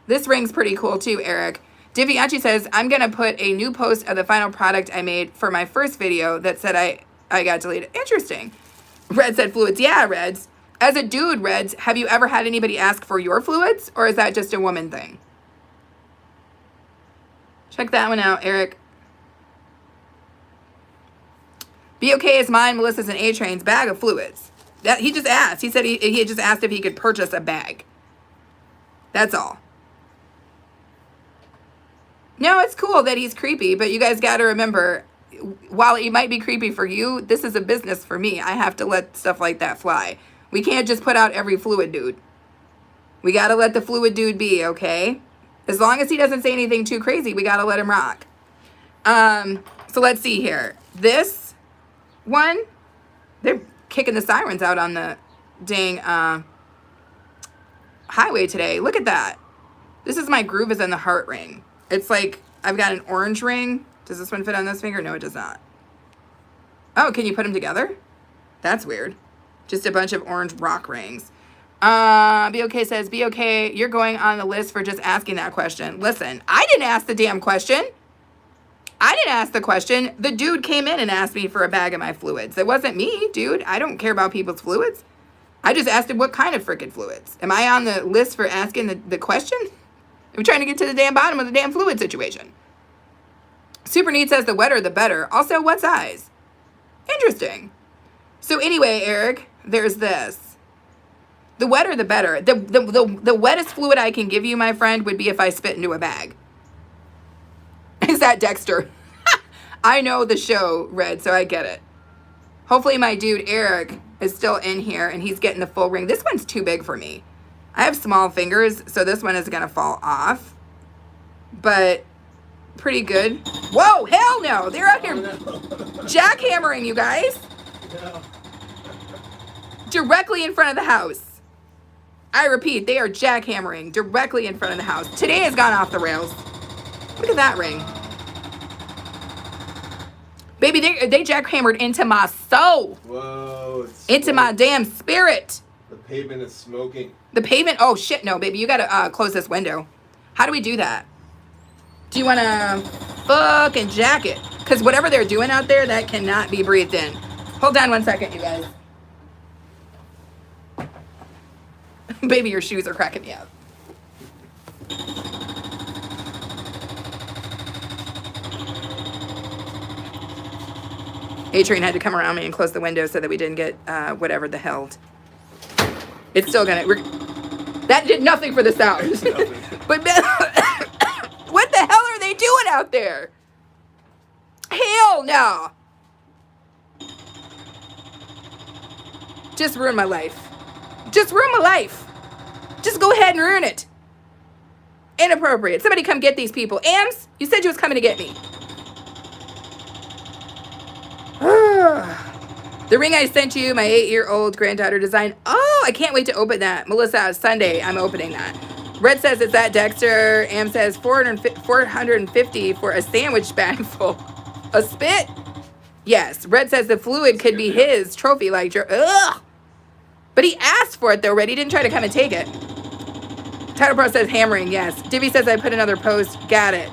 This ring's pretty cool too, Eric. Divianchi says, I'm going to put a new post of the final product I made for my first video that said I got deleted. Interesting. Red said fluids. Yeah, Reds. As a dude, Reds, have you ever had anybody ask for your fluids, or is that just a woman thing? Check that one out, Eric. BOK is mine, Melissa's and A-Train's bag of fluids. That he just asked. He said he just asked if he could purchase a bag. That's all. No, it's cool that he's creepy, but you guys got to remember, while he might be creepy for you, this is a business for me. I have to let stuff like that fly. We can't just put out every fluid dude. We got to let the fluid dude be, okay? As long as he doesn't say anything too crazy, we got to let him rock. So let's see here. This one, they're kicking the sirens out on the dang highway today. Look at that. This is my Groove is in the Heart ring. It's like, I've got an orange ring. Does this one fit on this finger? No, it does not. Oh, can you put them together? That's weird. Just a bunch of orange rock rings. BOK says, BOK, you're going on the list for just asking that question. Listen, I didn't ask the damn question. I didn't ask the question. The dude came in and asked me for a bag of my fluids. It wasn't me, dude. I don't care about people's fluids. I just asked him what kind of frickin' fluids. Am I on the list for asking the question? I'm trying to get to the damn bottom of the damn fluid situation. Super Neat says the wetter the better. Also, what size? Interesting. So anyway, Eric, there's this. The wetter the better. The wettest fluid I can give you, my friend, would be if I spit into a bag. Is that Dexter? I know the show, Red, so I get it. Hopefully my dude Eric is still in here and he's getting the full ring. This one's too big for me. I have small fingers, so this one is going to fall off. But pretty good. Whoa, hell no. They're out here jackhammering, you guys. No. Directly in front of the house. I repeat, they are jackhammering directly in front of the house. Today has gone off the rails. Look at that ring. Baby, they jackhammered into my soul. Whoa. Into my damn spirit. The pavement is smoking. The pavement? Oh, shit, no, baby. You got to close this window. How do we do that? Do you want to fucking jack it? Because whatever they're doing out there, that cannot be breathed in. Hold on one second, you guys. Baby, your shoes are cracking me up. A-Train had to come around me and close the window so that we didn't get whatever the hell. It's still gonna. That did nothing for the sound. But what the hell are they doing out there? Hell no. Just ruin my life. Just ruin my life. Just go ahead and ruin it. Inappropriate. Somebody come get these people. Ams, you said you was coming to get me. The ring I sent you, my 8-year-old granddaughter designed. Oh, I can't wait to open that. Melissa, Sunday, I'm opening that. Red says it's that Dexter. Am says 450 for a sandwich bag full. A spit? Yes. Red says the fluid could be his trophy like ugh. But he asked for it though, Red. He didn't try to come and take it. Title Pro says hammering, yes. Divvy says I put another post. Got it.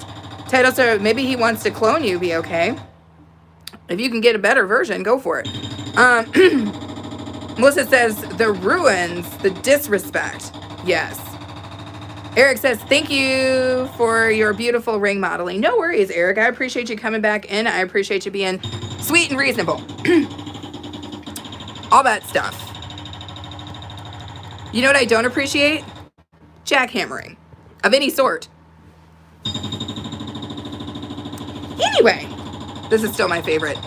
Title says maybe he wants to clone you, be okay. If you can get a better version, go for it. Melissa says the ruins, the disrespect. Yes. Eric says, thank you for your beautiful ring modeling. No worries, Eric. I appreciate you coming back in. I appreciate you being sweet and reasonable. All that stuff. You know what I don't appreciate? Jackhammering of any sort. Anyway, this is still my favorite.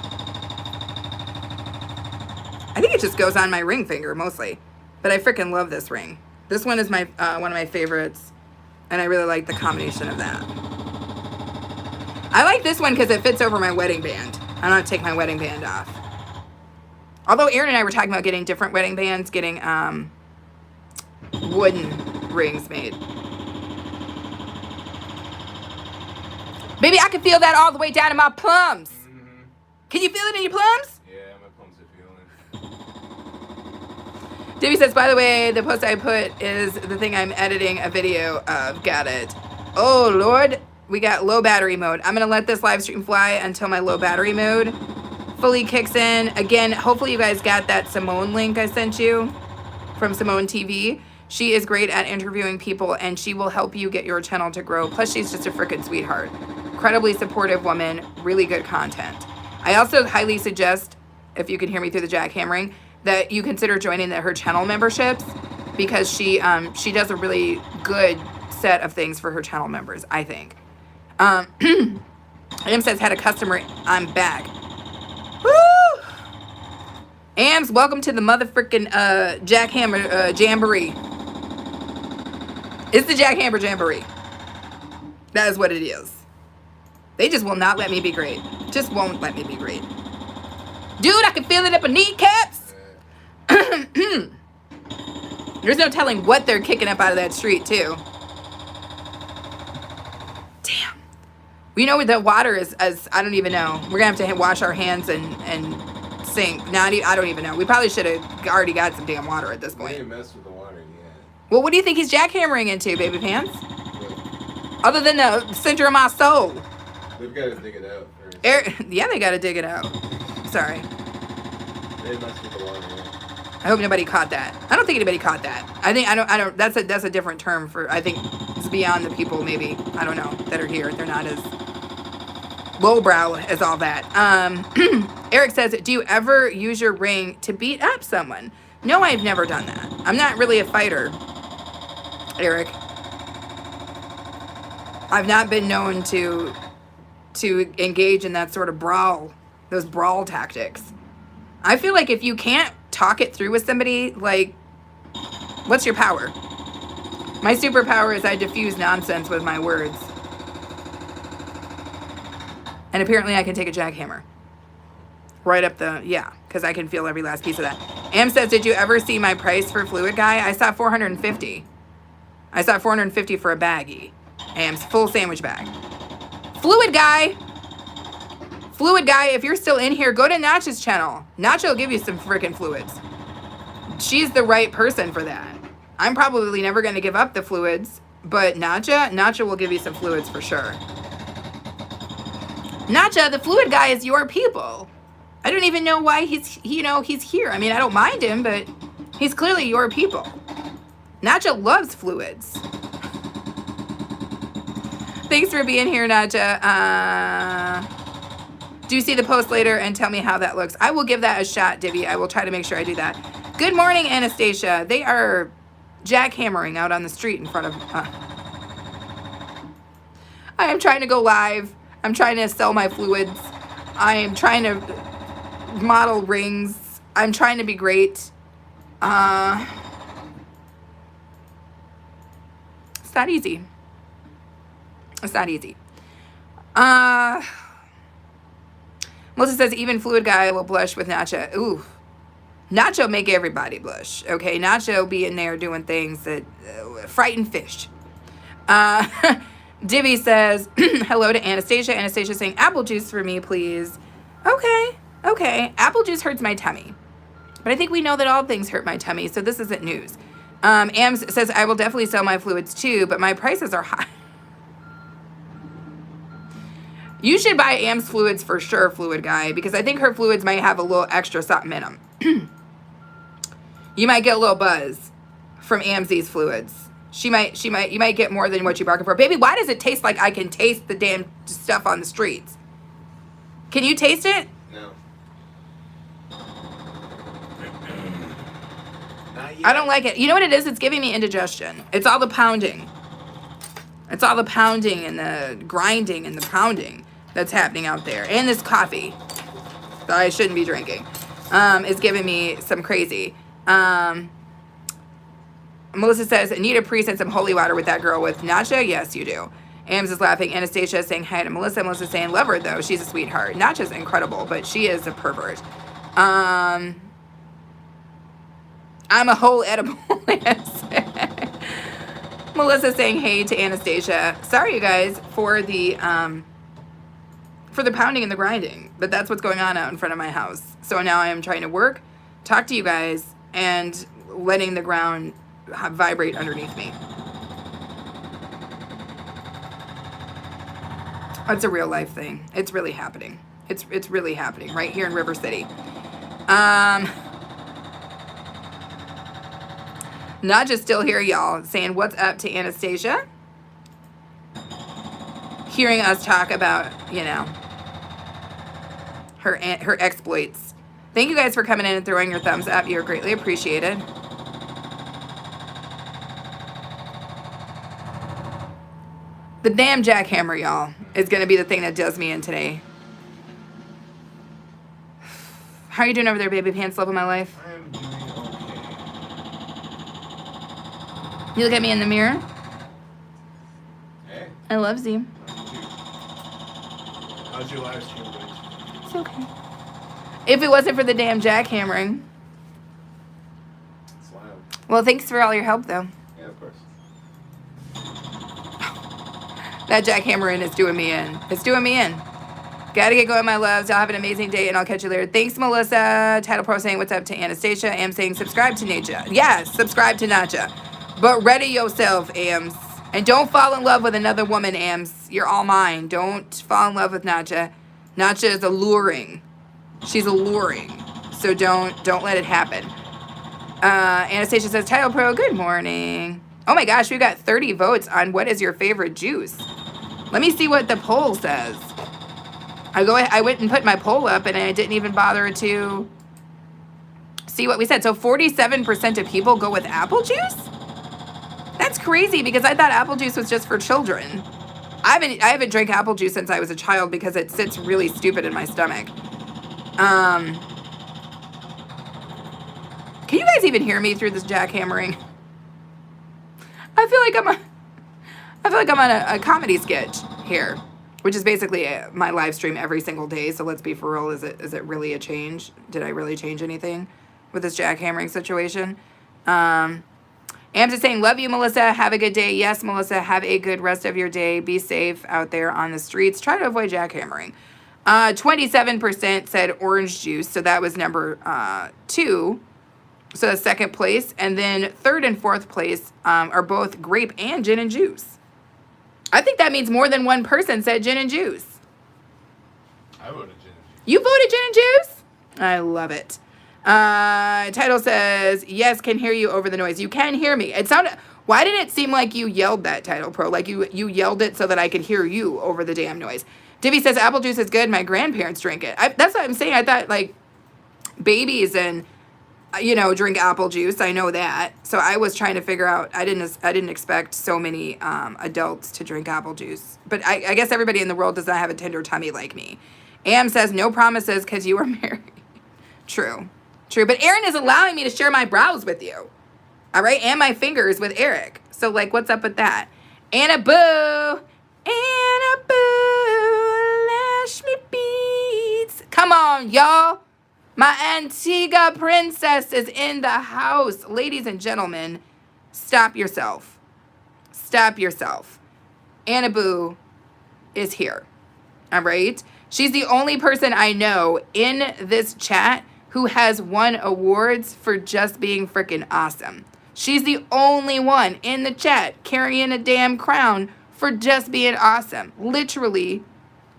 I think it just goes on my ring finger mostly, but I freaking love this ring. This one is my one of my favorites, and I really like the combination of that. I like this one because it fits over my wedding band. I don't have to take my wedding band off. Although Aaron and I were talking about getting different wedding bands, getting wooden rings made. Baby, I can feel that all the way down in my plums. Mm-hmm. Can you feel it in your plums? Yeah, my plums are feeling. Debbie says, by the way, the post I put is the thing I'm editing a video of. Got it. Oh, Lord. We got low battery mode. I'm going to let this live stream fly until my low battery mode fully kicks in. Again, hopefully you guys got that Simone link I sent you from Simone TV. She is great at interviewing people, and she will help you get your channel to grow. Plus, she's just a freaking sweetheart. Incredibly supportive woman. Really good content. I also highly suggest if you can hear me through the jackhammering, that you consider joining her channel memberships, because she does a really good set of things for her channel members, I think. Am says, had a customer, I'm back. Woo! Ams, welcome to the motherfucking jackhammer jamboree. It's the jackhammer jamboree. That is what it is. They just will not let me be great. Just won't let me be great. Dude, I can feel it up in kneecaps. There's no telling what they're kicking up out of that street, too. Damn. You know, the water is, I don't even know. We're going to have to wash our hands and sink. I don't even know. We probably should have already got some damn water at this They point. didn't mess with the water yet. Well, what do you think he's jackhammering into, baby pants? Other than the center of my soul. They've got to dig it out first. Yeah, they got to dig it out. Sorry. They didn't mess with the water yet. I hope nobody caught that. I don't think anybody caught that. I don't, that's a different term for, I think it's beyond the people maybe, I don't know, that are here. They're not as lowbrow as all that. Eric says, do you ever use your ring to beat up someone? No, I've never done that. I'm not really a fighter, Eric. I've not been known to engage in that sort of brawl, those brawl tactics. I feel like if you can't talk it through with somebody, like, what's your power? My superpower is I diffuse nonsense with my words. And apparently I can take a jackhammer. Right up the, yeah, because I can feel every last piece of that. Am says, did you ever see my price for Fluid Guy? I saw $450. I saw $450 for a baggie. Am's full sandwich bag. Fluid Guy, if you're still in here, go to Nacha's channel. Nacha will give you some freaking fluids. She's the right person for that. I'm probably never going to give up the fluids, but Nacha will give you some fluids for sure. Nacha, the Fluid Guy is your people. I don't even know why he's here. I mean, I don't mind him, but he's clearly your people. Nacha loves fluids. Thanks for being here, Nacha. Do you see the post later and tell me how that looks? I will give that a shot, Divvy. I will try to make sure I do that. Good morning, Anastasia. They are jackhammering out on the street in front of... I am trying to go live. I'm trying to sell my fluids. I am trying to model rings. I'm trying to be great. It's not easy. It's not easy. Melissa says, even Fluid Guy will blush with Nacho. Ooh. Nacho make everybody blush. Okay, Nacho be in there doing things that frighten fish. Divvy says, hello to Anastasia. Anastasia saying, apple juice for me, please. Okay. Apple juice hurts my tummy. But I think we know that all things hurt my tummy, so this isn't news. Ams says, I will definitely sell my fluids too, but my prices are high. You should buy Am's fluids for sure, Fluid Guy, because I think her fluids might have a little extra something in them. You might get a little buzz from Amsy's fluids. You might get more than what you bargained for. Baby, why does it taste like I can taste the damn stuff on the streets? Can you taste it? No. I don't like it. You know what it is? It's giving me indigestion. It's all the pounding. It's all the pounding and the grinding and the pounding that's happening out there. And this coffee that I shouldn't be drinking is giving me some crazy. Melissa says, need a priest and some holy water with that girl with Nacha? Yes, you do. Ams is laughing. Anastasia is saying hi to Melissa. Melissa's saying, love her, though. She's a sweetheart. Nacha's incredible, but she is a pervert. I'm a whole edible. Melissa saying hey to Anastasia. Sorry, you guys, for the pounding and the grinding, but that's what's going on out in front of my house. So now I am trying to work, talk to you guys, and letting the ground vibrate underneath me. It's a real life thing. It's really happening. It's really happening right here in River City. Not just still here, y'all, saying what's up to Anastasia. Hearing us talk about, you know, her exploits. Thank you guys for coming in and throwing your thumbs up. You're greatly appreciated. The damn jackhammer, y'all, is going to be the thing that does me in today. How are you doing over there, baby pants? Love of my life. I am doing okay. You look at me in the mirror. Hey, I love Z. I do too. How's your live stream going? It's okay. If it wasn't for the damn jackhammering. It's loud. Well, thanks for all your help, though. Yeah, of course. That jackhammering is doing me in. It's doing me in. Gotta get going, my loves. Y'all have an amazing day, and I'll catch you later. Thanks, Melissa. Title Pro saying what's up to Anastasia. Am saying subscribe to Naja. Yeah, subscribe to Naja. But ready yourself, Ams. And don't fall in love with another woman, Ams. You're all mine. Don't fall in love with Naja. Naja is alluring. She's alluring. So don't let it happen. Anastasia says, Title Pro, good morning. Oh my gosh, we've got 30 votes on what is your favorite juice. Let me see what the poll says. I went and put my poll up and I didn't even bother to see what we said. So 47% of people go with apple juice? That's crazy because I thought apple juice was just for children. I haven't drank apple juice since I was a child because it sits really stupid in my stomach. Can you guys even hear me through this jackhammering? I feel like I'm on a comedy sketch here, which is basically my live stream every single day. So let's be for real. Is it really a change? Did I really change anything with this jackhammering situation? Ams is saying, love you, Melissa. Have a good day. Yes, Melissa, have a good rest of your day. Be safe out there on the streets. Try to avoid jackhammering. 27% said orange juice. So that was number 2. So that's second place. And then third and fourth place are both grape and gin and juice. I think that means more than one person said gin and juice. I voted gin and juice. You voted gin and juice? I love it. Title says, yes, can hear you over the noise. You can hear me. It sounded. Why did it seem like you yelled that, Title Pro? Like you yelled it so that I could hear you over the damn noise. Divvy says, apple juice is good. My grandparents drink it. That's what I'm saying. I thought like babies and drink apple juice. I know that. So I was trying to figure out. I didn't expect so many adults to drink apple juice. But I guess everybody in the world does not have a tender tummy like me. Am says no promises because you are married. True. But Aaron is allowing me to share my brows with you. All right, and my fingers with Eric. So like, what's up with that? Anna Boo, lash me beads. Come on, y'all. My Antigua princess is in the house. Ladies and gentlemen, stop yourself. Stop yourself. Anna Boo is here. All right? She's the only person I know in this chat who has won awards for just being freaking awesome. She's the only one in the chat carrying a damn crown for just being awesome. Literally,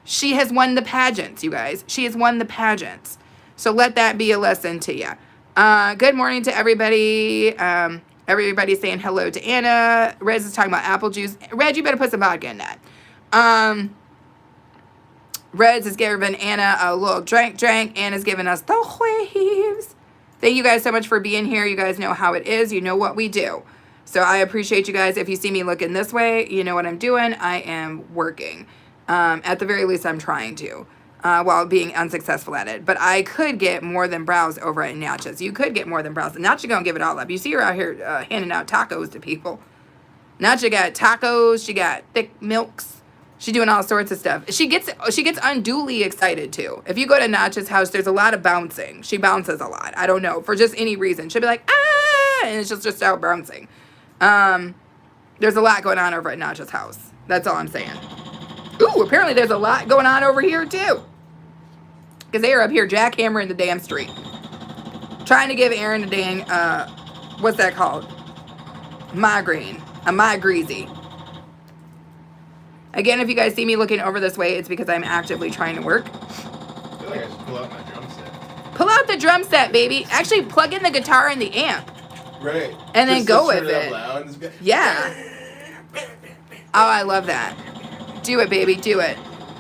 she has won the pageants, you guys. She has won the pageants. So let that be a lesson to you. Good morning to everybody. Everybody's saying hello to Anna. Rez is talking about apple juice. Reg, you better put some vodka in that. Reds is giving Anna a little drink. Anna's giving us the waves. Thank you guys so much for being here. You guys know how it is. You know what we do. So I appreciate you guys. If you see me looking this way, you know what I'm doing. I am working. At the very least, I'm trying to. While being unsuccessful at it. But I could get more than brows over at Natcha's. You could get more than brows. Natcha gonna give it all up. You see her out here handing out tacos to people. Natcha got tacos. She got thick milks. She doing all sorts of stuff. She gets unduly excited too. If you go to Natcha's house, there's a lot of bouncing. She bounces a lot. I don't know, for just any reason. She'll be like, ah, and it's just out bouncing. There's a lot going on over at Natcha's house. That's all I'm saying. Ooh, apparently there's a lot going on over here too. Because they are up here jackhammering the damn street. Trying to give Aaron a dang, what's that called? Migraine. A migreasy. Again, if you guys see me looking over this way, it's because I'm actively trying to work. I feel like I should pull out my drum set. Pull out the drum set, baby. Actually, plug in the guitar and the amp. Right. And then Just go turn with it. Loud and Yeah. Oh, I love that. Do it, baby. Do it.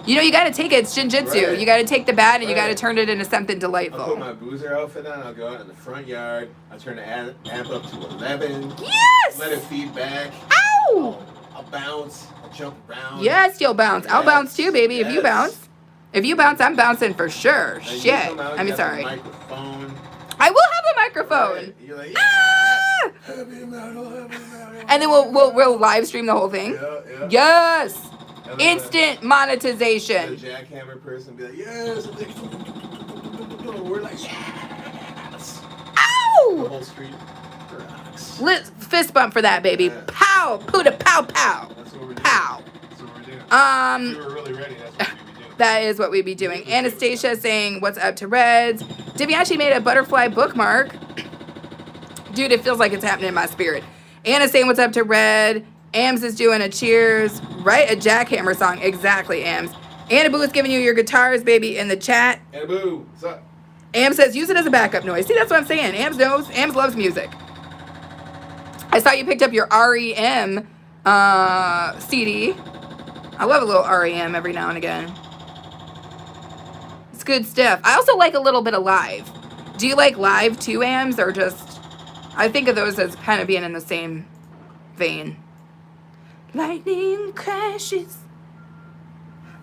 You know, you got to take it. It's jinjitsu. Right. You got to take the bad and you got to Right. turn it into something I'll put delightful. my boozer outfit on. I'll go out in the front yard. I'll turn the amp up to 11. Yes! Let it feed back. Ow! I'll bounce. I'll jump around. Yes, you'll bounce. I'll Yes. bounce too, baby. If you Yes. bounce. If you bounce, I'm bouncing for sure. Then you Shit. come out, I mean, you have sorry. a microphone. I will have a microphone. Right. You're like, yeah, Ah! heavy metal, heavy metal. And then we'll live stream the whole thing. Yeah. Yes. And then Instant the monetization. jackhammer person be like, yes. And they, we're like, yes. The Ow! whole street rocks. Fist bump for that, baby. Yeah. Pow. Puda pow pow. That's what we're doing. Pow. That's what we're doing. If we Um, were really ready, that's what we'd be doing. that is what we'd be doing. Anastasia saying, what's up to Reds? Diviachi made a butterfly bookmark. Dude, it feels like it's happening in my spirit. Anna saying, what's up to Red? Ams is doing a cheers. Write a jackhammer song. Exactly, Ams. Anna Boo is giving you your guitars, baby, in the chat. Hey, boo. What's up? Am says, use it as a backup noise. See, that's what I'm saying. Ams knows. Ams loves music. I saw you picked up your REM CD. I love a little REM every now and again. It's good stuff. I also like a little bit of live. Do you like live too, Ams, or just... I think of those as kind of being in the same vein. Lightning crashes.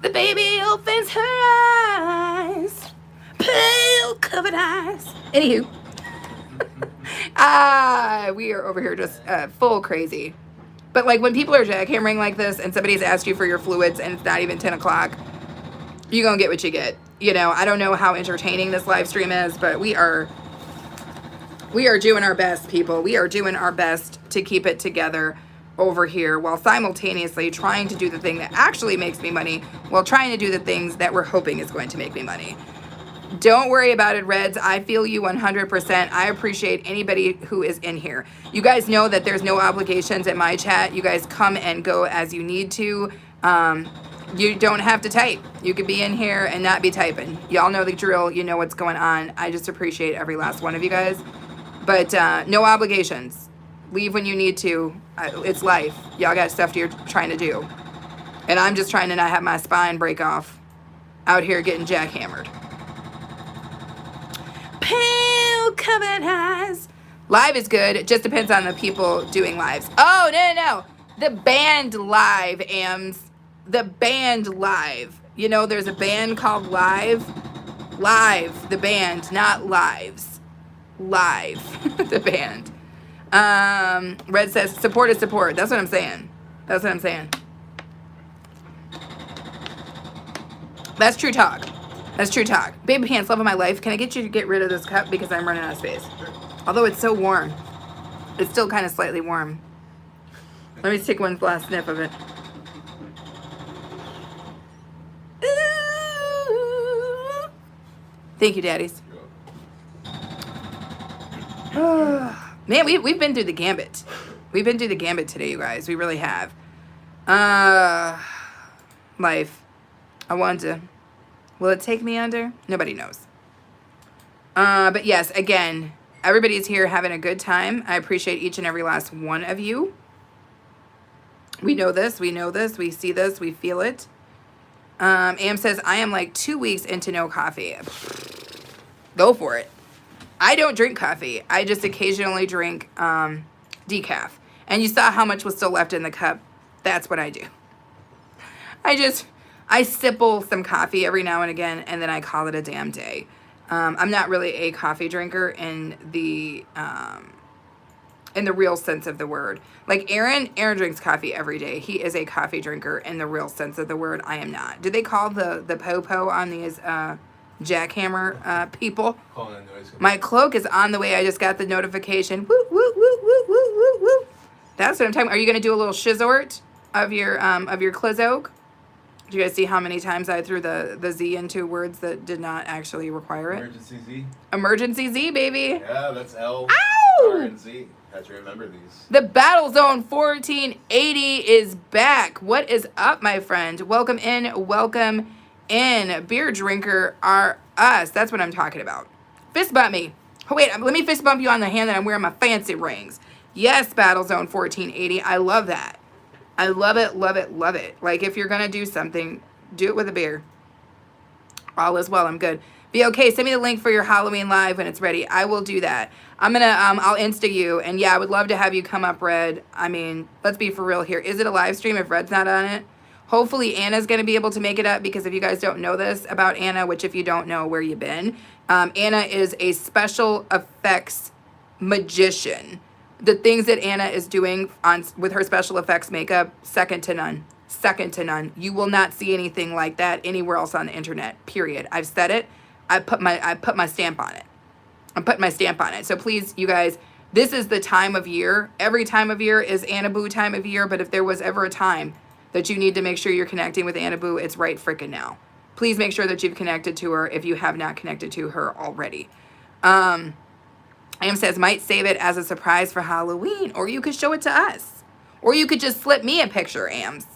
The baby opens her eyes. Pale covered eyes. Anywho. We are over here just full crazy. But like when people are jackhammering like this and somebody's asked you for your fluids and it's not even 10 o'clock, you're going to get what you get. You know, I don't know how entertaining this live stream is, but we are doing our best, people. We are doing our best to keep it together over here while simultaneously trying to do the thing that actually makes me money while trying to do the things that we're hoping is going to make me money. Don't worry about it, Reds. I feel you 100%. I appreciate anybody who is in here. You guys know that there's no obligations in my chat. You guys come and go as you need to. You don't have to type. You could be in here and not be typing. Y'all know the drill. You know what's going on. I just appreciate every last one of you guys. But no obligations. Leave when you need to. It's life. Y'all got stuff you're trying to do. And I'm just trying to not have my spine break off out here getting jackhammered. Pale covered eyes. Live is good. It just depends on the people doing lives. Oh, no. The band live, Ams. The band live. You know, there's a band called Live. Live, the band, not lives. Live, the band. Red says, support is support. That's what I'm saying. That's true talk. That's true talk. Baby Pants, love of my life. Can I get you to get rid of this cup because I'm running out of space? Although it's so warm. It's still kind of slightly warm. Let me take one last sniff of it. Ooh. Thank you, daddies. Man, we've been through the gambit. We've been through the gambit today, you guys. We really have. Life. I wanted to... Will it take me under? Nobody knows. But yes, again, everybody's here having a good time. I appreciate each and every last one of you. We know this. We know this. We see this. We feel it. Am says, I am like 2 weeks into no coffee. Go for it. I don't drink coffee. I just occasionally drink decaf. And you saw how much was still left in the cup. That's what I do. I sipple some coffee every now and again, and then I call it a damn day. I'm not really a coffee drinker in the real sense of the word. Like Aaron drinks coffee every day. He is a coffee drinker in the real sense of the word. I am not. Do they call the po-po on these jackhammer people? My cloak is on the way. I just got the notification. Woo, woo, woo, woo, woo, woo, woo. That's what I'm talking about. Are you going to do a little shizort of your Clizoke? Do you guys see how many times I threw the Z into words that did not actually require it? Emergency Z. Emergency Z, baby. Yeah, that's L, Ow! R, and Z. Have to remember these. The Battle Zone 1480 is back. What is up, my friend? Welcome in. Welcome in. Beer drinker are us. That's what I'm talking about. Fist bump me. Oh, wait, let me fist bump you on the hand that I'm wearing my fancy rings. Yes, Battle Zone 1480. I love that. I love it, love it, love it. Like, if you're going to do something, Do it with a beer. All is well. I'm good. Be okay. Send me the link for your Halloween live when it's ready. I will do that. I'm gonna I'll Insta you, and yeah, I would love to have you come up, Red. I mean, let's be for real here. Is it a live stream if Red's not on it? Hopefully Anna's gonna be able to make it up, because if you guys don't know this about Anna, which if you don't know, where you been, Anna is a special effects magician. The things that Anna is doing on with her special effects makeup, second to none. Second to none. You will not see anything like that anywhere else on the internet. Period. I've said it. I put my stamp on it. I'm putting my stamp on it. So please, you guys, this is the time of year. Every time of year is Anna Boo time of year, but if there was ever a time that you need to make sure you're connecting with Anna Boo, it's right frickin' now. Please make sure that you've connected to her if you have not connected to her already. Am says, might save it as a surprise for Halloween, or you could show it to us. Or you could just slip me a picture, Ams.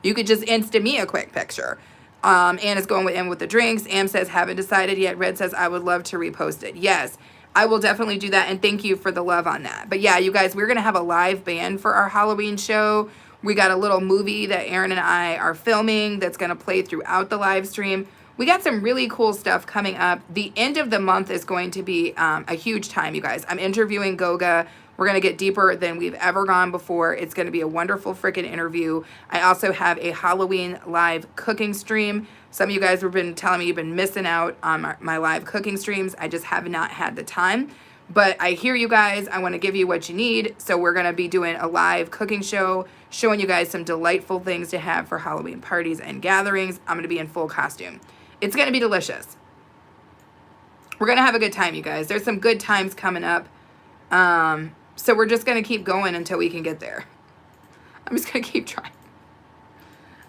You could just Insta me a quick picture. Anna's going in with the drinks. Am says, haven't decided yet. Red says, I would love to repost it. Yes, I will definitely do that, and thank you for the love on that. But yeah, you guys, we're going to have a live band for our Halloween show. We got a little movie that Aaron and I are filming that's going to play throughout the live stream. We got some really cool stuff coming up. The end of the month is going to be a huge time, you guys. I'm interviewing Goga. We're going to get deeper than we've ever gone before. It's going to be a wonderful freaking interview. I also have a Halloween live cooking stream. Some of you guys have been telling me you've been missing out on my live cooking streams. I just have not had the time. But I hear you guys. I want to give you what you need. So we're going to be doing a live cooking show, showing you guys some delightful things to have for Halloween parties and gatherings. I'm going to be in full costume. It's going to be delicious. We're going to have a good time, you guys. There's some good times coming up. So we're just going to keep going until we can get there. I'm just going to keep trying.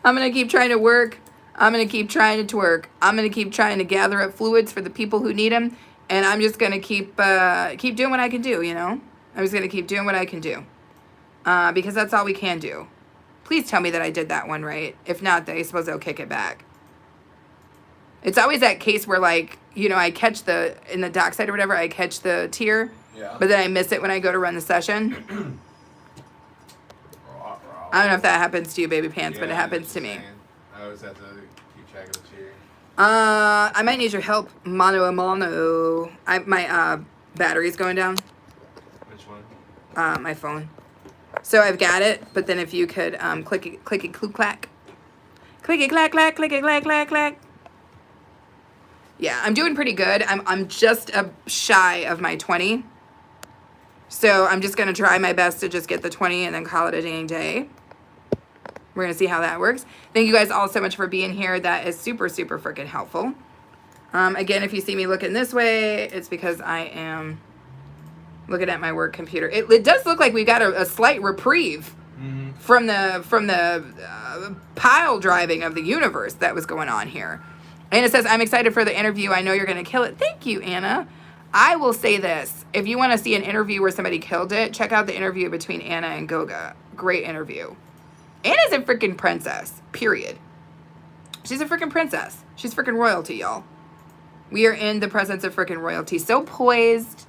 I'm going to keep trying to work. I'm going to keep trying to twerk. I'm going to keep trying to gather up fluids for the people who need them. And I'm just going to keep doing what I can do, you know? I'm just going to keep doing what I can do. Because that's all we can do. Please tell me that I did that one right. If not, I suppose they'll kick it back. It's always that case where, like, you know, I catch in the dockside or whatever, I catch the tier. Yeah. But then I miss it when I go to run the session. I don't know if that happens to you, baby pants, but it happens to me. I always have to keep track of the tier. I might need your help, mano a mano. My battery's going down. Which one? My phone. So I've got it, but then if you could click it, clack. Click it, clack, clack, click it, clack, clack, clack. Yeah, I'm doing pretty good. I'm just shy of my 20. So I'm just going to try my best to just get the 20 and then call it a dang day. We're going to see how that works. Thank you guys all so much for being here. That is super, super freaking helpful. Again, if you see me looking this way, it's because I am looking at my work computer. It does look like we got a slight reprieve from the pile driving of the universe that was going on here. And it says, I'm excited for the interview. I know you're going to kill it. Thank you, Anna. I will say this. If you want to see an interview where somebody killed it, check out the interview between Anna and Goga. Great interview. Anna's a freaking princess, period. She's a freaking princess. She's freaking royalty, y'all. We are in the presence of freaking royalty. So poised,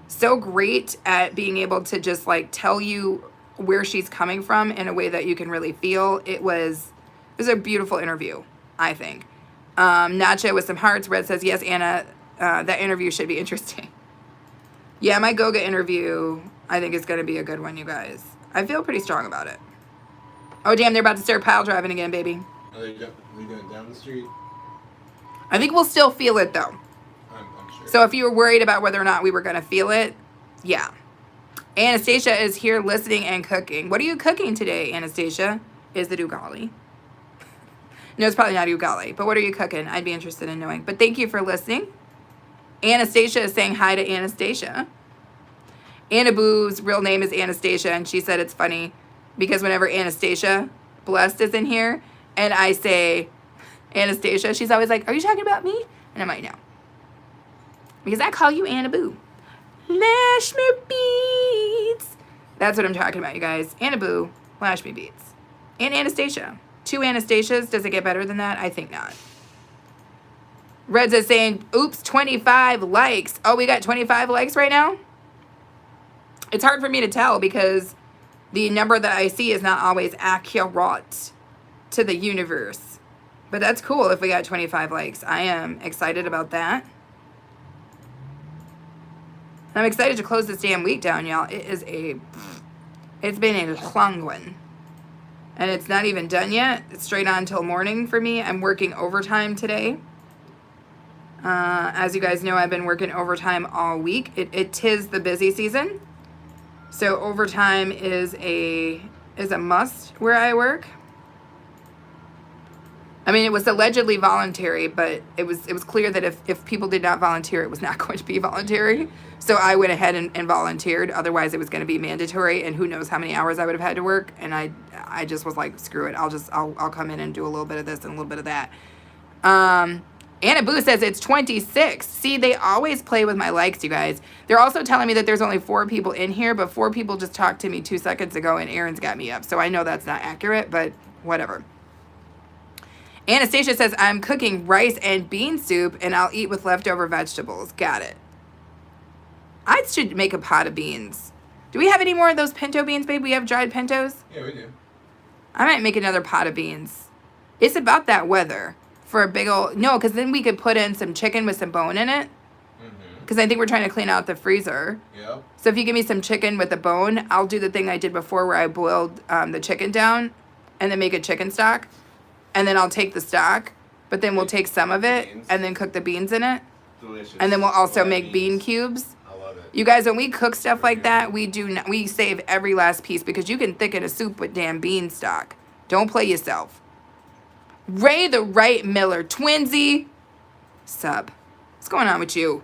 so great at being able to just, like, tell you where she's coming from in a way that you can really feel. It was a beautiful interview, I think. Nacha with some hearts. Red says, yes, Anna, that interview should be interesting. Yeah, my Goga interview, I think, is going to be a good one, you guys. I feel pretty strong about it. Oh, damn, they're about to start pile driving again, baby. Are they going down the street? I think we'll still feel it, though. I'm sure. So if you were worried about whether or not we were going to feel it, yeah. Anastasia is here listening and cooking. What are you cooking today, Anastasia? Is it ugali? No, it's probably not ugali, but what are you cooking? I'd be interested in knowing. But thank you for listening. Anastasia is saying hi to Anastasia. Anna Boo's real name is Anastasia, and she said it's funny because whenever Anastasia Blessed is in here and I say Anastasia, she's always like, are you talking about me? And I'm like, no. Because I call you Anna Boo. Lash me beads. That's what I'm talking about, you guys. Anna Boo, lash me beads. And Anastasia. 2 Anastasias. Does it get better than that? I think not. Reds is saying, oops, 25 likes. Oh, we got 25 likes right now? It's hard for me to tell because the number that I see is not always accurate to the universe. But that's cool if we got 25 likes. I am excited about that. I'm excited to close this damn week down, y'all. It's been a long one. And it's not even done yet. It's straight on till morning for me. I'm working overtime today. As you guys know, I've been working overtime all week. It tis the busy season. So overtime is a must where I work. I mean, it was allegedly voluntary, but it was clear that if people did not volunteer, it was not going to be voluntary. So I went ahead and volunteered. Otherwise, it was going to be mandatory, and who knows how many hours I would have had to work. And I just was like, screw it. I'll come in and do a little bit of this and a little bit of that. Anna Boo says it's 26. See, they always play with my likes, you guys. They're also telling me that there's only 4 people in here, but 4 people just talked to me 2 seconds ago, and Aaron's got me up. So I know that's not accurate, but whatever. Anastasia says, I'm cooking rice and bean soup, and I'll eat with leftover vegetables. Got it. I should make a pot of beans. Do we have any more of those pinto beans, babe? We have dried pintos? Yeah, we do. I might make another pot of beans. It's about that weather for a big old... No, because then we could put in some chicken with some bone in it. Because I think we're trying to clean out the freezer. Yep. So if you give me some chicken with the bone, I'll do the thing I did before where I boiled the chicken down and then make a chicken stock. And then I'll take the stock, but then we'll take some of it and then cook the beans in it. Delicious. And then we'll also make beans. bean cubes. I love it. You guys, when we cook stuff like that, we save every last piece because you can thicken a soup with damn bean stock. Don't play yourself. Ray the Right Miller, twinsy, sub. What's going on with you?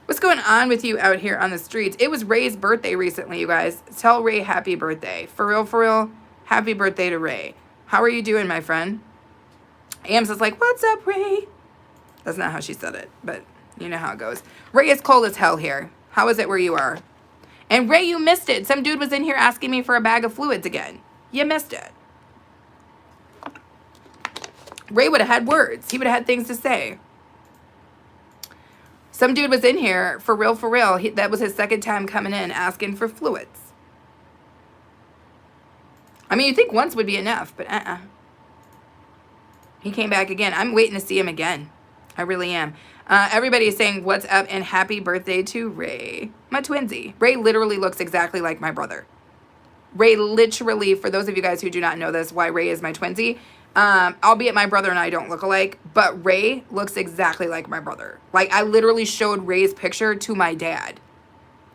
What's going on with you out here on the streets? It was Ray's birthday recently, you guys. Tell Ray happy birthday. For real, happy birthday to Ray. How are you doing, my friend? Ams is like, what's up, Ray? That's not how she said it, but you know how it goes. Ray, it's cold as hell here. How is it where you are? And Ray, you missed it. Some dude was in here asking me for a bag of fluids again. You missed it. Ray would have had words. He would have had things to say. Some dude was in here, for real. That was his second time coming in asking for fluids. I mean, you think once would be enough, but He came back again. I'm waiting to see him again. I really am. Everybody is saying, what's up and happy birthday to Ray. My twinsy. Ray literally looks exactly like my brother. Ray literally, for those of you guys who do not know this, why Ray is my twinsy, albeit my brother and I don't look alike, but Ray looks exactly like my brother. Like, I literally showed Ray's picture to my dad.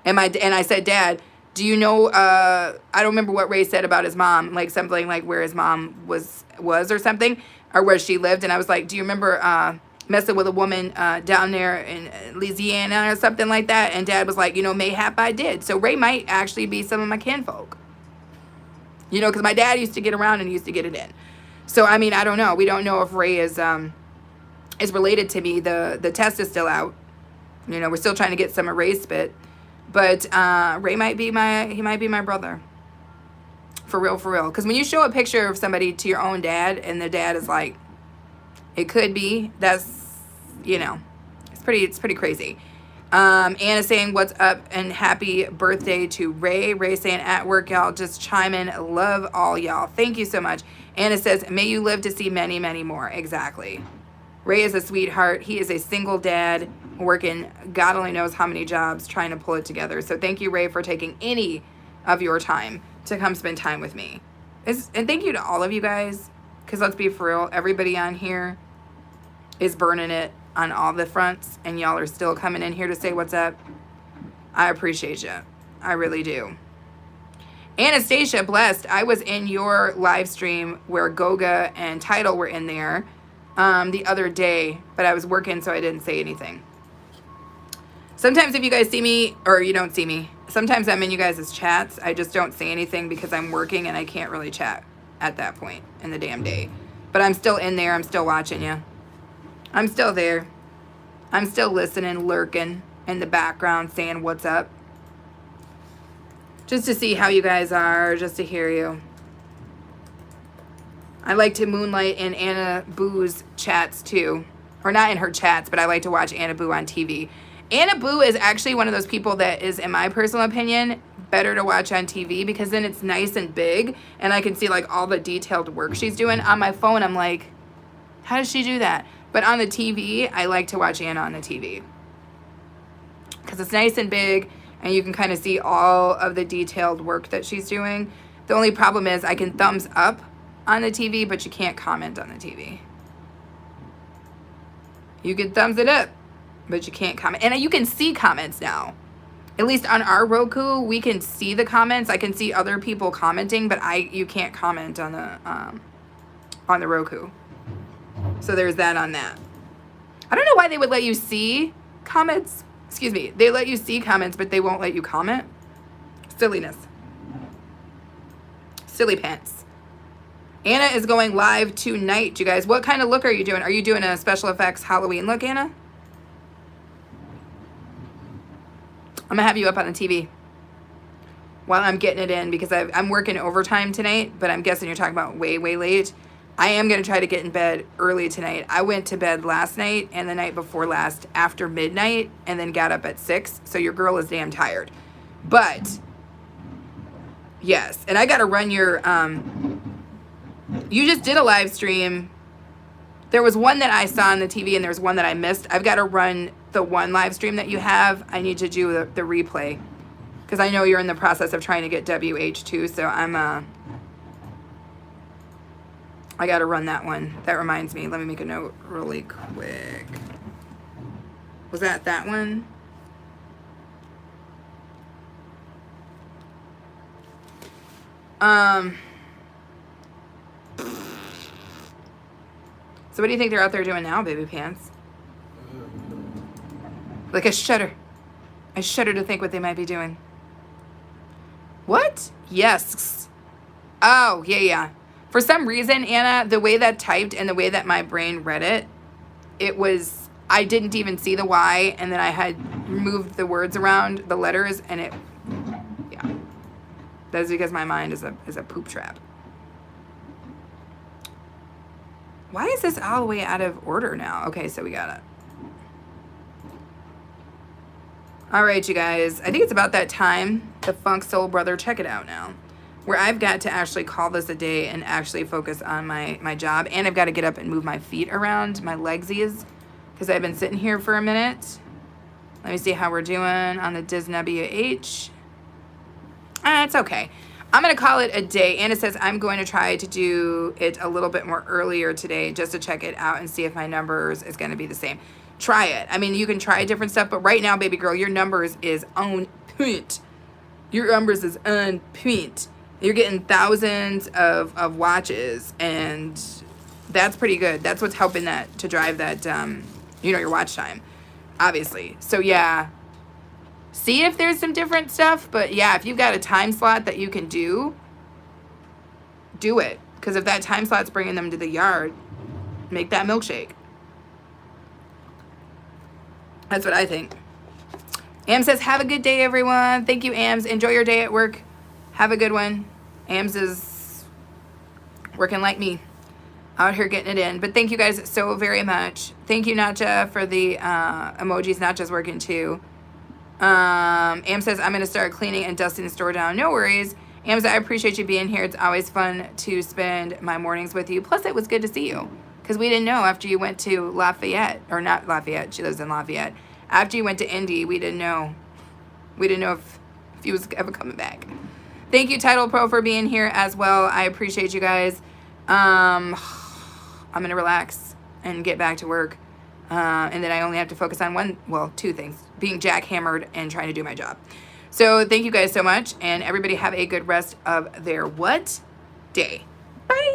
And I said, Dad, do you know, I don't remember what Ray said about his mom, like something like where his mom was or something, or where she lived. And I was like, do you remember messing with a woman down there in Louisiana or something like that? And Dad was like, mayhap I did. So Ray might actually be some of my kinfolk. Because my dad used to get around and used to get it in. So, I mean, I don't know. We don't know if Ray is related to me. The test is still out. We're still trying to get some of Ray's spit. But Ray might be my brother. For real. Because when you show a picture of somebody to your own dad and the dad is like, it could be, that's, it's pretty crazy. Anna's saying, what's up and happy birthday to Ray. Ray saying, at work, y'all, just chime in. Love all y'all. Thank you so much. Anna says, may you live to see many, many more. Exactly. Ray is a sweetheart. He is a single dad working God only knows how many jobs trying to pull it together. So thank you, Ray, for taking any of your time to come spend time with me. And thank you to all of you guys, because let's be for real, everybody on here is burning it on all the fronts, and y'all are still coming in here to say what's up. I appreciate you. I really do. Anastasia, blessed. I was in your live stream where Goga and Tidal were in there the other day, but I was working, so I didn't say anything. Sometimes if you guys see me, or you don't see me, sometimes I'm in you guys' chats. I just don't say anything because I'm working and I can't really chat at that point in the damn day. But I'm still in there. I'm still watching you. I'm still there. I'm still listening, lurking in the background, saying what's up. Just to see how you guys are, just to hear you. I like to moonlight in Anna Boo's chats too. Or not in her chats, but I like to watch Anna Boo on TV. Anna Boo is actually one of those people that is, in my personal opinion, better to watch on TV because then it's nice and big and I can see like all the detailed work she's doing. On my phone, I'm like, How does she do that? But on the TV, I like to watch Anna on the TV. Because it's nice and big, and you can kind of see all of the detailed work that she's doing. The only problem is I can thumbs up on the TV, but you can't comment on the TV. You can thumbs it up, but you can't comment. And you can see comments now. At least on our Roku, we can see the comments. I can see other people commenting, but you can't comment on the Roku. So there's that on that. I don't know why they would let you see comments. Excuse me. They let you see comments, but they won't let you comment. Silliness. Silly pants. Anna is going live tonight, you guys. What kind of look are you doing? Are you doing a special effects Halloween look, Anna? I'm going to have you up on the TV while I'm getting it in because I'm working overtime tonight, but I'm guessing you're talking about way, way late. I am going to try to get in bed early tonight. I went to bed last night and the night before last after midnight and then got up at 6. So your girl is damn tired. But, yes. And I got to run your... you just did a live stream. There was one that I saw on the TV and there's one that I missed. I've got to run the one live stream that you have. I need to do the replay because I know you're in the process of trying to get WH2. So I got to run that one. That reminds me. Let me make a note really quick. Was that one? So what do you think they're out there doing now, baby pants? Like I shudder. I shudder to think what they might be doing. What? Yes. Oh, yeah. For some reason, Anna, the way that typed and the way that my brain read it, I didn't even see the Y, and then I had moved the words around, the letters, and yeah. That's because my mind is a poop trap. Why is this all the way out of order now? Okay, so we got it. All right, you guys. I think it's about that time. The Funk Soul Brother, check it out now. Where I've got to actually call this a day and actually focus on my job. And I've got to get up and move my feet around, my legsies, because I've been sitting here for a minute. Let me see how we're doing on the DisWH. It's okay. I'm going to call it a day. Anna says I'm going to try to do it a little bit more earlier today just to check it out and see if my numbers is going to be the same. Try it. I mean, you can try different stuff, but right now, baby girl, your numbers is on point. Your numbers is on point. You're getting thousands of watches, and that's pretty good. That's what's helping that to drive that, your watch time, obviously. So, yeah, see if there's some different stuff. But, yeah, if you've got a time slot that you can do it. Because if that time slot's bringing them to the yard, make that milkshake. That's what I think. Am says, have a good day, everyone. Thank you, Ams. Enjoy your day at work. Have a good one. Ams is working like me. Out here getting it in. But thank you guys so very much. Thank you, Natcha, for the emojis. Natcha's working too. Am says, I'm going to start cleaning and dusting the store down. No worries. Am says, I appreciate you being here. It's always fun to spend my mornings with you. Plus, it was good to see you. Because we didn't know after you went to Lafayette. Or not Lafayette. She lives in Lafayette. After you went to Indy, we didn't know. We didn't know if you was ever coming back. Thank you, Title Pro, for being here as well. I appreciate you guys. I'm going to relax and get back to work. And then I only have to focus on two things. Being jackhammered and trying to do my job. So thank you guys so much. And everybody have a good rest of their day. Bye.